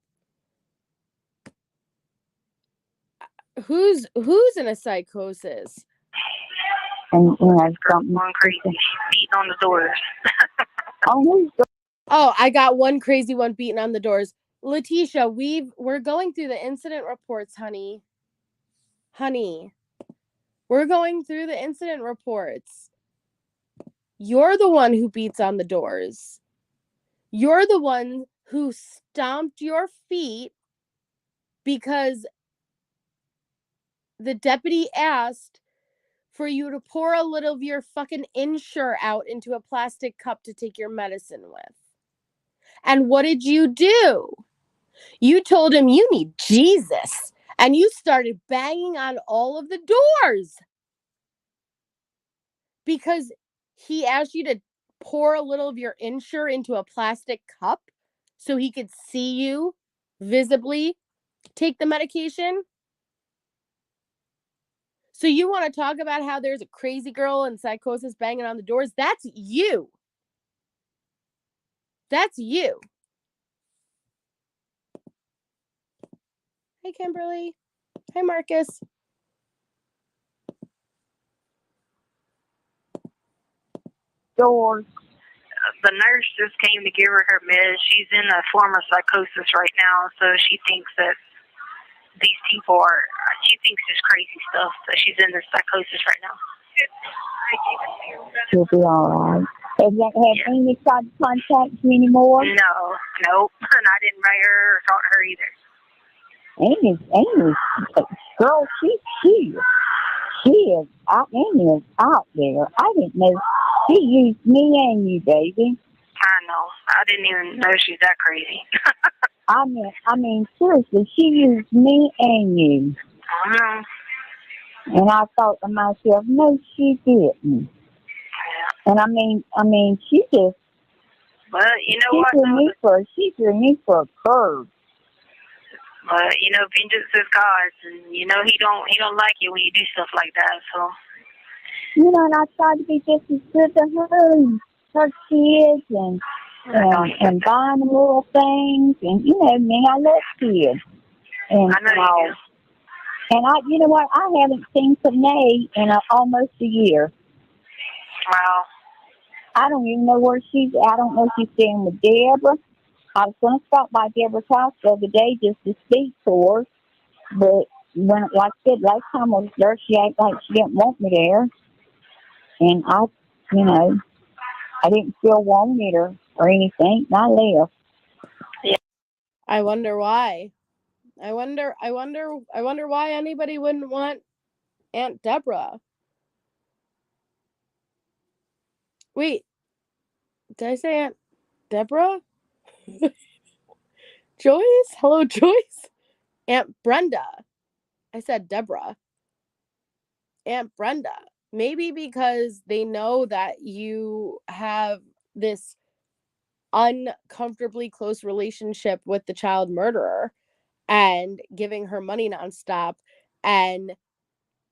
Who's in a psychosis? And, you know, something. Going crazy. She's beating on the doors. On whose doors? Oh, I got one crazy one beating on the doors. Letecia, we're going through the incident reports, honey. We're going through the incident reports. You're the one who beats on the doors. You're the one who stomped your feet because the deputy asked for you to pour a little of your fucking Ensure out into a plastic cup to take your medicine with. And what did you do? You told him you need Jesus, and you started banging on all of the doors because he asked you to pour a little of your Ensure into a plastic cup so he could see you visibly take the medication. So you want to talk about how there's a crazy girl in psychosis banging on the doors? That's you. That's you. Hey, Kimberly. Hey, Marcus. Doors. The nurse just came to give her her meds. She's in a form of psychosis right now, so she thinks that these people are, she thinks it's crazy stuff, so she's in this psychosis right now. She'll be all right. Have Amy tried to contact you anymore? No, nope. And I didn't write her or talk to her either. Amy's, girl, she is out. Amy is out there. I didn't know she used me and you, baby. I know. I didn't even know she's that crazy. I mean, seriously, she used me and you. I know. And I thought to myself, no, she didn't. And I mean, she just. But you know what? She threw me for a curve. But you know, vengeance is God's, and you know he don't like you when you do stuff like that. So. You know, and I tried to be just as good to her kids, and buying them little things, and you know me, I love kids. And I know you do. And you know what? I haven't seen Panay in almost a year. Wow. I don't even know where she's at. I don't know if she's staying with Deborah. I was going to stop by Deborah's house the other day just to speak to her. But when, like I said, last time I was there, she acted like she didn't want me there. And I didn't feel wanted or anything, and I left. Yeah. I wonder why. I wonder why anybody wouldn't want Aunt Deborah. Wait, did I say Aunt Deborah? Joyce? Hello, Joyce? Aunt Brenda. I said Deborah. Aunt Brenda. Maybe because they know that you have this uncomfortably close relationship with the child murderer and giving her money nonstop. And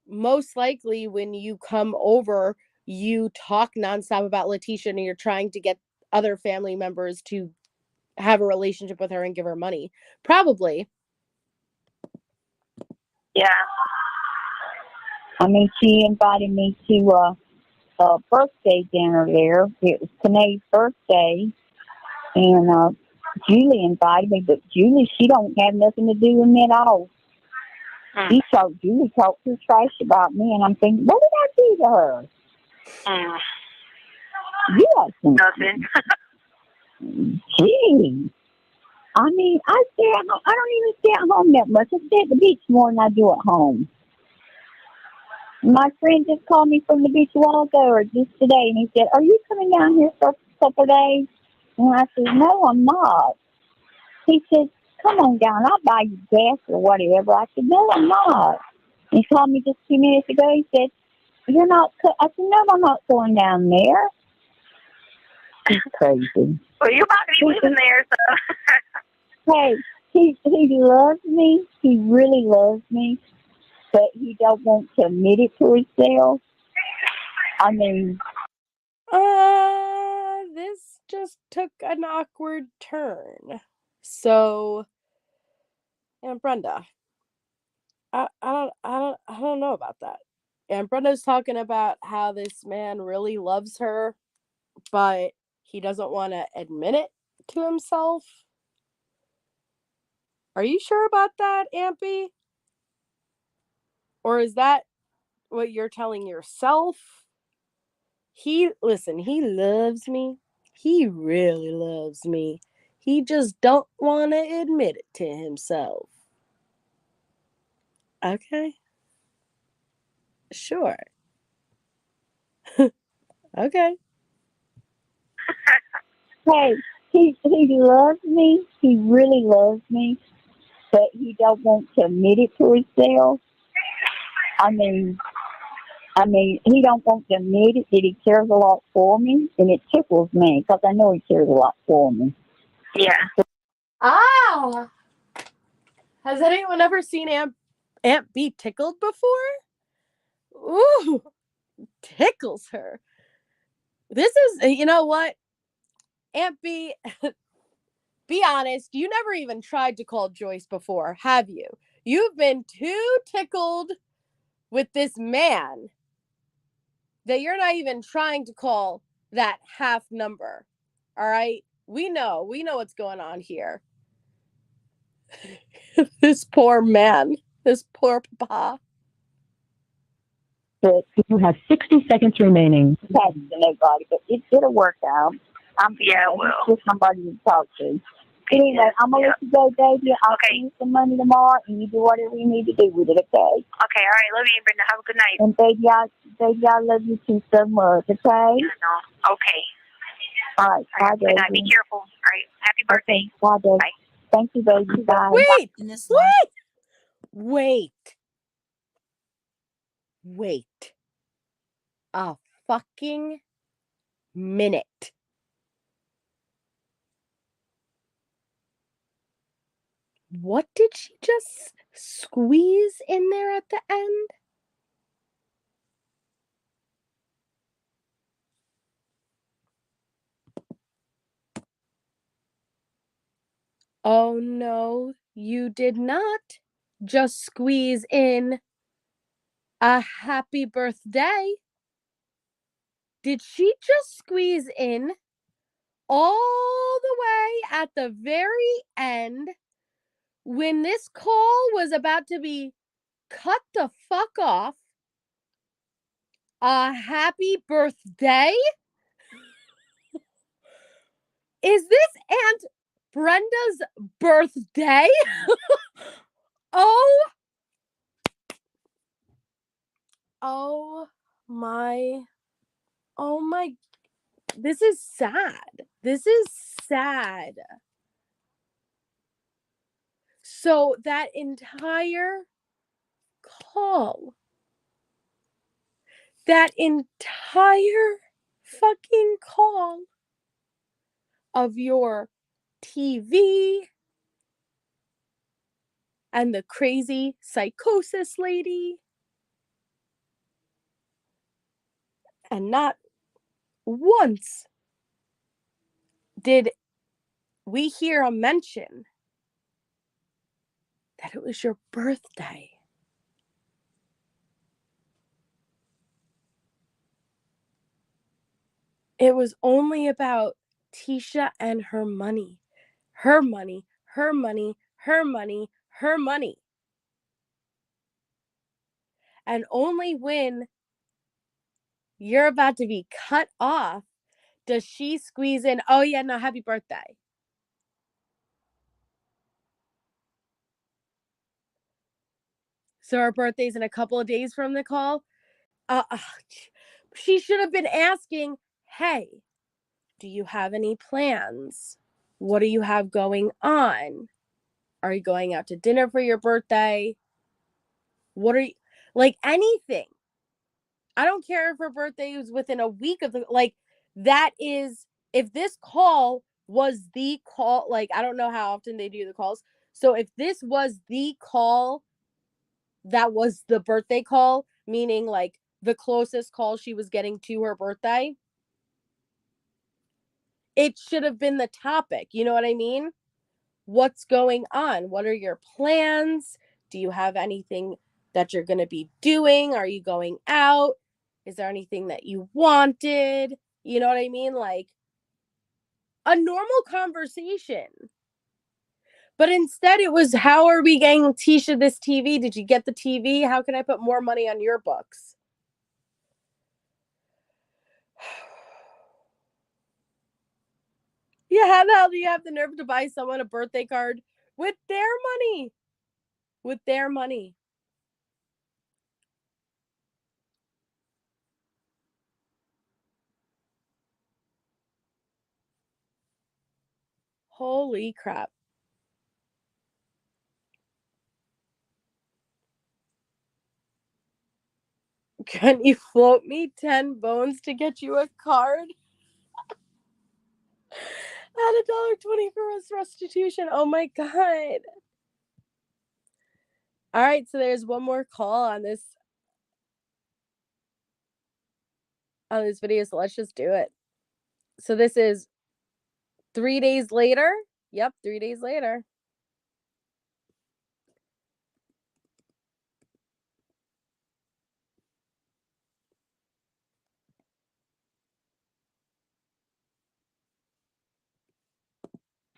most likely when you come over, you talk nonstop about Letecia and you're trying to get other family members to have a relationship with her and give her money. Probably. Yeah. I mean, she invited me to a birthday dinner there. It was Tanae's birthday, and Julie invited me, but Julie, she don't have nothing to do with me at all. Julie talked her trash about me, and I'm thinking, what did I do to her? Yes. Nothing. Gee. I mean, I don't even stay at home that much. I stay at the beach more than I do at home. My friend just called me from the beach a while ago, or just today, and he said, are you coming down here for a couple of days? And I said, no, I'm not. He said, come on down, I'll buy you gas or whatever. I said, no, I'm not. He called me just a few minutes ago. He said, you're not, I said, no, I'm not going down there. He's crazy. Well, you're about to be living there, so. Hey, he loves me. He really loves me. But he don't want to admit it to himself. I mean, this just took an awkward turn. So, Aunt Brenda, I don't know about that. Aunt Brenda's talking about how this man really loves her, but he doesn't want to admit it to himself. Are you sure about that, Aunt B? Or is that what you're telling yourself? He loves me. He really loves me. He just don't want to admit it to himself. Okay. Sure. Okay. hey, he loves me. He really loves me. But he don't want to admit it to himself. I mean, he don't want to admit it that he cares a lot for me, and it tickles me because I know he cares a lot for me. Yeah. Ah! Has anyone ever seen Aunt B tickled before? Ooh, tickles her. This is, you know what? Aunt B, be honest, you never even tried to call Joyce before, have you? You've been too tickled with this man that you're not even trying to call that half number. All right? We know what's going on here. This poor man, this poor papa. But you have 60 seconds remaining. Thanks to nobody, but it'll work out. Yeah, it will. Just somebody to talk to. Anyway, I'm going to let you go, baby. I'll send you some money tomorrow, and you do whatever you need to do with it, okay? Okay, all right. Love you, Brenda. Have a good night. And baby, I love you too so much, okay? No. Okay. All right. Bye, Good night. Be baby. careful. All right. Happy birthday. Okay. Bye, baby. Bye. Thank you, baby. Bye. Wait a fucking minute. What did she just squeeze in there at the end? Oh no, you did not just squeeze in a happy birthday. Did she just squeeze in all the way at the very end when this call was about to be cut the fuck off? A happy birthday? Is this Aunt Brenda's birthday? Oh my This is sad. This is sad. So that entire call, that entire fucking call of your TV and the crazy psychosis lady, and not once did we hear a mention that it was your birthday. It was only about Tisha and her money. Her money, her money, her money, her money. And only when you're about to be cut off does she squeeze in, oh yeah, no, happy birthday. So her birthday's in a couple of days from the call. She should have been asking, hey, do you have any plans? What do you have going on? Are you going out to dinner for your birthday? What are you, like, anything? I don't care if her birthday was within a week of the, like, that is, if this call was the call, like, I don't know how often they do the calls. So if this was the call, that was the birthday call, meaning like the closest call she was getting to her birthday, it should have been the topic. You know what I mean? What's going on? What are your plans? Do you have anything that you're going to be doing? Are you going out? Is there anything that you wanted? You know what I mean? Like a normal conversation. But instead it was, how are we getting Tisha this TV? Did you get the TV? How can I put more money on your books? Yeah, how the hell do you have the nerve to buy someone a birthday card with their money? With their money. Holy crap. Can you float me 10 bones to get you a card? At $1.20 for restitution. Oh my God. All right, so there's one more call on this video, so let's just do it. So this is 3 days later. Yep, 3 days later.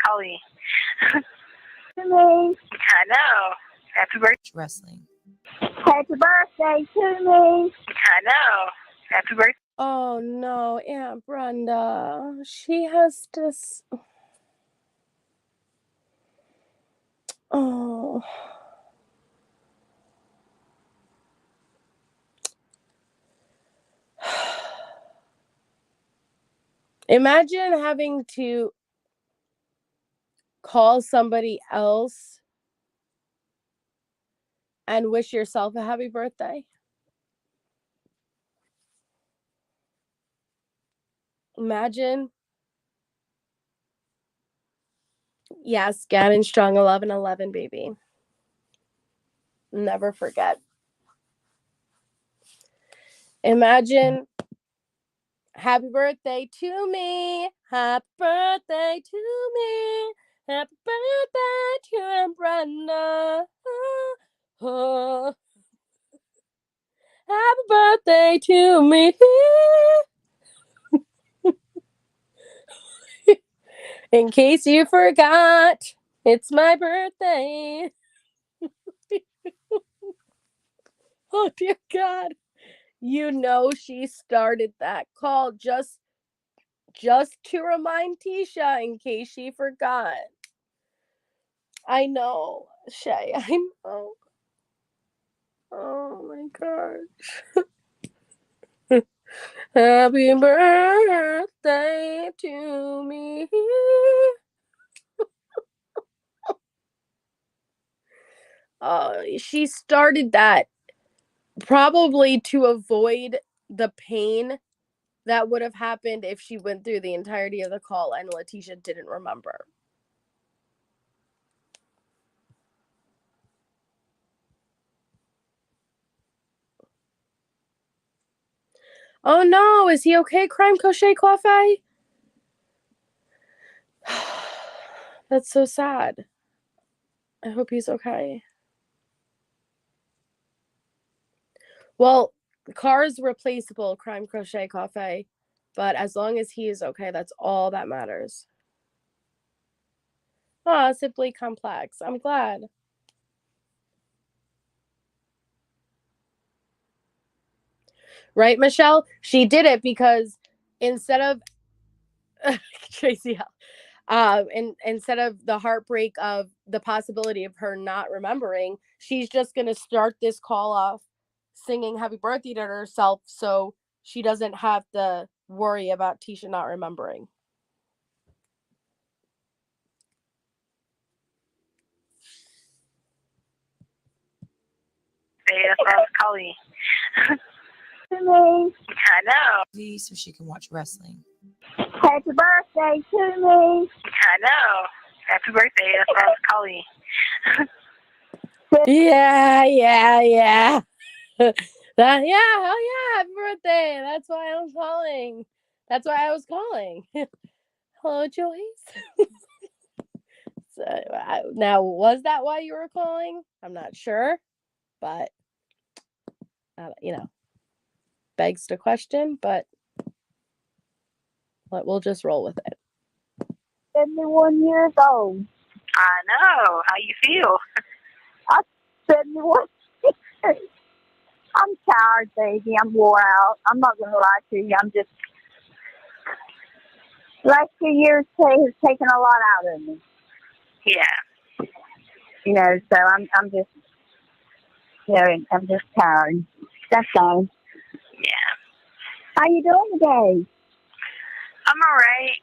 Holly. To me. I know. Happy birthday. Wrestling. Happy birthday to me. I know. Happy birthday. Oh no, Aunt Brenda. She has to. Oh. Imagine having to call somebody else and wish yourself a happy birthday. Imagine. Yes, Gannon Strong 1111, baby. Never forget. Imagine, happy birthday to me. Happy birthday to me. Happy birthday to Aunt Brenda. Oh. Happy birthday to me. In case you forgot, it's my birthday. Oh, dear God. You know she started that call just to remind Tisha in case she forgot. I know, Shay. I know. Oh, my gosh. Happy birthday to me. She started that probably to avoid the pain that would have happened if she went through the entirety of the call and Letecia didn't remember. Oh no, is he okay, Crime Crochet Coffee? That's so sad. I hope he's okay. Well, the car is replaceable, Crime Crochet Coffee, but as long as he is okay, that's all that matters. Oh, simply complex. I'm glad. Right, Michelle? She did it because instead of Tracy, instead of the heartbreak of the possibility of her not remembering, she's just going to start this call off singing happy birthday to herself so she doesn't have to worry about Tisha not remembering. That's what I was calling. To me. I know. So she can watch wrestling. Happy birthday to me. I know. Happy birthday. That's what I was calling. Yeah. Happy birthday. That's why I was calling. Hello, Joyce. So, now, was that why you were calling? I'm not sure, but begs to question, but we'll just roll with it. 71 years old. I know. How you feel? I'm 71 years. I'm tired, baby. I'm wore out. I'm not going to lie to you. I'm just... Last 2 years has taken a lot out of me. Yeah. So I'm just... I'm just tired. That's all. Yeah. How you doing today? I'm all right.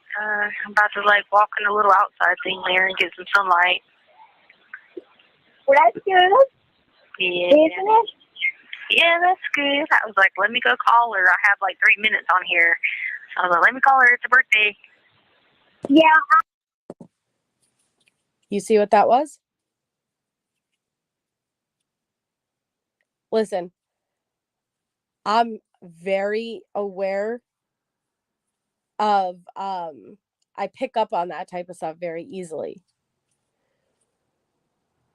I'm about to walk in a little outside thing there and get some sunlight. Well, that's good. Yeah. Isn't it? Yeah, that's good. I was like, let me go call her. I have 3 minutes on here. So I was like, let me call her. It's her birthday. Yeah. You see what that was? Listen, I'm very aware of, I pick up on that type of stuff very easily.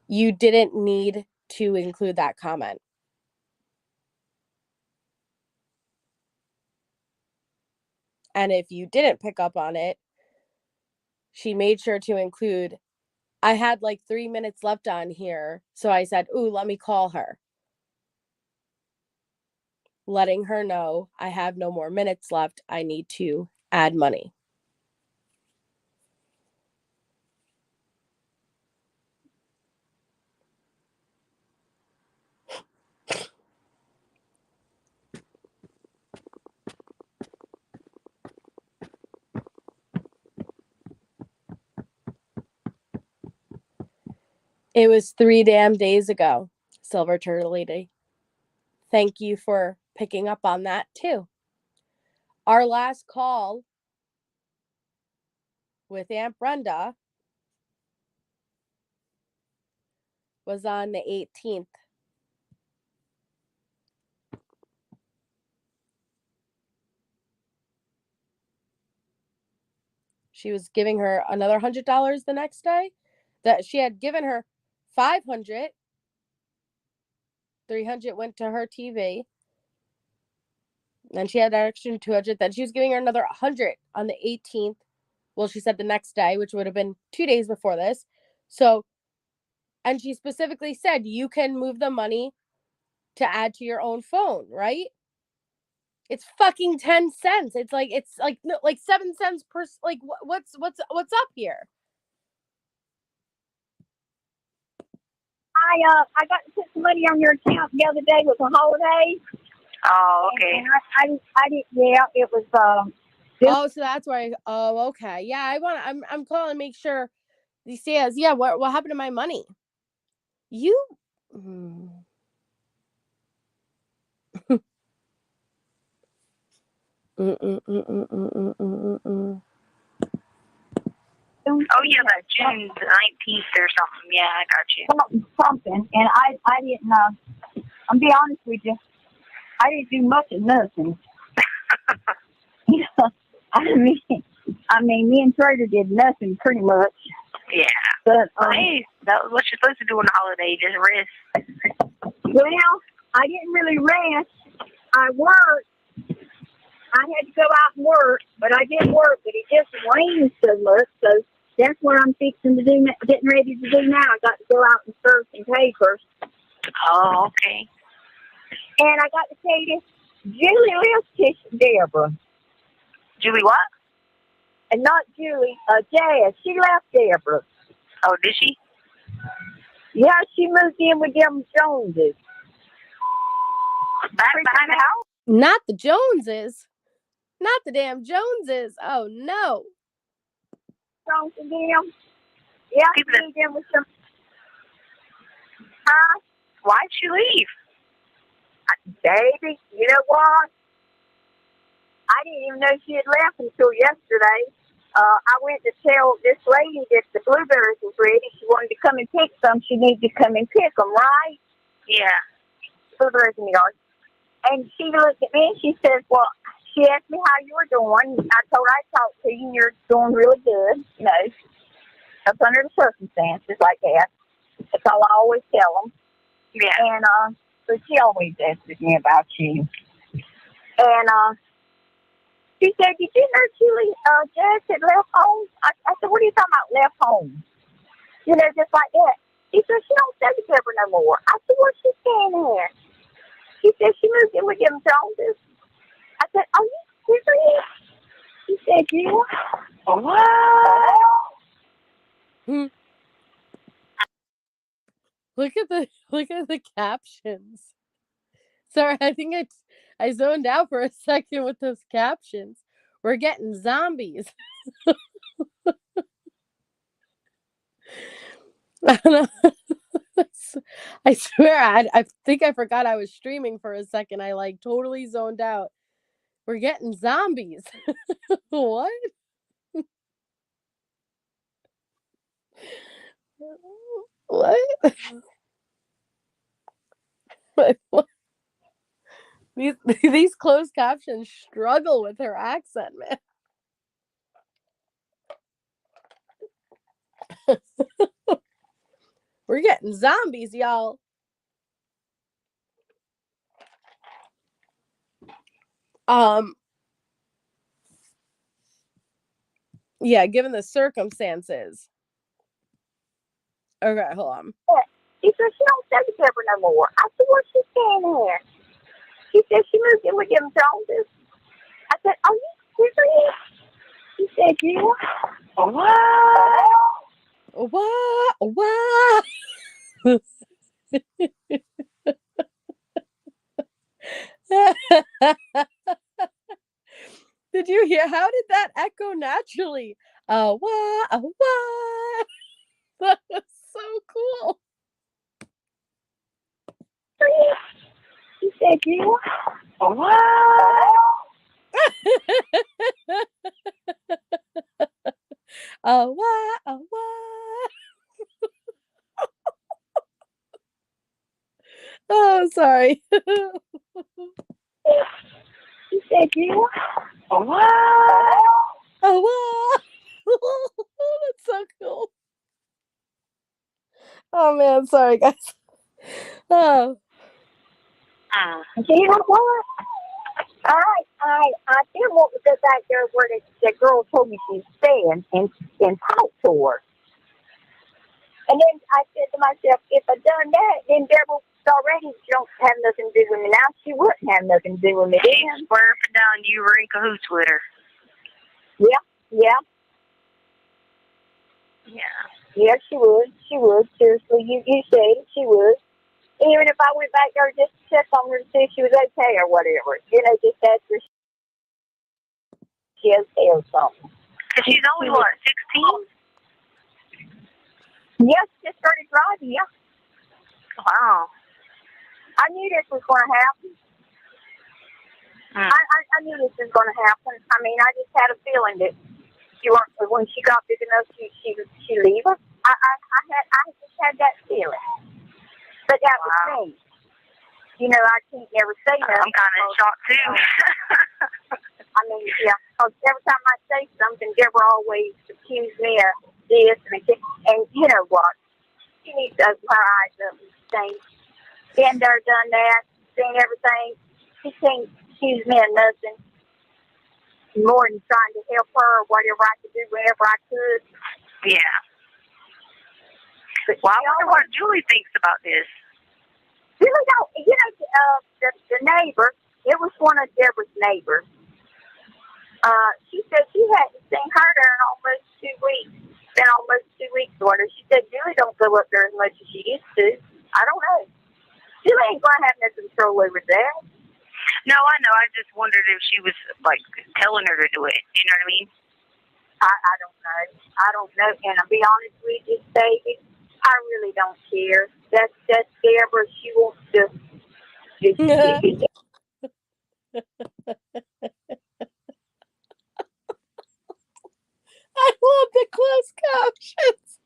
You didn't need to include that comment. And if you didn't pick up on it, she made sure to include, I had 3 minutes left on here. So I said, ooh, let me call her. Letting her know I have no more minutes left. I need to add money. It was 3 damn days ago, Silver Turtle Lady. Thank you for picking up on that too. Our last call with Aunt Brenda was on the 18th. She was giving her another $100 the next day. That she had given her $500. $300 went to her TV. Then she had an extra $200. Then she was giving her another $100 on the 18th. Well, she said the next day, which would have been 2 days before this. So, and she specifically said you can move the money to add to your own phone, right? It's fucking 10 cents. It's like 7 cents per. What's up here? I got to put some money on your account the other day with the holidays. Oh, okay. And I did, yeah, it was, Oh, so that's why. Oh, okay. Yeah, I'm calling to make sure. He says, yeah. What happened to my money? You. Oh, yeah, that June 19th or something. Yeah, I got you. something, and I didn't, I'm be honest with you, I didn't do much of nothing. You know, I mean, me and Trader did nothing pretty much. Yeah. But, hey, that was what you're supposed to do on the holiday, just rest. Well, I didn't really rest. I worked. I had to go out and work, but I did work, but it just rained so much, so that's what I'm fixing to do, getting ready to do now. I got to go out and serve some papers. Oh, okay. And I got to tell you this, Julie lives to Deborah. Julie what? And not Julie, Jade. She left Deborah. Oh, did she? Yeah, she moved in with them Joneses. Back behind the house? Not the Joneses. Not the damn Joneses. Oh, no. Jones and them. Yeah, she moved in with them. Why'd she leave? Baby, you know what? I didn't even know she had left until yesterday. I went to tell this lady that the blueberries was ready. She wanted to come and pick some. She needed to come and pick them, right? Yeah. Blueberries in the yard. And she looked at me and she says, well, she asked me how you were doing. I told her I talked to you and you're doing really good. You know, up under the circumstances like that. That's all I always tell them. Yeah. And so she always asks me about you. And she said, did you know Julie Jade had left home? I said, what are you talking about left home? You know, just like that. She said, she don't stay with Deborah no more. I said, where's she staying there? She said, she moved in with them Joneses. I said, are you serious? She said, yeah. What? Look at the captions. Sorry, I think I zoned out for a second with those captions. We're getting zombies. I swear, I think I forgot I was streaming for a second. I like totally zoned out. We're getting zombies. What? What? What? These closed captions struggle with her accent, man. We're getting zombies, y'all. Yeah, given the circumstances. Okay, hold on. She said, she don't stay with Deborah no more. I said, where's she staying there? She said, she moved in with them Joneses. I said, are you serious? She said, yeah. What? Did you hear? How did that echo naturally? What? That was so cool. She said, yeah. What? Oh, sorry. She said, yeah. That's so cool. Oh man, sorry guys. Oh. You know what? I did want to go back there where the girl told me she's staying and talk to her. And then I said to myself, if I done that, then Deborah already don't have nothing to do with me now. She wouldn't have nothing to do with me then. Swear up and down you were in cahoots with her. Yeah. Yeah, she would. Seriously, you said it, she would. even if I went back there just to check on her to see if she was okay or whatever. Just ask her if she okay or something. Because she's only, what, 16? Yes, she just started driving, yeah. Wow. I knew this was going to happen. I knew this was going to happen. I mean, I just had a feeling that when she got big enough, she'd leave her. I just had that feeling. But that was me. I can't never say nothing. I'm kind of shocked too. I mean, yeah. Cause every time I say something, Deborah always accuses me of this and you know what? She needs to open her eyes up and think. Been there, done that, seen everything. She can't accuse me of nothing more than trying to help her or whatever I could do whenever I could. Yeah. Well, I wonder what Julie thinks about this. Really don't. The neighbor, it was one of Deborah's neighbors. She said she hadn't seen her there in almost 2 weeks. Been almost 2 weeks with her. She said Julie don't go up there as much as she used to. I don't know. Julie ain't going to have no control over that. No, I know. I just wondered if she was, telling her to do it. You know what I mean? I don't know. I don't know. And I'll be honest with you, baby, I really don't care. That's Deborah. She wants to. I love the closed captions.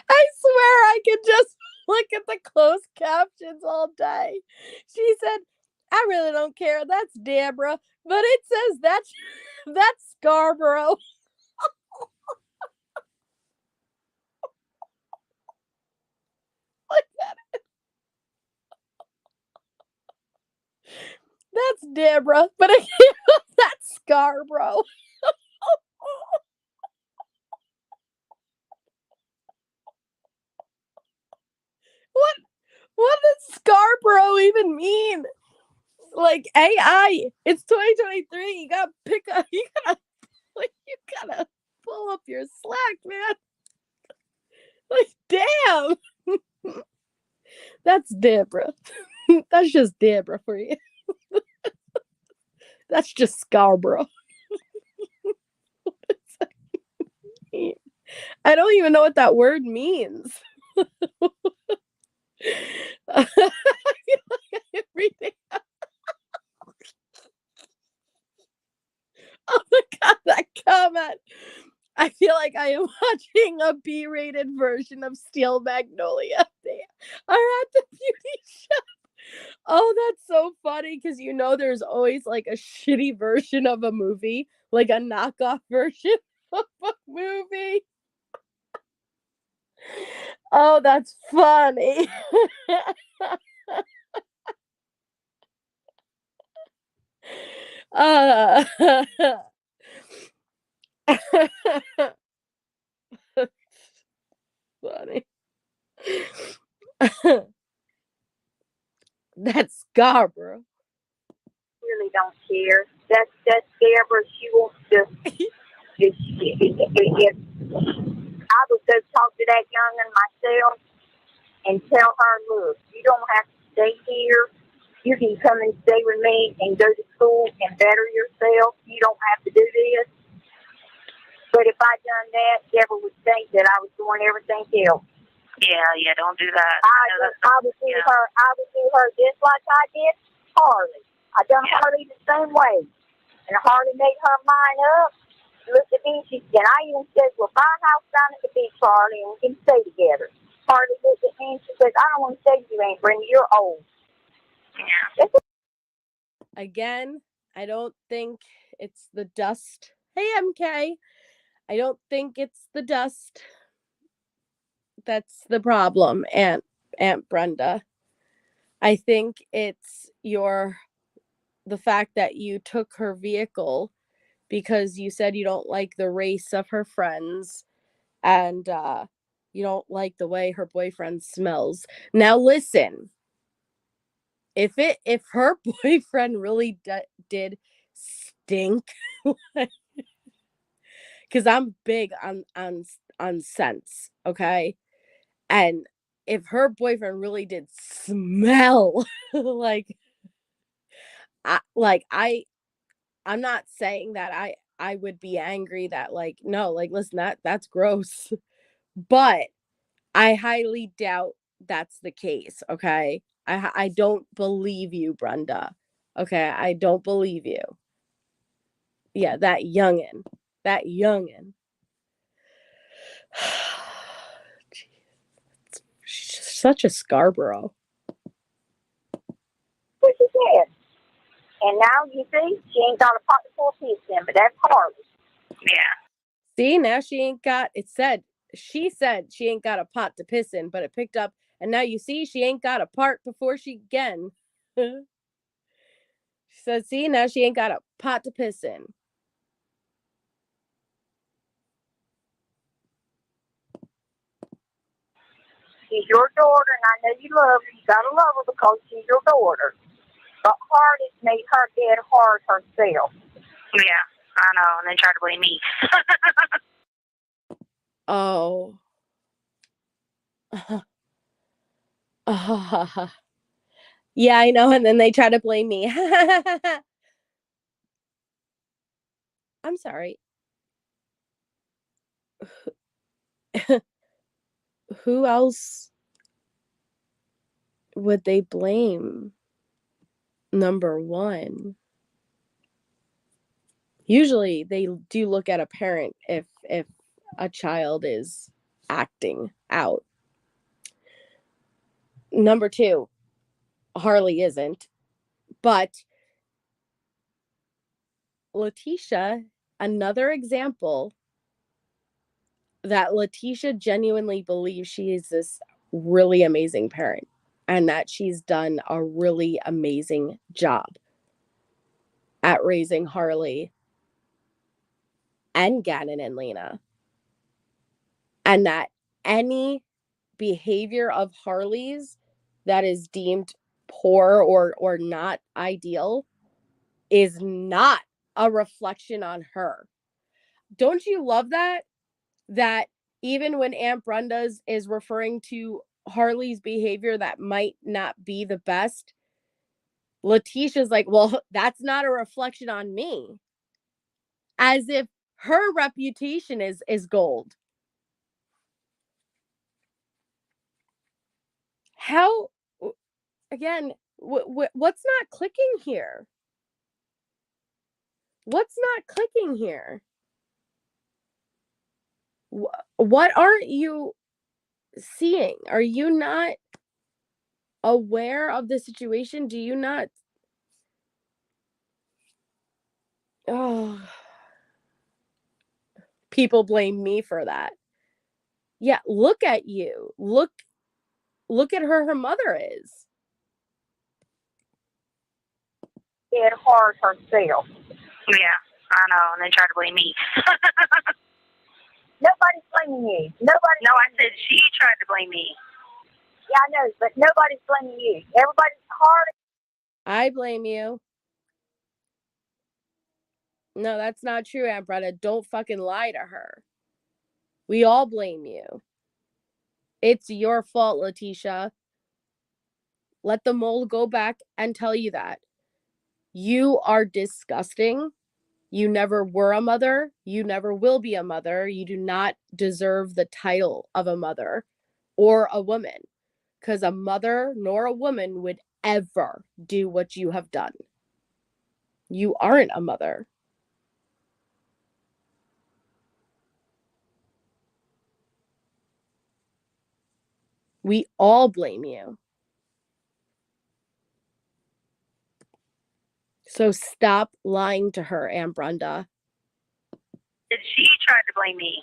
I swear I could just look at the closed captions all day. She said, I really don't care. That's Deborah. But it says that's Scarborough. Look at it. That's Deborah. But that's Scarborough. What does Scarborough even mean? Like AI, it's 2023. You gotta pull up your Slack, man. Like, damn. That's Deborah. That's just Deborah for you. That's just Scarborough. I don't even know what that word means. I feel like I am reading. Oh my god, that comment. I feel like I am watching a B-rated version of Steel Magnolia. They are at the beauty shop. Oh, that's so funny because there's always a shitty version of a movie, like a knockoff version of a movie. Oh, that's funny. Funny. That's Scarborough. Really don't care. That's Deborah. She wants to. If I would go talk to that young'un myself and tell her, look, you don't have to stay here. You can come and stay with me and go to school and better yourself. You don't have to do this. But if I done that, Deborah would think that I was doing everything else. Yeah, don't do that. I would do her just like I did Harley. I done Harley the same way. And Harley made her mind up. Looked at me, and I even said, well, buy a house down at the beach, Harley, and we can stay together. Harley looked at me and she says, I don't want to stay with you, Aunt Brenda. You're old. Yeah. Again, I don't think it's the dust. Hey, MK. I don't think it's the dust that's the problem, Aunt Brenda. I think it's the fact that you took her vehicle because you said you don't like the race of her friends and you don't like the way her boyfriend smells. Now listen, if her boyfriend really did stink, because I'm big on scents, okay? And if her boyfriend really did smell like I'm not saying that I would be angry that like, no, like, listen, that's gross. But I highly doubt that's the case, okay? I don't believe you, Brenda. Okay, I don't believe you. Yeah, that youngin'. That youngin'. She's just such a Scarborough. What she said. And now you see, she ain't got a pot to pour piss in, but that's hard. Yeah. See, now she ain't got, she said she ain't got a pot to piss in, but it picked up, and now you see she ain't got a part before she again. She said, see, now she ain't got a pot to piss in. She's your daughter, and I know you love her. You gotta love her because she's your daughter. But Hardy made her dead hard herself. Yeah, I know, and they try to blame me. Oh. Yeah, I know, and then they try to blame me. I'm sorry. Who else would they blame? Number one. Usually they do look at a parent if a child is acting out. Number two, Harley isn't. But Letecia, another example that Letecia genuinely believes she is this really amazing parent and that she's done a really amazing job at raising Harley and Gannon and Lena. And that any behavior of Harley's that is deemed poor or not ideal is not a reflection on her. Don't you love that? That even when Aunt Brenda is referring to Harley's behavior that might not be the best, Letecia's like, well, that's not a reflection on me. As if her reputation is gold. How, again, what's not clicking here? What's not clicking here? What aren't you seeing? Are you not aware of the situation? Do you not? Oh, people blame me for that. Yeah, look at you. Look at her mother is. Dead hard herself. Yeah, I know, and they try to blame me. Nobody's blaming you. Nobody. No, I said she tried to blame me. Yeah, I know, but nobody's blaming you. Everybody's hard. I blame you. No, that's not true, Aunt Brenda. Don't fucking lie to her. We all blame you. It's your fault, Letecia. Let the mole go back and tell you that. You are disgusting. You never were a mother. You never will be a mother. You do not deserve the title of a mother or a woman, because a mother nor a woman would ever do what you have done. You aren't a mother. We all blame you. So stop lying to her, Aunt Brenda. She tried to blame me.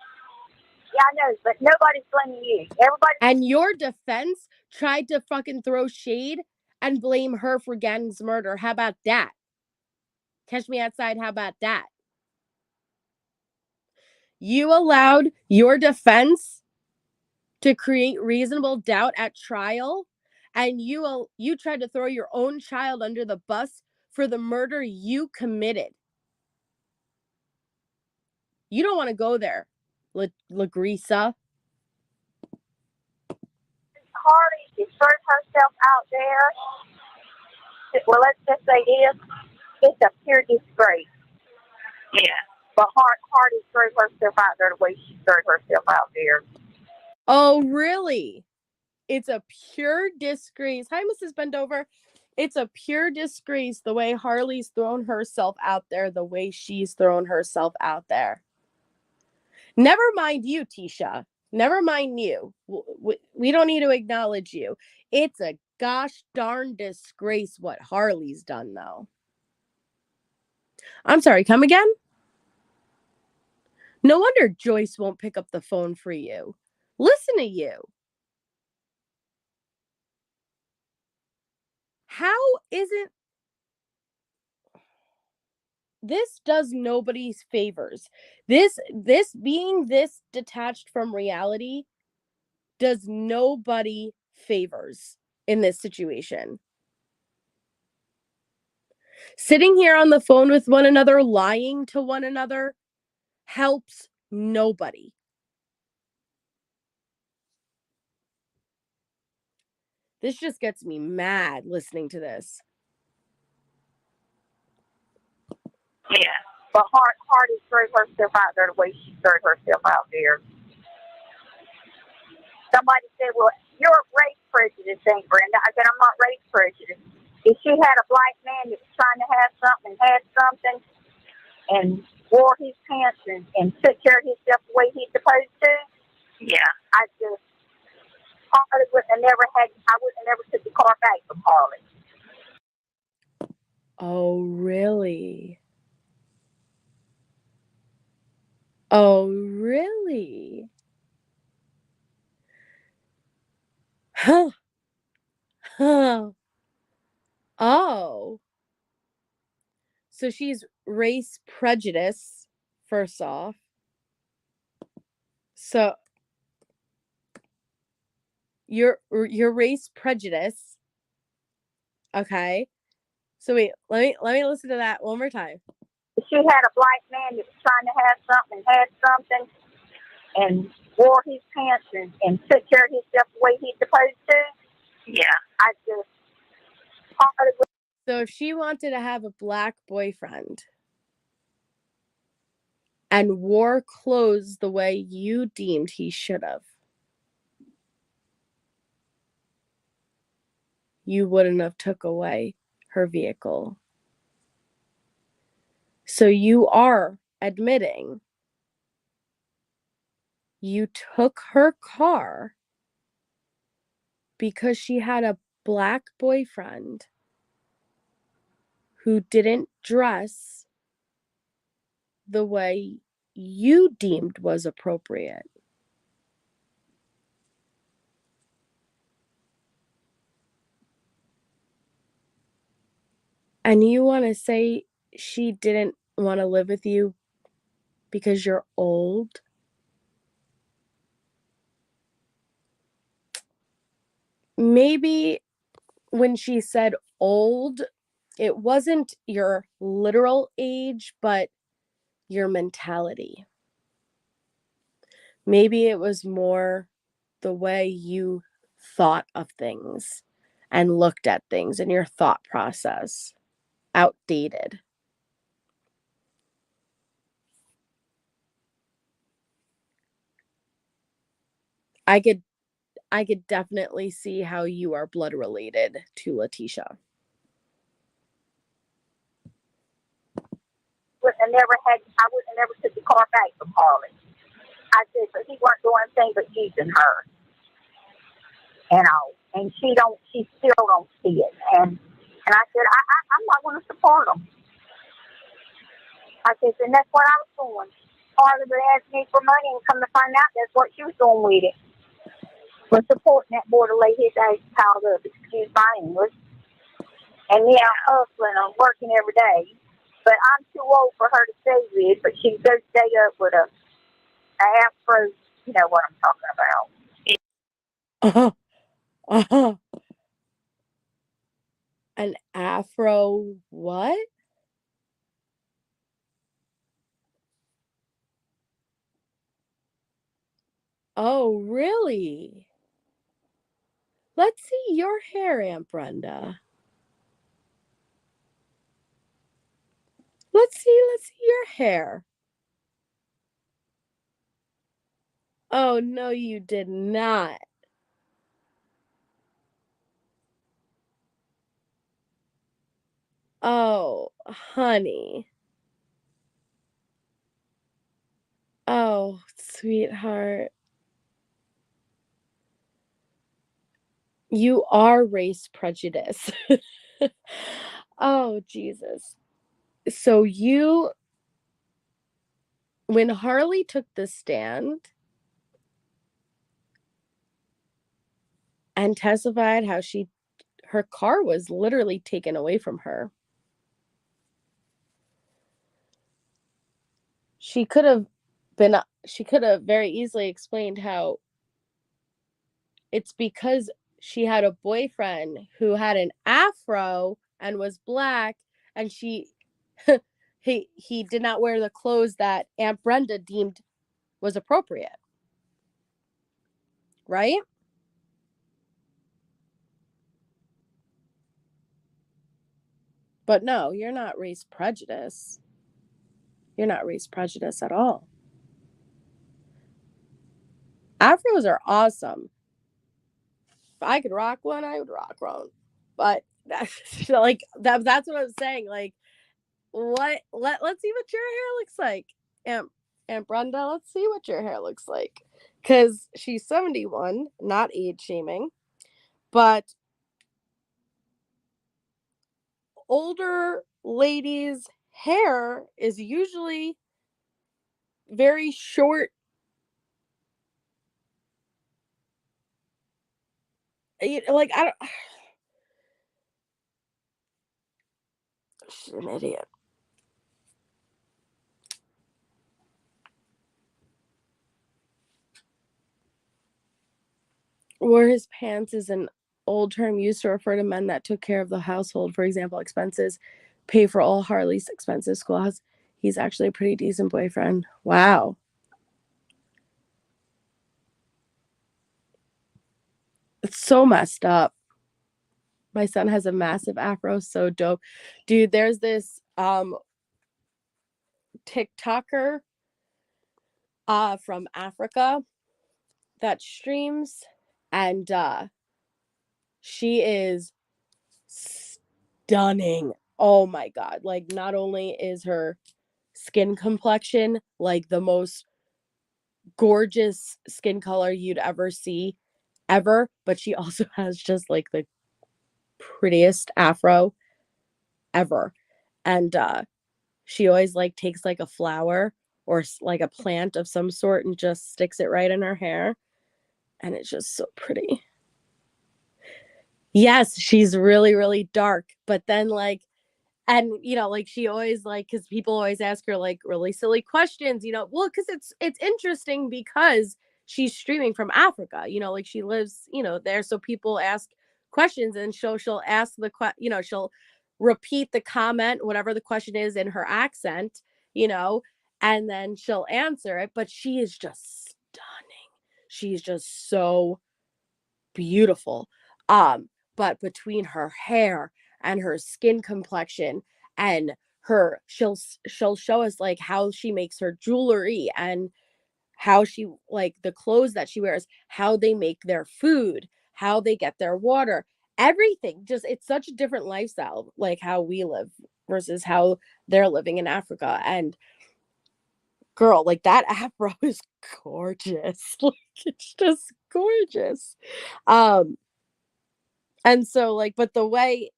Yeah, I know, but nobody's blaming you. Everybody. And your defense tried to fucking throw shade and blame her for Gannon's murder. How about that? Catch me outside. How about that? You allowed your defense to create reasonable doubt at trial, and you tried to throw your own child under the bus for the murder you committed. You don't want to go there, LaGrisa. Harley is throwing herself out there. Well, let's just say this. It's a pure disgrace. Yeah. But Hardy threw herself out there the way she threw herself out there. Oh, really? It's a pure disgrace. Hi, Mrs. Bendover. It's a pure disgrace the way Harley's thrown herself out there, the way she's thrown herself out there. Never mind you, Tisha. Never mind you. We don't need to acknowledge you. It's a gosh darn disgrace what Harley's done, though. I'm sorry, come again? No wonder Joyce won't pick up the phone for you. Listen to you. How isn't this does nobody's favors? This being this detached from reality does nobody favors in this situation. Sitting here on the phone with one another, lying to one another, helps nobody. This just gets me mad listening to this. Yeah. But Hardy threw herself out there the way she threw herself out there. Somebody said, well, you're race prejudice, ain't Brenda? I said, I'm not race prejudice. If she had a black man that was trying to have something and had something and wore his pants and took care of himself the way he's supposed to, yeah, I wouldn't have never took the car back from Harley. Oh, really? Oh, really? Huh. Huh. Oh. So she's race prejudice, first off. So you're race prejudice. Okay. So wait, let me listen to that one more time. If she had a black man that was trying to have something and had something and wore his pants and took care of himself the way he's supposed to, yeah, So if she wanted to have a black boyfriend and wore clothes the way you deemed he should have, you wouldn't have took away her vehicle. So you are admitting you took her car because she had a black boyfriend who didn't dress the way you deemed was appropriate. And you want to say she didn't want to live with you because you're old? Maybe when she said old, it wasn't your literal age, but your mentality. Maybe it was more the way you thought of things and looked at things and your thought process. Outdated. I could definitely see how you are blood related to Letecia. I would have never took the car back from Harley. I said, but he wasn't doing anything but using her. And she still don't see it. And I said, I'm not going to support him. I said, and that's what I was doing. Harley would ask me for money and come to find out that's what she was doing with it. Was supporting that boy to lay his ass piled up, excuse my English. And I'm hustling, I'm working every day. But I'm too old for her to stay with, but she does stay up with a afro, you know what I'm talking about. An afro what? Oh, really? Let's see your hair, Aunt Brenda. Let's see your hair. Oh, no, you did not. Oh, honey. Oh, sweetheart. You are race prejudice. Oh, Jesus. So when Harley took the stand and testified how her car was literally taken away from her, she could have very easily explained how it's because she had a boyfriend who had an afro and was black, and he did not wear the clothes that Aunt Brenda deemed was appropriate. Right? But no, you're not race prejudice. You're not race prejudice at all. Afros are awesome. If I could rock one, I would rock one. But that's like that's what I'm saying. Like, let's see what your hair looks like. Aunt Brenda, let's see what your hair looks like. Because she's 71, not age shaming. But older ladies' hair is usually very short. Like, I don't. She's an idiot. Wore his pants is an old term used to refer to men that took care of the household. For example, expenses, pay for all Harley's expenses, schoolhouse. He's actually a pretty decent boyfriend. Wow. It's so messed up. My son has a massive afro, so dope. Dude, there's this TikToker from Africa that streams, and she is stunning. Oh my god. Like, not only is her skin complexion like the most gorgeous skin color you'd ever see ever, but she also has just like the prettiest afro ever. And she always like takes like a flower or like a plant of some sort and just sticks it right in her hair, and it's just so pretty. Yes, she's really, really dark, but then like, and like, she always like, because people always ask her like really silly questions, well, because it's interesting because she's streaming from Africa, like she lives there, so people ask questions, and she'll ask she'll repeat the comment, whatever the question is, in her accent, and then she'll answer it, but she is just stunning. She's just so beautiful. But between her hair and her skin complexion and she'll show us like how she makes her jewelry, and how she like the clothes that she wears, how they make their food, how they get their water, everything. Just, it's such a different lifestyle, like how we live versus how they're living in Africa. And girl, like, that afro is gorgeous. Like, it's just gorgeous. And so, like, but the way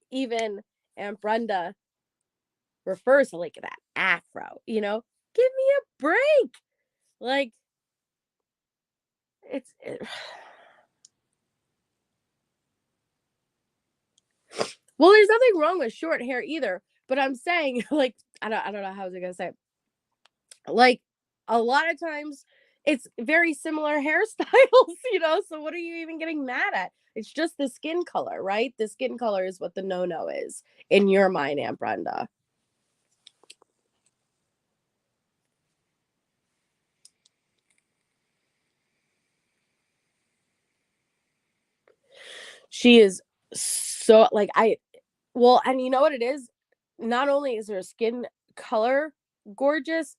even Aunt Brenda refers to like that afro, give me a break. Like, well, there's nothing wrong with short hair either, but I'm saying, like, I don't know how I was gonna say it. Like, a lot of times it's very similar hairstyles, so what are you even getting mad at? It's just the skin color, right? The skin color is what the no-no is in your mind, Aunt Brenda. She is so like and you know what it is? Not only is her skin color gorgeous,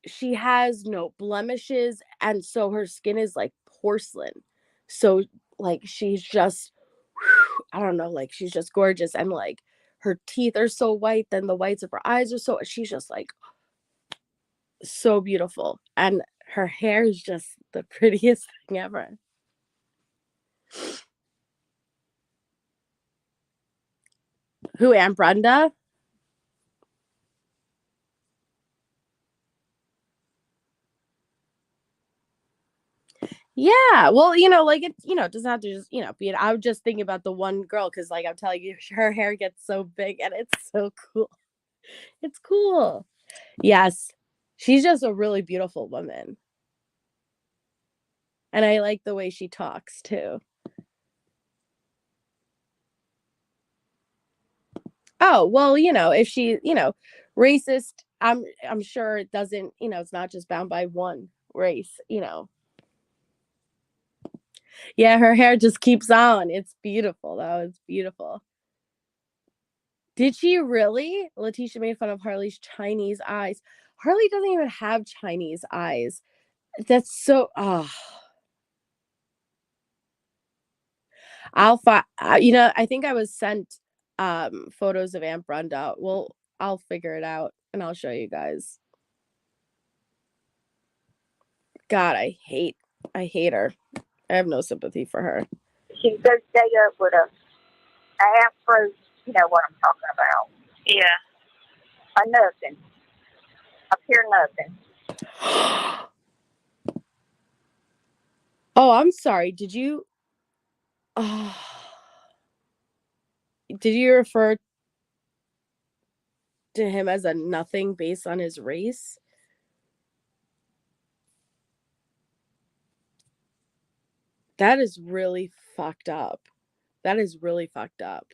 she has no blemishes, and so her skin is like porcelain. So like she's just I don't know, like she's just gorgeous, and like her teeth are so white, then the whites of her eyes are so she's just like so beautiful, and her hair is just the prettiest thing ever. Who, Aunt Brenda? Yeah, well, like it, it doesn't have to just, be. I was just thinking about the one girl because, like, I'm telling you, her hair gets so big and it's so cool. It's cool. Yes, she's just a really beautiful woman, and I like the way she talks too. Oh well, if she, racist, I'm sure it doesn't, it's not just bound by one race. Yeah, her hair just keeps on. It's beautiful, though. It's beautiful. Did she really? Letecia made fun of Harley's Chinese eyes. Harley doesn't even have Chinese eyes. That's so. I'll find. I think I was sent photos of Aunt Brenda. Well, I'll figure it out and I'll show you guys. God, I hate her. I have no sympathy for her. She goes stay up with a afro. You know what I'm talking about? Yeah. A nothing. A pure nothing. Oh, I'm sorry. Did you refer to him as a nothing based on his race? That is really fucked up. That is really fucked up.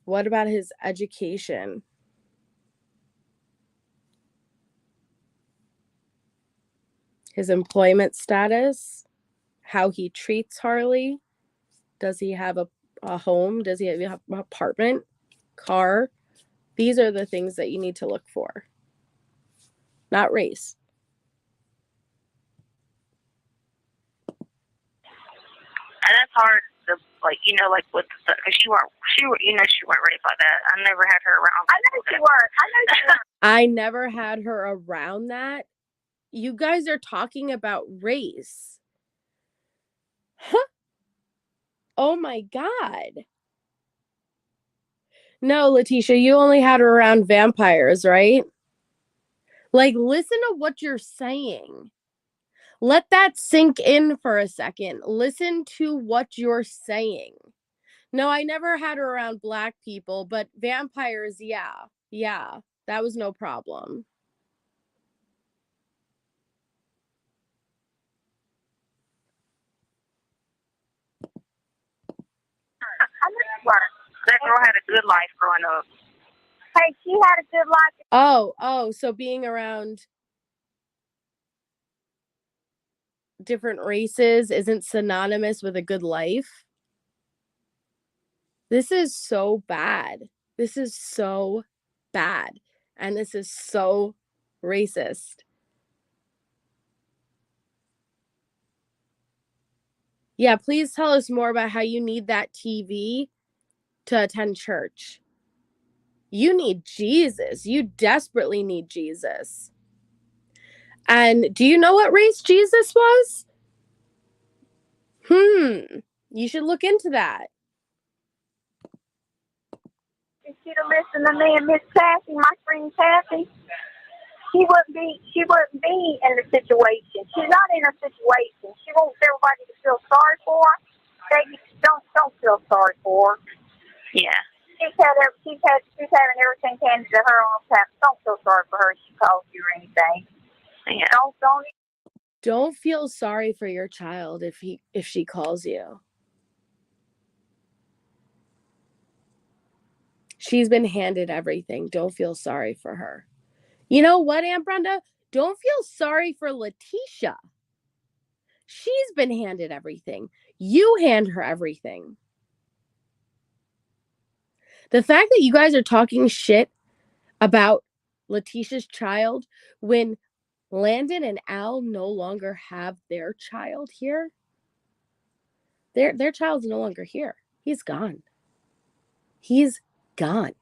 What about his education? His employment status? How he treats Harley? Does he have a home? Does he have an apartment? Car? These are the things that you need to look for. Not race. And that's hard to, like, with because she weren't raised like that. I never had her around. I know she weren't. I never had her around that. You guys are talking about race. Huh? Oh my God. No, Letecia, you only had her around vampires, right? Like, listen to what you're saying. Let that sink in for a second. Listen to what you're saying. No, I never had her around black people, but vampires, yeah. Yeah, that was no problem. That girl had a good life growing up. Hey, she had a good life. Oh, so being around different races isn't synonymous with a good life? This is so bad. This is so bad. And this is so racist. Yeah, please tell us more about how you need that TV to attend church. You need Jesus. You desperately need Jesus. And do you know what race Jesus was? You should look into that. If she'd have listened to me and Miss Kathy, my friend Kathy, she wouldn't be in the situation. She's not in a situation. She wants everybody to feel sorry for her. They don't feel sorry for her. Yeah. She's having everything handed to her on time. Don't feel sorry for her if she calls you or anything. Yeah. Don't feel sorry for your child if she calls you. She's been handed everything. Don't feel sorry for her. You know what, Aunt Brenda? Don't feel sorry for Letecia. She's been handed everything. You hand her everything. The fact that you guys are talking shit about Letecia's child when Landon and Al no longer have their child here. Their child's no longer here. He's gone. He's gone.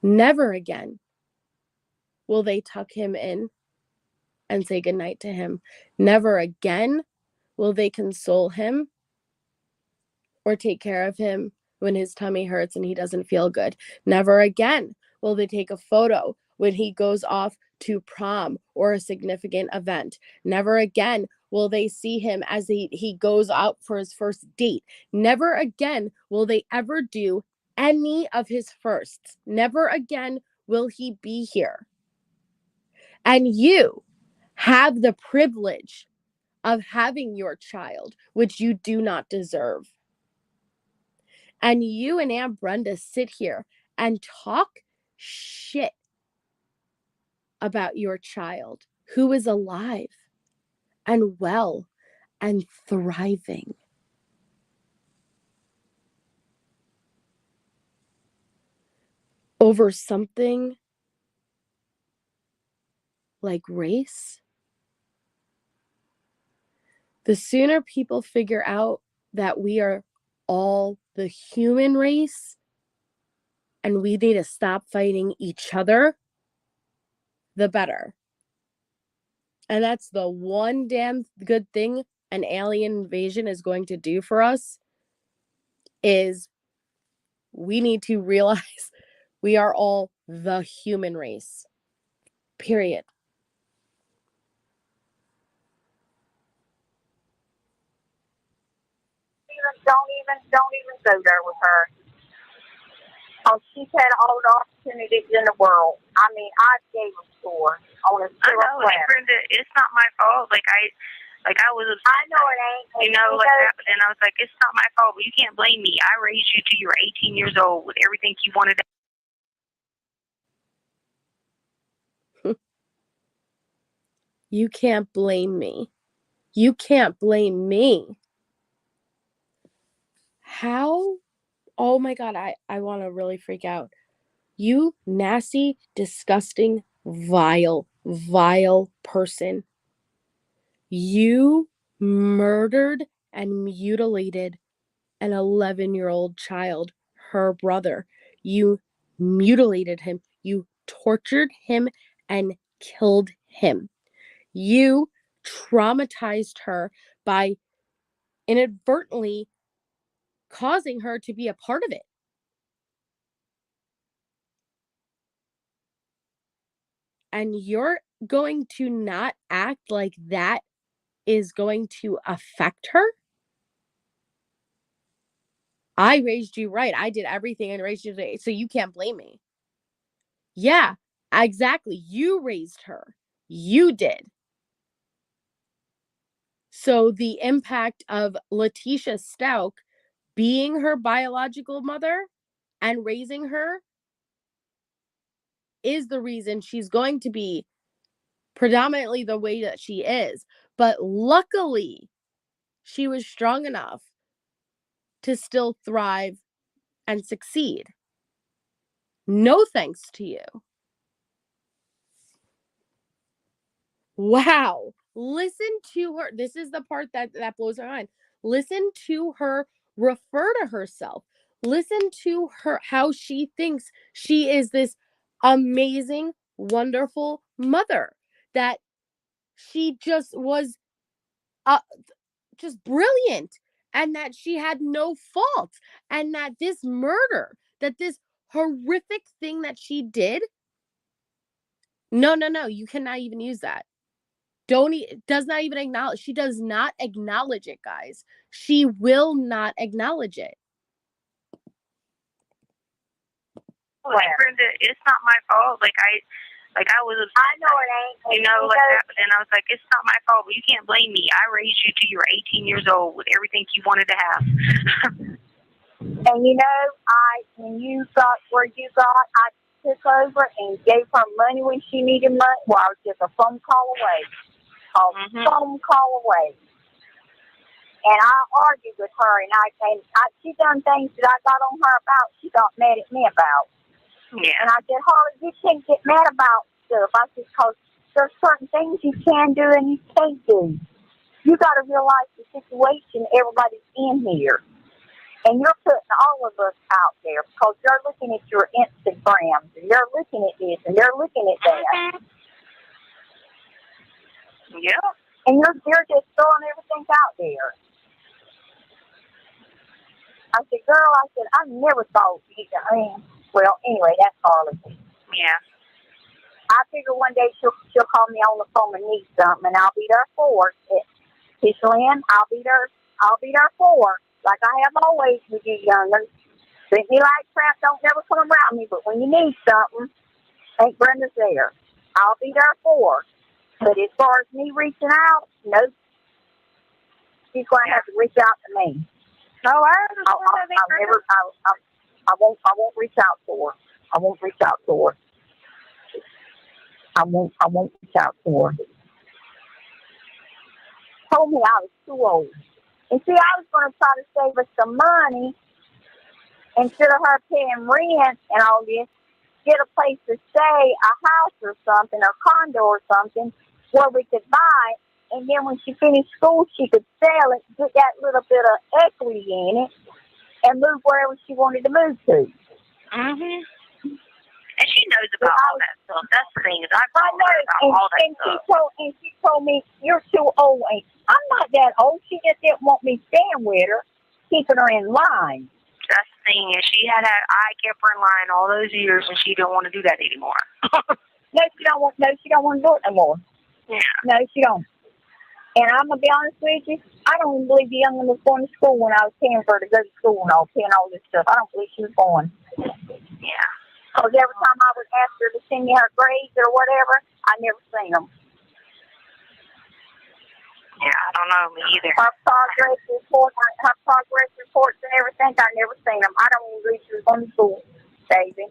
Never again will they tuck him in and say goodnight to him. Never again will they console him or take care of him when his tummy hurts and he doesn't feel good. Never again will they take a photo when he goes off to prom or a significant event. Never again will they see him as he goes out for his first date. Never again will they ever do any of his firsts. Never again will he be here. And you have the privilege of having your child, which you do not deserve. And you and Aunt Brenda sit here and talk shit about your child who is alive and well and thriving. Over something like race. The sooner people figure out that we are all the human race and we need to stop fighting each other, the better. And that's the one damn good thing an alien invasion is going to do for us, is we need to realize we are all the human race. Period. Don't even go there with her. Oh, she's had all the opportunities in the world. I mean, I gave them to her on a silver platter. Brenda, it's not my fault. I was upset. I know it ain't. You know, like that, but then I was like, it's not my fault. But you can't blame me. I raised you till you were 18 years old with everything you wanted to. You can't blame me. You can't blame me. How? Oh my God, I want to really freak out. You nasty, disgusting, vile person. You murdered and mutilated an 11-year-old child, her brother. You mutilated him. You tortured him and killed him. You traumatized her by inadvertently causing her to be a part of it. And you're going to not act like that is going to affect her? I raised you right. I did everything and raised you today, so you can't blame me. Yeah, exactly. You raised her. You did. So the impact of Letecia Stauch being her biological mother and raising her is the reason she's going to be predominantly the way that she is. But luckily, she was strong enough to still thrive and succeed. No thanks to you. Wow. Listen to her. This is the part that blows my mind. Listen to her refer to herself. Listen to her, how she thinks she is this amazing, wonderful mother, that she just was just brilliant, and that she had no fault, and that this murder, that this horrific thing that she did, no, you cannot even use that. Does not even acknowledge. She does not acknowledge it, guys. She will not acknowledge it. Brenda, it's not my fault. I was upset. I know it ain't. You know, like that, but then I was like, it's not my fault. But you can't blame me. I raised you till you were 18 years old with everything you wanted to have. And you know, when you got where you got, took over and gave her money when she needed money. Well, I was just a phone call away. Phone call away. And I argued with her, and she done things that I got on her about. She got mad at me about. Yeah. And I said, Harley, you can't get mad about stuff. I said, because there's certain things you can do and you can't do. You got to realize the situation everybody's in here. And you're putting all of us out there because they're looking at your Instagrams and they're looking at this and they're looking at that. Yeah. And you're just throwing everything out there. I said, girl, I never thought well, anyway, that's Harley. Yeah. I figure one day she'll call me on the phone and need something, and I'll be there for it. Lynn, I'll be there for her, like I have always with you youngers. Treat me like crap, don't never come around me, but when you need something, Aunt Brenda's there. I'll be there for her. But as far as me reaching out, nope. She's going to have to reach out to me. No, I won't reach out to her. I won't reach out to her. I won't reach out to her. Told me I was too old. And see, I was going to try to save us some money instead of her paying rent and all this. Get a place to stay, a house or something, or condo or something, where we could buy. And then when she finished school, she could sell it, get that little bit of equity in it, and move wherever she wanted to move to. Mhm. And she knows about all that stuff. That's the thing, is I told her about all that stuff. She told me, you're too old. I'm not that old. She just didn't want me staying with her, keeping her in line. That's the thing, is I kept her in line all those years, and she don't want to do that anymore. No, she don't want to do it no more. Yeah. No, she don't. And I'm going to be honest with you, I don't even believe the young one was going to school when I was paying for her to go to school and paying all this stuff. I don't believe she was going. Yeah. Because every time I would ask her to send me her grades or whatever, I never seen them. Yeah, I don't know, me either. Her progress reports and everything, I never seen them. I don't even believe she was going to school, baby.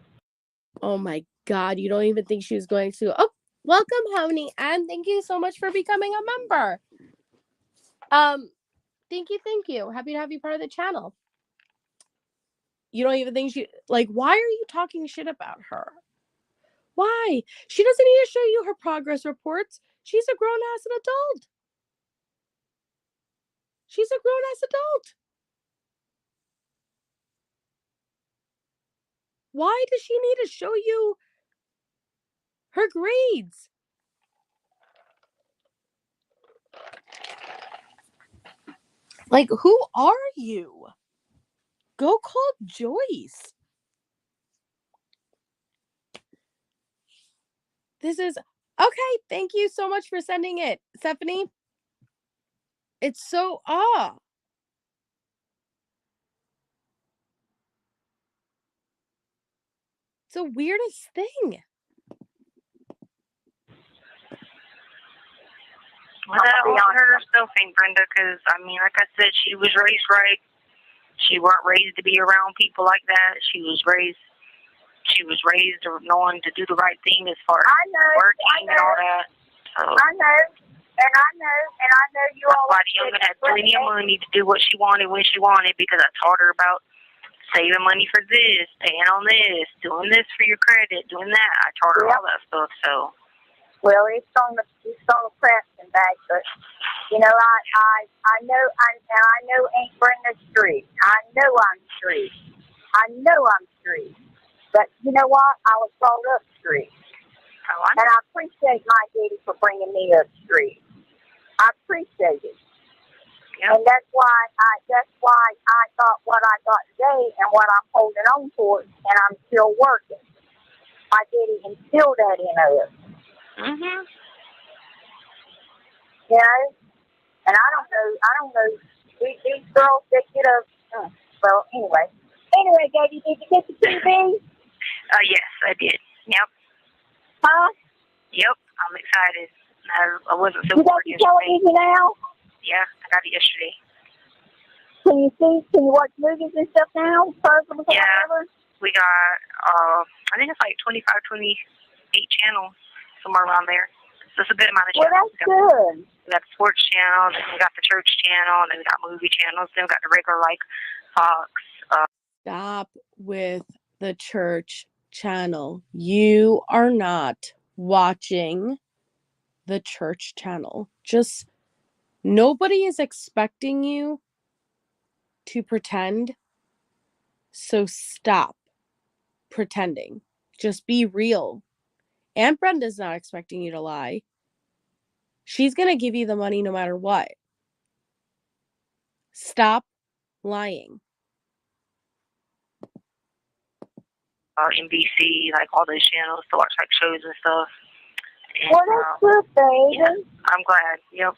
Oh my God, you don't even think she was going to. Oh, welcome, honey, and thank you so much for becoming a member. Thank you. Happy to have you part of the channel. You don't even think why are you talking shit about her? Why? She doesn't need to show you her progress reports. She's a grown-ass adult. Why does she need to show you her grades? Who are you? Go call Joyce. This is okay. Thank you so much for sending it, Stephanie. It's so It's the weirdest thing. Well, that all her herself, Aunt Brenda, because, like I said, she was raised right. She weren't raised to be around people like that. She was raised knowing to do the right thing as far as working and all that. So, I know you all. That's why the young'un had plenty of money to do what she wanted when she wanted, because I taught her about saving money for this, paying on this, doing this for your credit, doing that. I taught her all that stuff. So. Well, it's on the Preston back, but I know Aunt Brenda's street. I know I'm street. But you know what? I was brought up street. Oh, and I appreciate my daddy for bringing me up street. I appreciate it. Yep. And that's why I got what I got today and what I'm holding on for, and I'm still working. My daddy instilled that in us. Mhm. And I don't know. These girls that get up. Well, anyway, Daddy, did you get the TV? Yes, I did. Yep. Huh? Yep. I'm excited. I wasn't so. You got the television now? Yeah, I got it yesterday. Can you watch movies and stuff now? Puzzles or whatever? We got, I think it's like 25, 28 channels, somewhere around there. So it's a good amount of channels. Well, that's good. We got the sports channel, then we got the church channel, then we got movie channels, then we got the regular, like, Fox. Stop with the church channel. You are not watching the church channel. Just nobody is expecting you to pretend. So stop pretending. Just be real. Aunt Brenda's not expecting you to lie. She's going to give you the money no matter what. Stop lying. NBC, like all those channels to watch like shows and stuff. And, Well, that's good, baby. Yeah, I'm glad. Yep.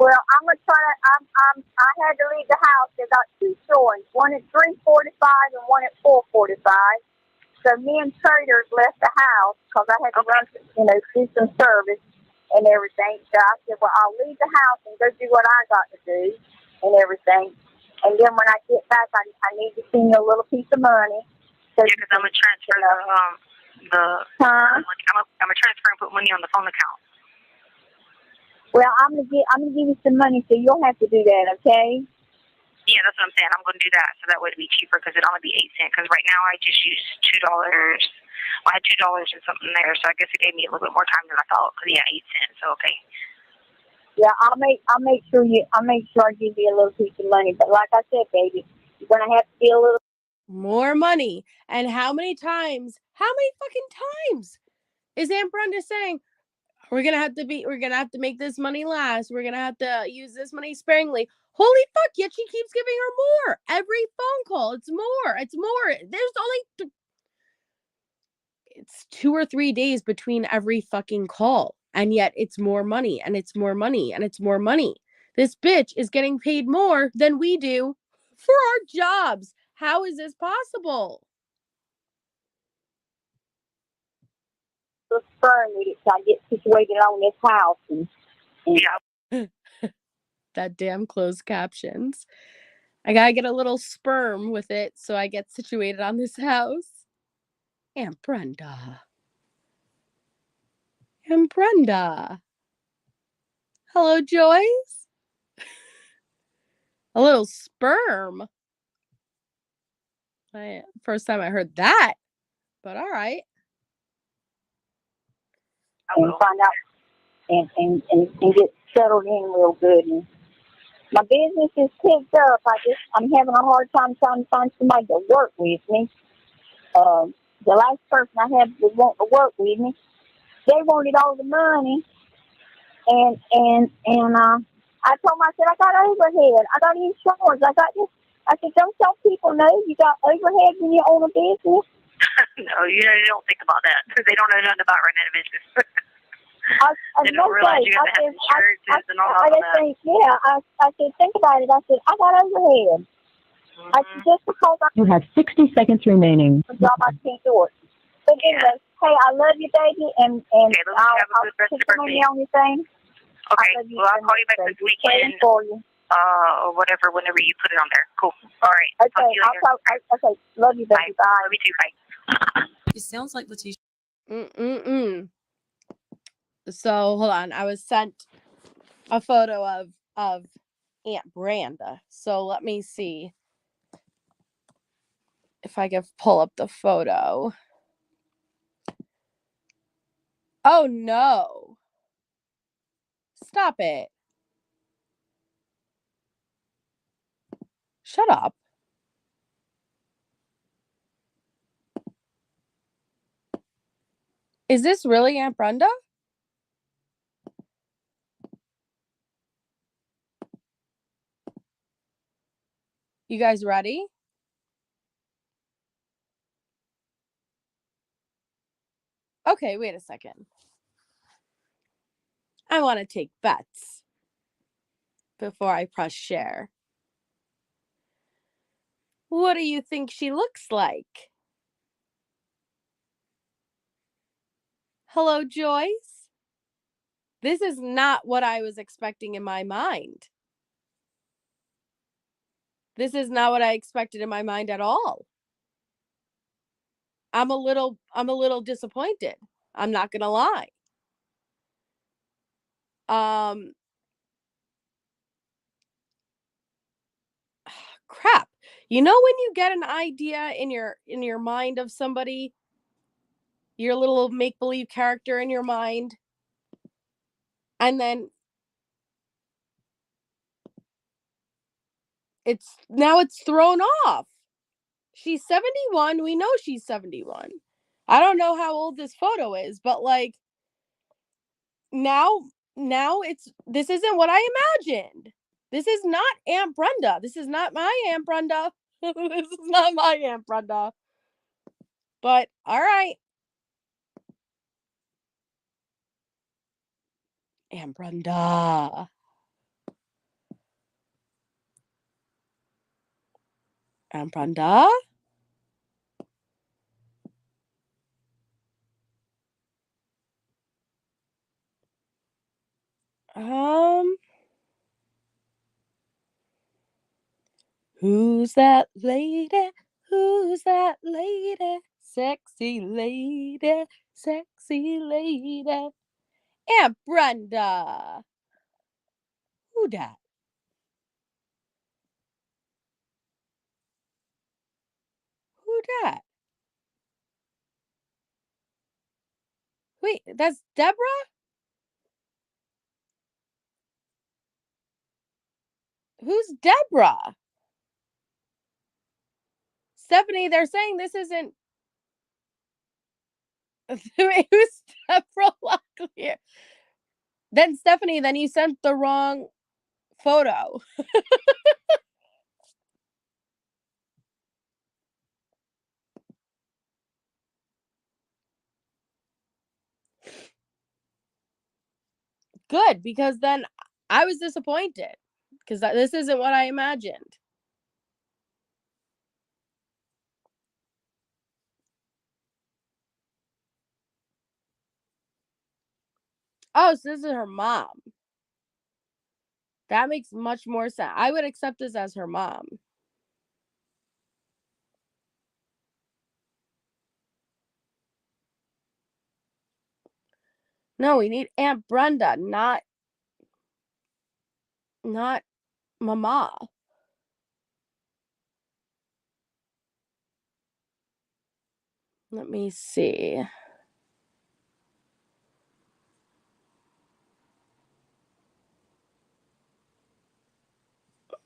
Well, I'm gonna try to. I had to leave the house. They got two showings, one at 3:45 and one at 4:45. So me and Traders left the house because I had to run, do some service and everything. So I said, well, I'll leave the house and go do what I got to do and everything. And then when I get back, I need to send you a little piece of money. Yeah, because I'm gonna transfer I'm gonna transfer and put money on the phone account. Well, I'm gonna give you some money, so you'll have to do that, okay? Yeah, that's what I'm saying. I'm gonna do that, so that way it'll be cheaper because it'll only be 8 cents. Because right now I just used $2. I had $2 and something there, so I guess it gave me a little bit more time than I thought. Because 8 cents. So okay. Yeah, I'll make sure I give you a little piece of money. But like I said, baby, you're gonna have to be a little more money. And how many fucking times is Aunt Brenda saying, we're gonna have to make this money last, we're gonna have to use this money sparingly? Holy fuck, yet she keeps giving her more every phone call. It's more. There's only it's 2 or 3 days between every fucking call, and yet it's more money, and it's more money, and it's more money. This bitch is getting paid more than we do for our jobs. How is this possible? sperm with it so I get situated on this house. And yeah. That damn closed captions. I gotta get a little sperm with it so I get situated on this house. Aunt Brenda. Aunt Brenda. Hello, Joyce. A little sperm. First time I heard that, but all right. And find out and get settled in real good. And my business is picked up. I'm having a hard time trying to find somebody to work with me. The last person I had that wanted to work with me, they wanted all the money, and I told them, I said, I got overhead, I got insurance, I got this. I said, don't tell people no, you got overhead when you own a business. No, you don't think about that. They don't know nothing about running a business. They don't realize you have to have insurances and all that. I said, think about it. I said, I got overhead. I said, just because you have 60 seconds remaining. Job, I can't do it. But anyway, hey, I love you, baby, and okay, I'll put your money on your thing. Okay, well, I'll call you back this weekend. For you. Or whatever, whenever you put it on there. Cool. All right. Okay, okay. Love you, baby. Bye. Love you too. Bye. It sounds like Letecia. So hold on, I was sent a photo of Aunt Brenda. So let me see if I can pull up the photo. Oh no! Stop it! Shut up! Is this really Aunt Brenda? You guys ready? Okay, wait a second. I want to take bets before I press share. What do you think she looks like? Hello, Joyce? This is not what I was expecting in my mind. This is not what I expected in my mind at all. I'm a little disappointed. I'm not gonna lie. Crap. You know when you get an idea in your mind of somebody, your little make-believe character in your mind, and then it's thrown off. She's 71. We know she's 71. I don't know how old this photo is, but like now this isn't what I imagined. This is not Aunt Brenda. This is not my Aunt Brenda. This is not my Aunt Brenda. But all right. Aunt Brenda. Aunt Brenda? Who's that lady? Who's that lady? Sexy lady. Sexy lady. Aunt Brenda. Who dat? Who dat? Wait, that's Deborah? Who's Deborah? Stephanie, they're saying this isn't. Who's Deborah Locklear? Then Stephanie, then you sent the wrong photo. Good, because then I was disappointed because this isn't what I imagined. Oh, so this is her mom. That makes much more sense. I would accept this as her mom. No, we need Aunt Brenda, not Mama. Let me see.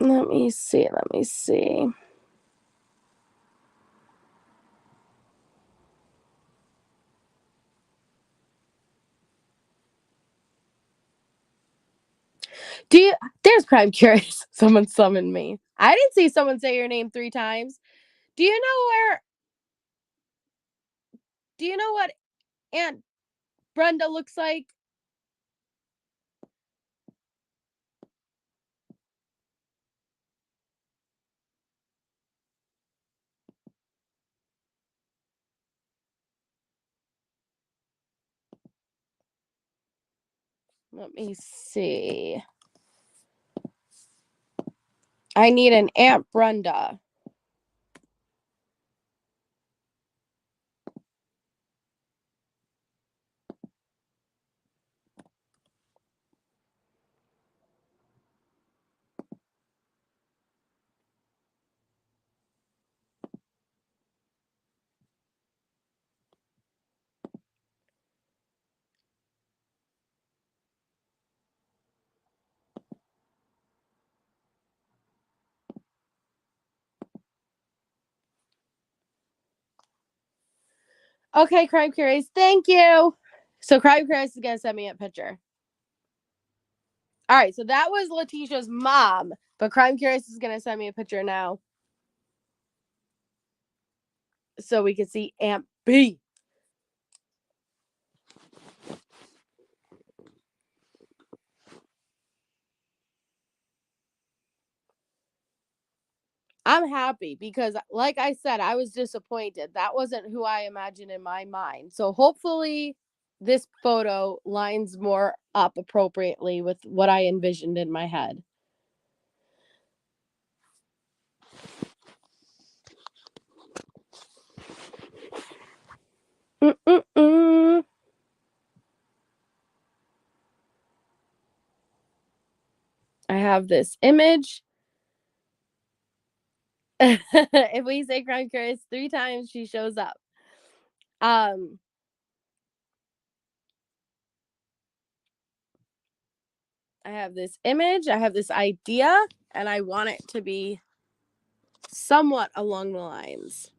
Let me see. There's Crime Curious. Someone summoned me. I didn't see someone say your name 3 times. Do you know what Aunt Brenda looks like? Let me see. I need an Aunt Brenda. Okay, Crime Curious. Thank you. So Crime Curious is going to send me a picture. All right, so that was Letecia's mom, but Crime Curious is going to send me a picture now so we can see Aunt B. I'm happy because, like I said, I was disappointed. That wasn't who I imagined in my mind. So hopefully this photo lines more up appropriately with what I envisioned in my head. Mm-mm-mm. I have this image. If we say Crime Curious 3 times, she shows up. I have this image, I have this idea, and I want it to be somewhat along the lines.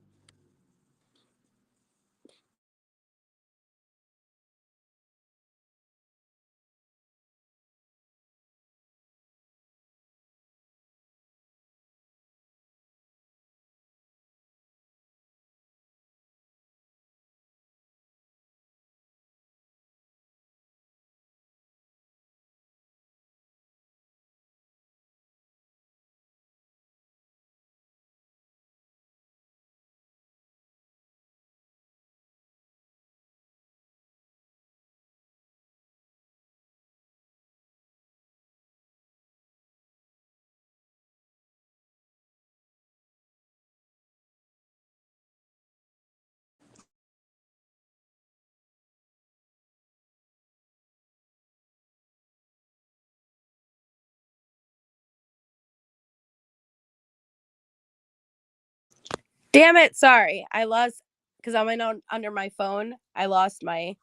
Damn it, sorry. I lost, because I'm under my phone, I lost my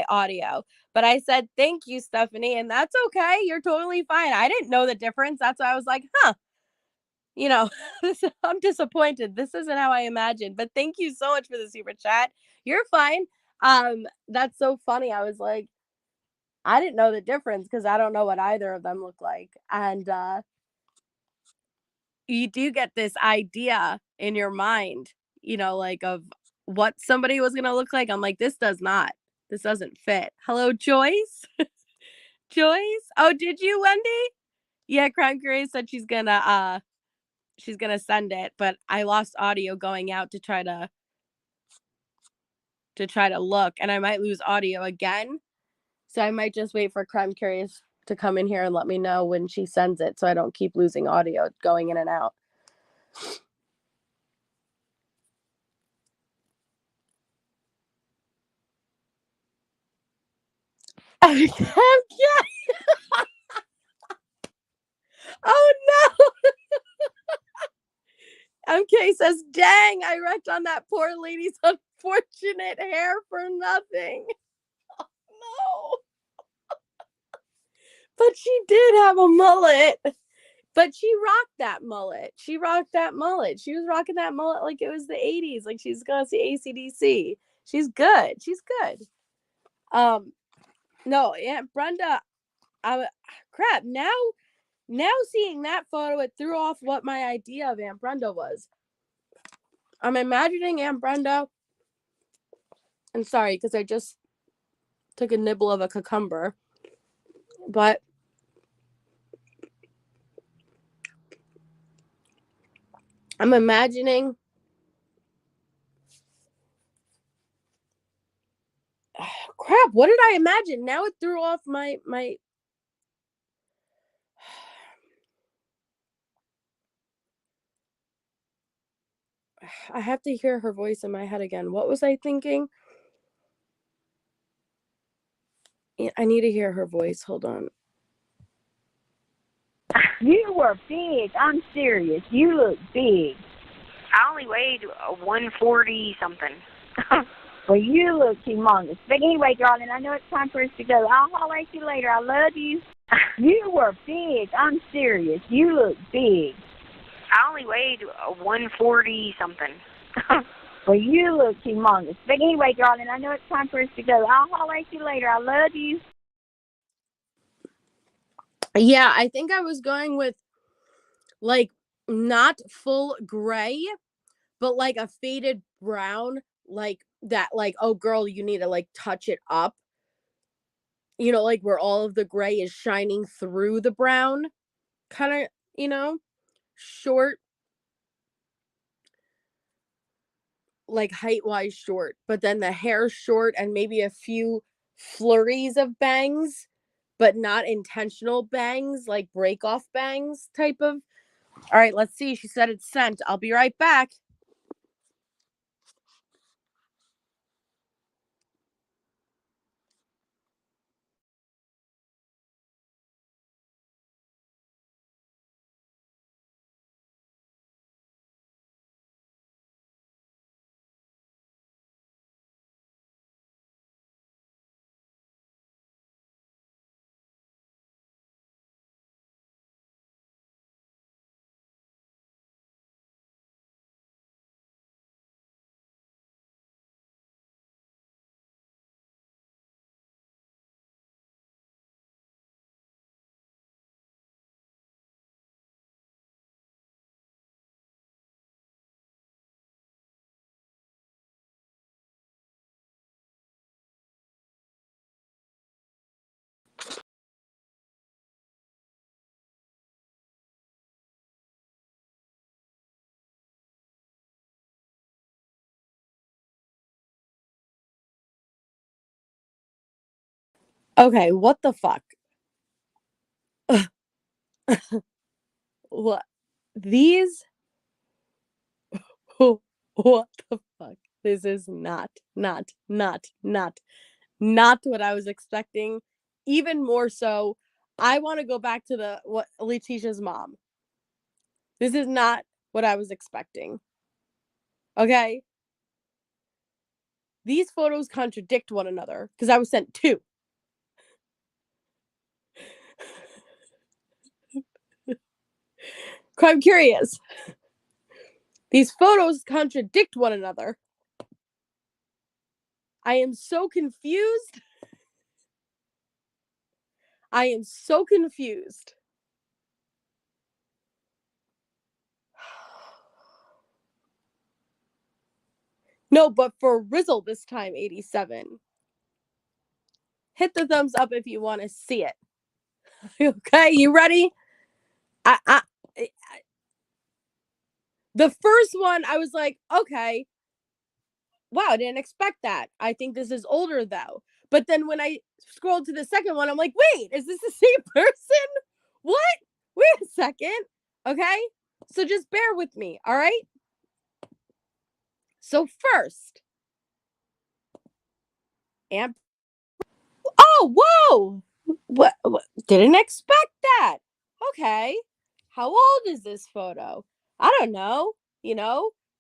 audio. But I said, thank you, Stephanie, and that's okay. You're totally fine. I didn't know the difference. That's why I was like, I'm disappointed. This isn't how I imagined. But thank you so much for the super chat. You're fine. That's so funny. I was like, I didn't know the difference because I don't know what either of them look like. And you do get this idea in your mind, like of what somebody was going to look like. I'm like, this doesn't fit. Hello, Joyce. Joyce. Oh, did you, Wendy? Yeah. Crime Curious said she's going to send it, but I lost audio going out to try to look, and I might lose audio again. So I might just wait for Crime Curious to come in here and let me know when she sends it so I don't keep losing audio going in and out. Okay. Oh no. MK says, dang, I wrecked on that poor lady's unfortunate hair for nothing. Oh, no. But she did have a mullet. But she rocked that mullet. She was rocking that mullet like it was the 80s. Like she's going to see AC/DC. She's good. No, Aunt Brenda, crap. Now seeing that photo, it threw off what my idea of Aunt Brenda was. I'm imagining Aunt Brenda. I'm sorry, because I just took a nibble of a cucumber. But I'm imagining crap, what did I imagine? Now it threw off my I have to hear her voice in my head again. What was I thinking? I need to hear her voice. Hold on. You were big. I'm serious. You look big. I only weighed 140 something. Well, you look humongous. But anyway, darling, I know it's time for us to go. I'll holler at you later. I love you. You were big. I'm serious. You look big. I only weighed 140 something. Well, you look humongous. But anyway, darling, I know it's time for us to go. I'll holler at you later. I love you. Yeah, I think I was going with like not full gray, but like a faded brown, like that, like, oh girl, you need to like touch it up. Like where all of the gray is shining through the brown, kind of, short, like height-wise short, but then the hair short and maybe a few flurries of bangs, but not intentional bangs, like break off bangs type of. All right, let's see. She said it's sent. I'll be right back. Okay, what the fuck? What? These? What the fuck? This is not what I was expecting. Even more so, I want to go back to Letecia's mom. This is not what I was expecting. Okay? These photos contradict one another because I was sent 2. I'm curious. These photos contradict one another. I am so confused. No, but for Rizzle this time, 87. Hit the thumbs up if you want to see it. Okay, you ready? The first one, I was like, okay. Wow, I didn't expect that. I think this is older, though. But then when I scrolled to the second one, I'm like, wait, is this the same person? What? Wait a second. Okay? So just bear with me, all right? So first, oh, whoa! What? Didn't expect that. Okay. How old is this photo? I don't know.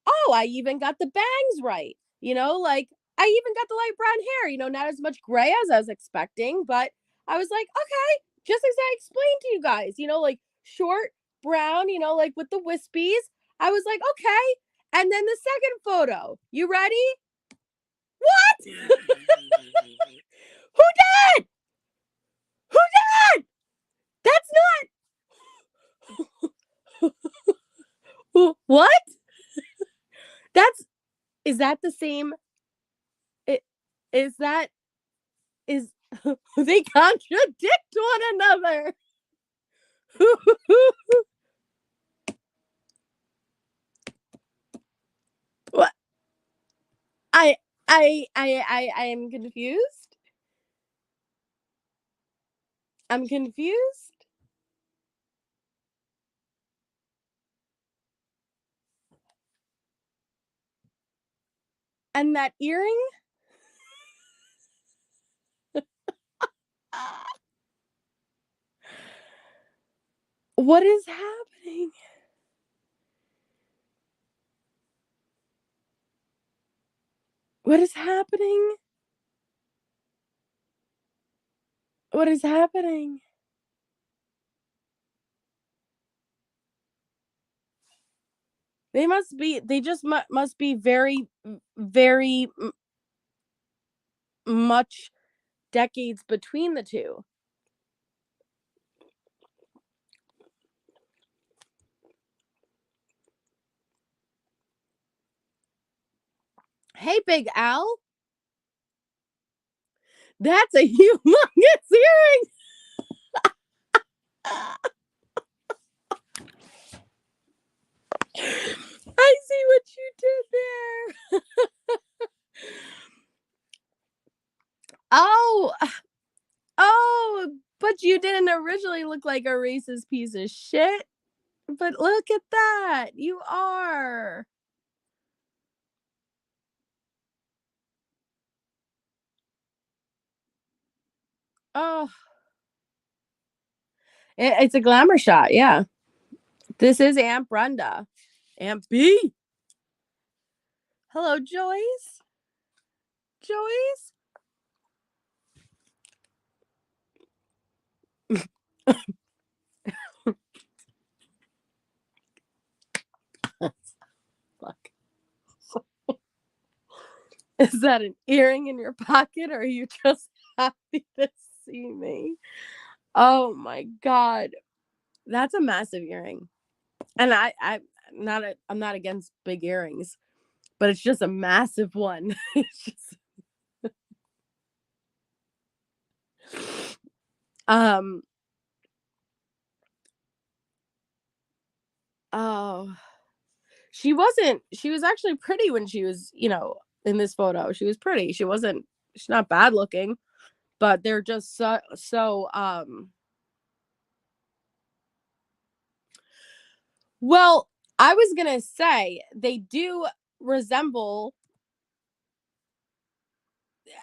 Oh, I even got the bangs right. Like I even got the light brown hair. Not as much gray as I was expecting, but I was like, okay, just as I explained to you guys. Like short brown. Like with the wispies. I was like, okay. And then the second photo. You ready? What? Who did? That's not. What? Is that the same? Is they contradict one another? What? I am confused. I'm confused. And that earring? What is happening? What is happening? What is happening? They just must be very, very much decades between the two. Hey, Big Al. That's a humongous earring. I see what you did there. Oh, but you didn't originally look like a racist piece of shit. But look at that. You are. Oh. It's a glamour shot, yeah. This is Aunt Brenda. Aunt B. Hello, Joyce. Joyce? Fuck. Is that an earring in your pocket, or are you just happy to see me? Oh my god. That's a massive earring. And I'm not against big earrings, but it's just a massive one. It's just oh, she was actually pretty when she was, in this photo. She was pretty. She's not bad looking, but they're just so well, I was gonna say they do resemble.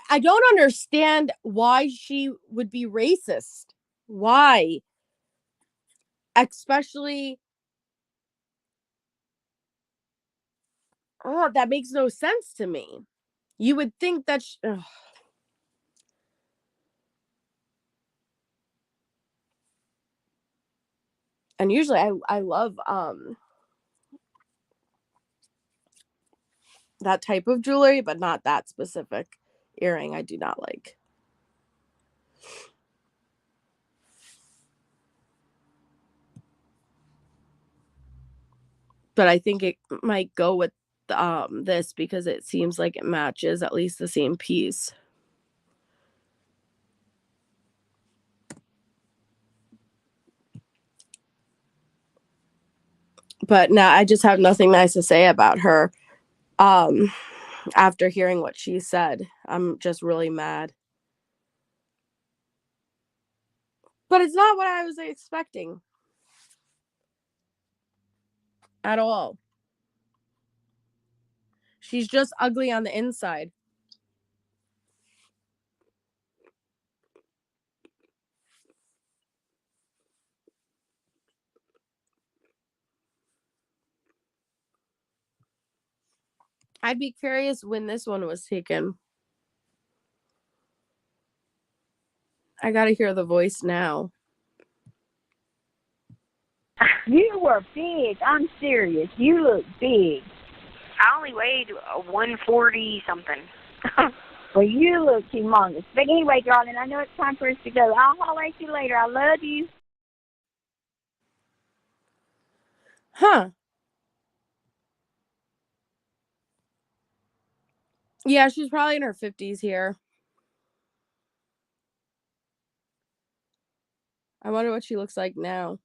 I don't understand why she would be racist. Why? Especially, oh, that makes no sense to me. You would think that and usually I love that type of jewelry, but not that specific earring. I do not like. But I think it might go with this because it seems like it matches at least the same piece. But now I just have nothing nice to say about her. After hearing what she said, I'm just really mad. But it's not what I was expecting at all. She's just ugly on the inside. I'd be curious when this one was taken. I gotta hear the voice now. You were big. I'm serious. You look big. I only weighed 140 something. Well, you look humongous. But anyway, darling, I know it's time for us to go. I'll holler at you later. I love you. Huh. Yeah, she's probably in her 50s here. I wonder what she looks like now.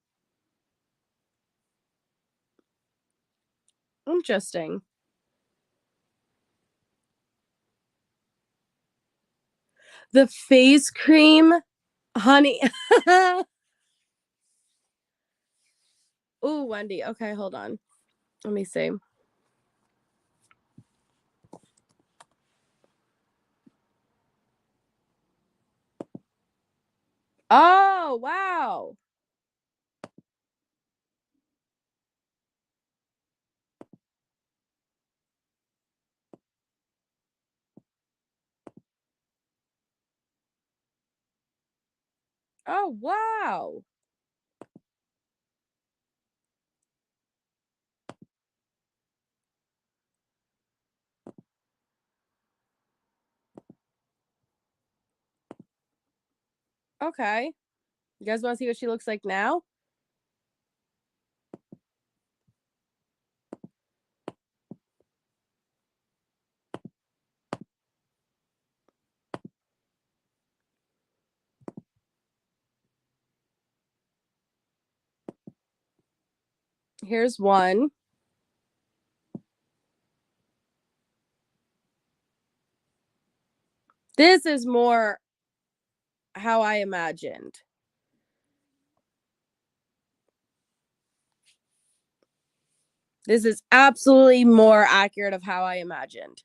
Interesting. The face cream, honey. Ooh, Wendy. Okay, hold on. Let me see. Oh, wow. Oh, wow. Okay. You guys want to see what she looks like now? Here's one. This is more how I imagined. This is absolutely more accurate of how I imagined.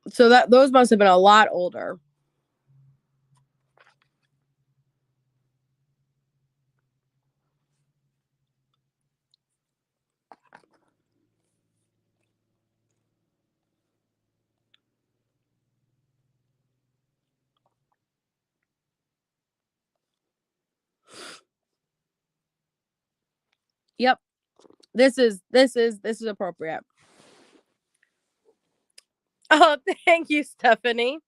So that those must have been a lot older. Yep. This is appropriate. Oh, thank you, Stephanie.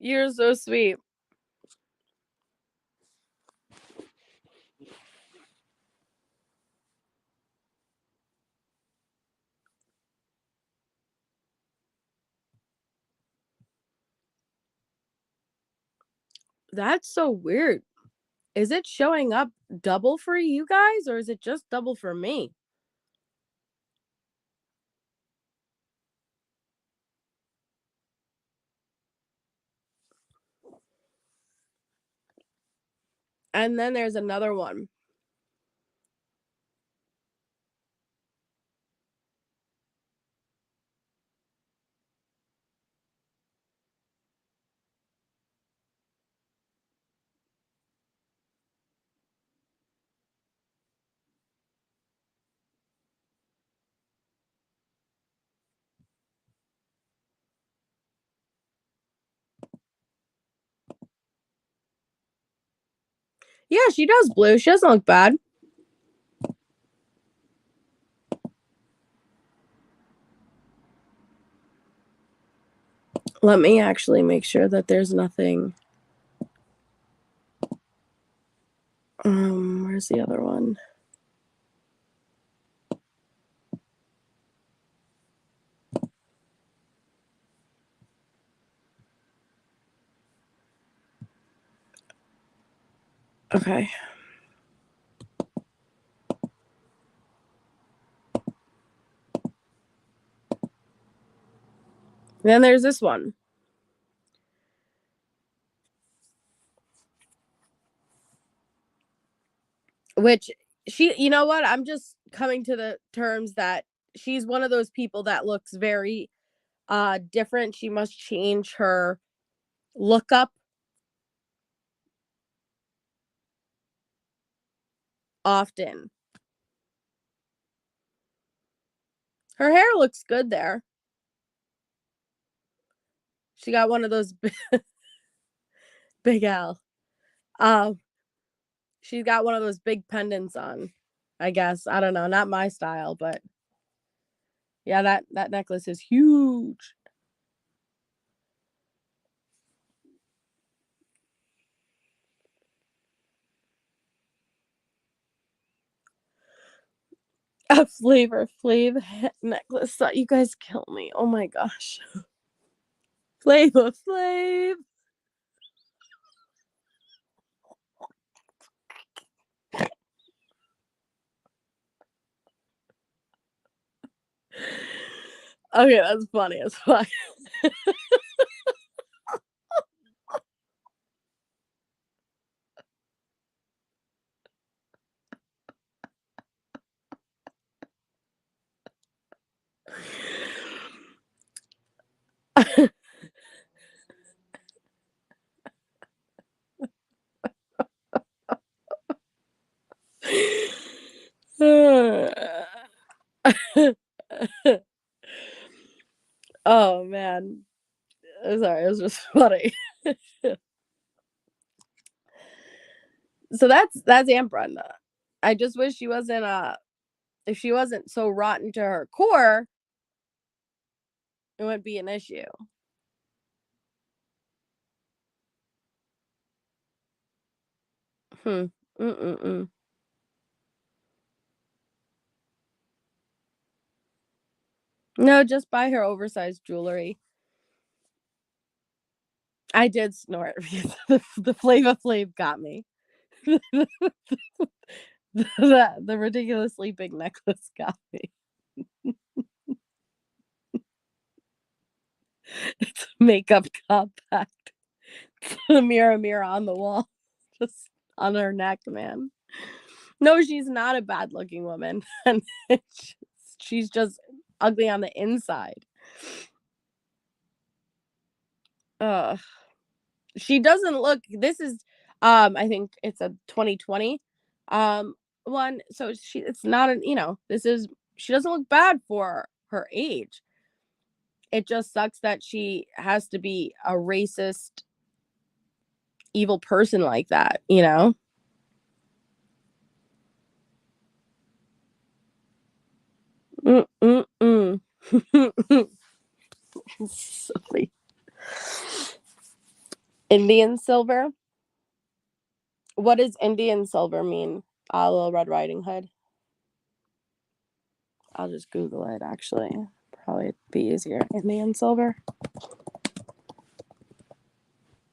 You're so sweet. That's so weird. Is it showing up double for you guys, or is it just double for me? And then there's another one. Yeah, she does blue. She doesn't look bad. Let me actually make sure that there's nothing. Where's the other one? Okay. Then there's this one. Which you know what? I'm just coming to the terms that she's one of those people that looks very different. She must change her lookup often. Her hair looks good there. She got one of those Big Al. She's got one of those big pendants on. I guess. I don't know. Not my style, but yeah, that necklace is huge. A Flavor Flav necklace. You guys kill me. Oh my gosh. Flavor Flav. Okay, that's funny as fuck. Oh man. Sorry, it was just funny. So that's Aunt Brenda. I just wish she wasn't if she wasn't so rotten to her core, it wouldn't be an issue. No, just buy her oversized jewelry. I did snort because the Flava Flav got me. the ridiculously big necklace got me. It's makeup compact. The mirror on the wall. Just on her neck, man. No, she's not a bad looking woman. And she's just ugly on the inside. She doesn't look, this is I think it's a 2020 one. So it's not an, she doesn't look bad for her age. It just sucks that she has to be a racist, evil person like that, Silly. Indian silver. What does Indian silver mean? Little Red Riding Hood. I'll just Google it, actually. Probably be easier. Indian silver.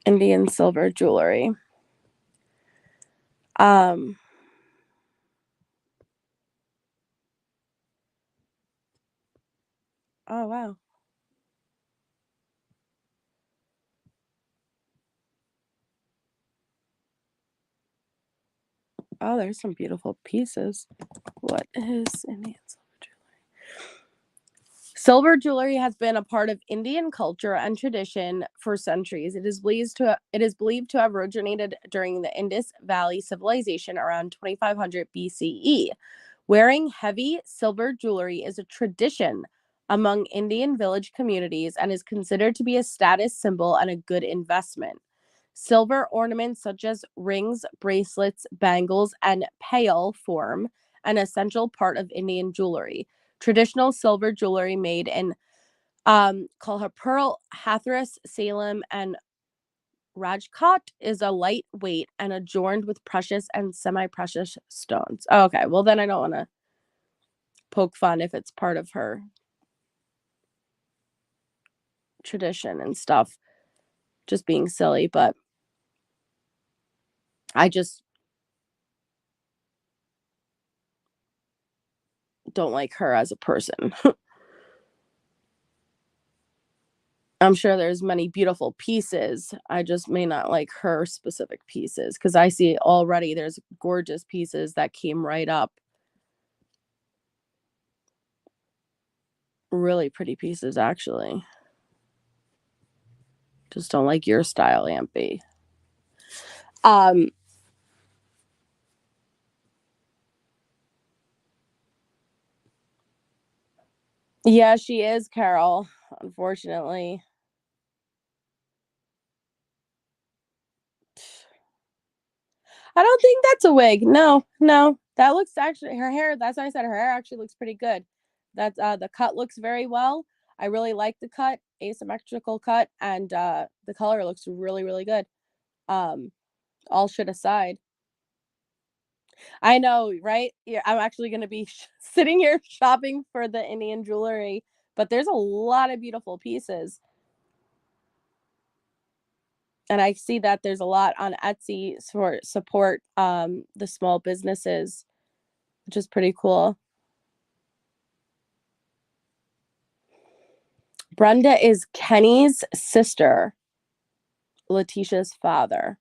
Indian silver jewelry. Oh, wow. Oh, there's some beautiful pieces. What is Indian silver jewelry? Silver jewelry has been a part of Indian culture and tradition for centuries. It is believed to have originated during the Indus Valley Civilization around 2500 BCE. Wearing heavy silver jewelry is a tradition among Indian village communities and is considered to be a status symbol and a good investment. Silver ornaments such as rings, bracelets, bangles, and payal form an essential part of Indian jewelry. Traditional silver jewelry made in Kolhapur, Hathras, Salem, and Rajkot is a lightweight and adorned with precious and semi-precious stones. Oh, okay, well then I don't want to poke fun if it's part of her tradition and stuff. Just being silly, but I just don't like her as a person. I'm sure there's many beautiful pieces. I just may not like her specific pieces because I see already there's gorgeous pieces that came right up. Really pretty pieces, actually. Just don't like your style, Aunt B. Yeah, she is, Carol, unfortunately. I don't think that's a wig. No. That looks actually, her hair, that's why I said her hair actually looks pretty good. That's the cut looks very well. I really like the cut, asymmetrical cut, and the color looks really, really good. All shit aside. I know, right? Yeah, I'm actually going to be sitting here shopping for the Indian jewelry, but there's a lot of beautiful pieces. And I see that there's a lot on Etsy for support the small businesses, which is pretty cool. Brenda is Kenny's sister, Letecia's father.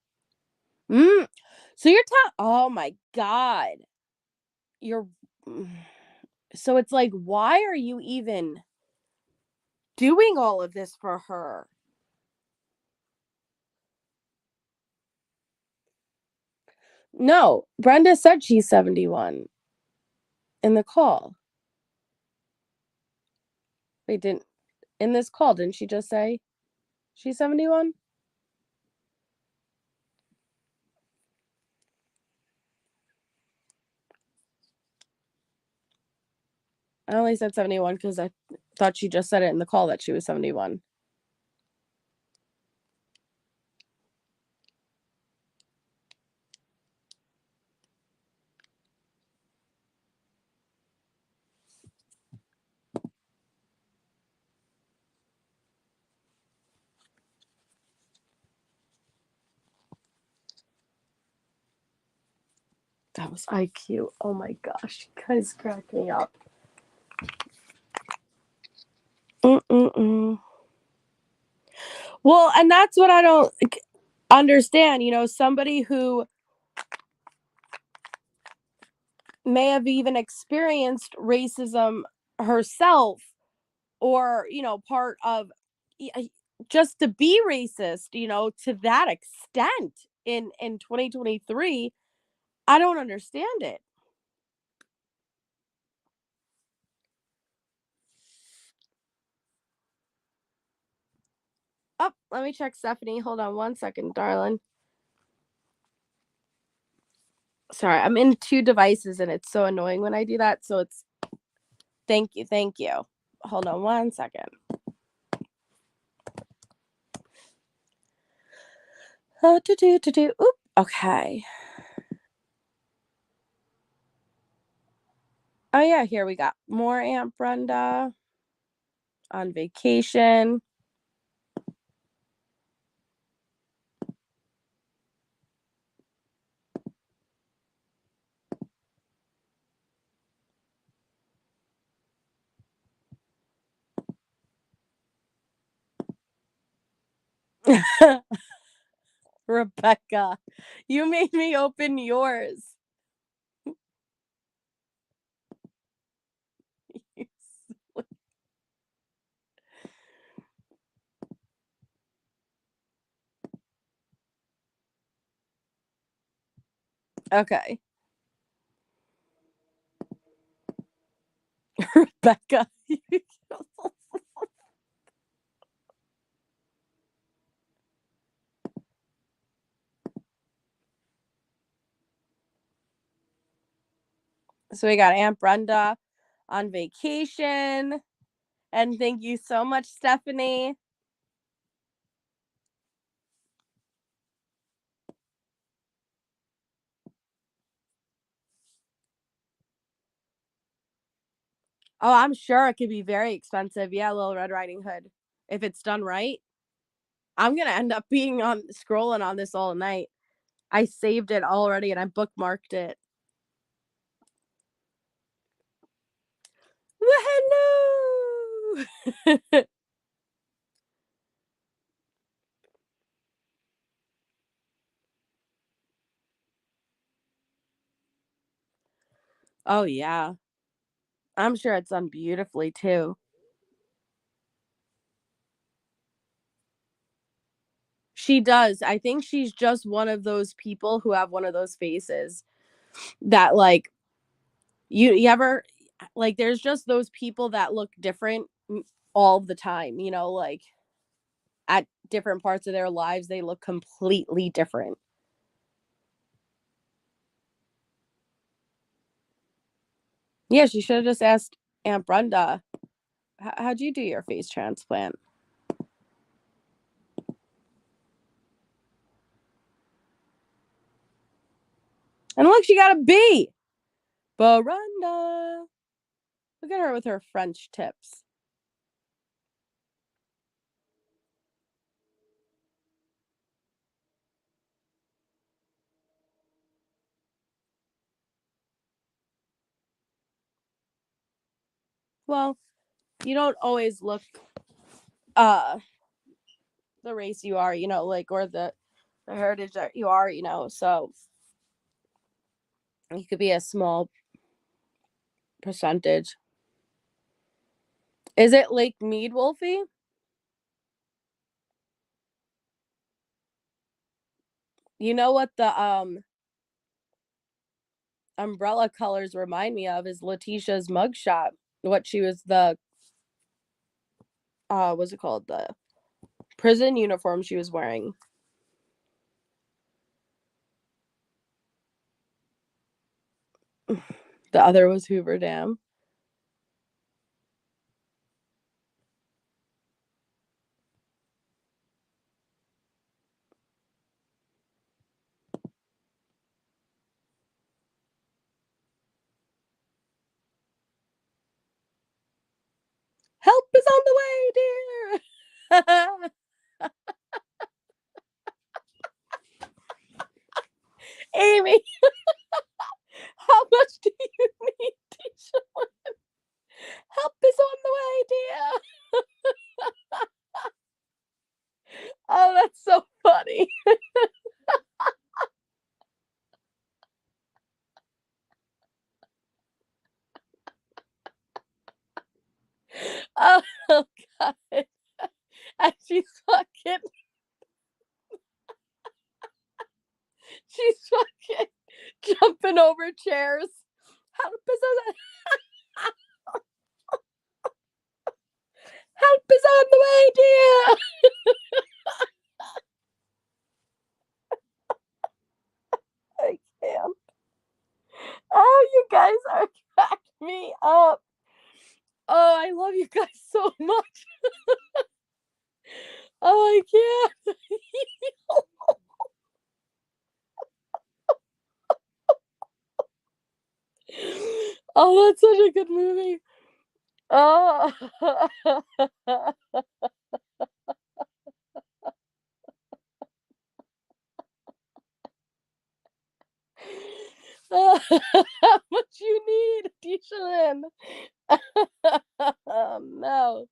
So you're oh my God. So it's like, why are you even doing all of this for her? No, Brenda said she's 71 in the call. Wait, in this call, didn't she just say she's 71? I only said 71 because I thought she just said it in the call that she was 71. That was IQ. Oh my gosh, you guys cracked me up. Well, and that's what I don't understand. You know, somebody who may have even experienced racism herself, or, you know, part of just to be racist, you know, to that extent in 2023, I don't understand it. Oh, let me check Stephanie. Hold on one second, darling. Sorry, I'm in two devices and it's so annoying when I do that. So it's thank you. Hold on one second. Oop, okay. Oh yeah, here we got more Aunt Brenda on vacation. Rebecca, you made me open yours. Okay. Rebecca. So we got Aunt Brenda on vacation. And thank you so much, Stephanie. Oh, I'm sure it could be very expensive. Yeah, Little Red Riding Hood. If it's done right. I'm going to end up being on scrolling on this all night. I saved it already and I bookmarked it. Well, hello. Oh, yeah. I'm sure it's done beautifully, too. She does. I think she's just one of those people who have one of those faces that, like, you ever, like, there's just those people that look different all the time, you know, like, at different parts of their lives, they look completely different. Yeah, she should have just asked Aunt Brenda, how'd you do your face transplant? And look, she got a B. Brenda. Look at her with her French tips. Well, you don't always look the race you are, you know, like, or the heritage that you are, you know, so you could be a small percentage. Is it Lake Mead, Wolfie? You know what the umbrella colors remind me of is Letecia's mugshot. What she was the what's it called? The prison uniform she was wearing. The other was Hoover Dam. Help is on the way, dear. Amy, how much do you need, Tisha? Help is on the way, dear. Oh, that's so funny. Oh, God. And she's fucking jumping over chairs. Help is on Help is on the way, dear. I can't. Oh, you guys are cracking me up. Oh, I love you guys so much. Oh, I can't. Oh, that's such a good movie. Oh. How much you need, Tisha Lynn? Oh, no.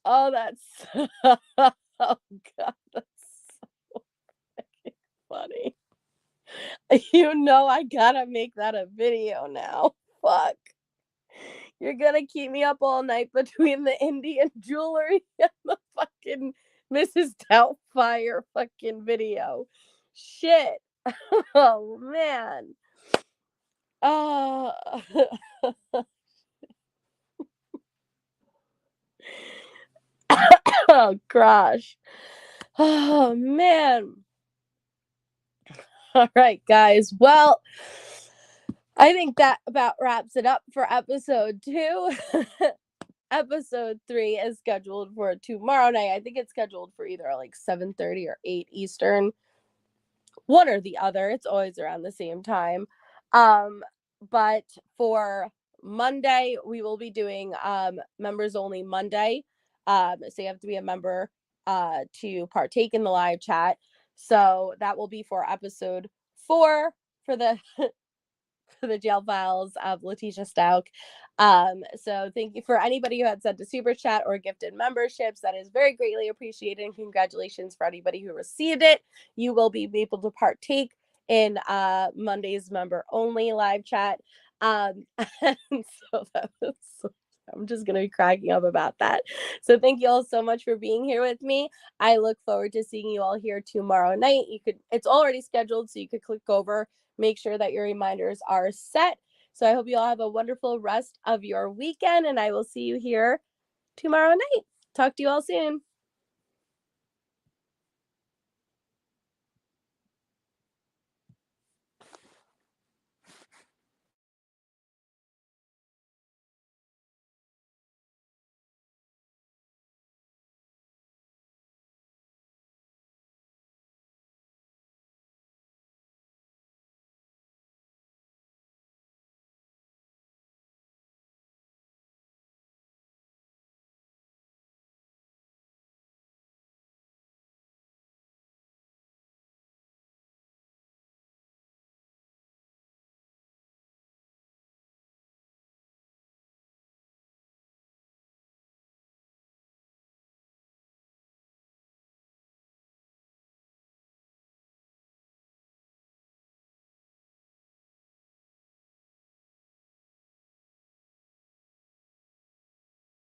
Oh, that's You know I gotta make that a video now. Fuck. You're gonna keep me up all night between the Indian jewelry and the fucking Mrs. Doubtfire fucking video. Shit. Oh, man. Oh. Oh, gosh. Oh, man. All right, guys. Well, I think that about wraps it up for episode 2. Episode 3 is scheduled for tomorrow night. I think it's scheduled for either like 7:30 or 8 Eastern. One or the other. It's always around the same time. But for Monday, we will be doing members only Monday. So you have to be a member to partake in the live chat. So that will be for episode 4 for the for the jail files of Letecia Stauch. So thank you for anybody who had sent a super chat or gifted memberships. That is very greatly appreciated. And congratulations for anybody who received it. You will be able to partake in Monday's member only live chat. And so that was, I'm just going to be cracking up about that. So thank you all so much for being here with me. I look forward to seeing you all here tomorrow night. It's already scheduled, so you could click over, make sure that your reminders are set. So I hope you all have a wonderful rest of your weekend, and I will see you here tomorrow night. Talk to you all soon.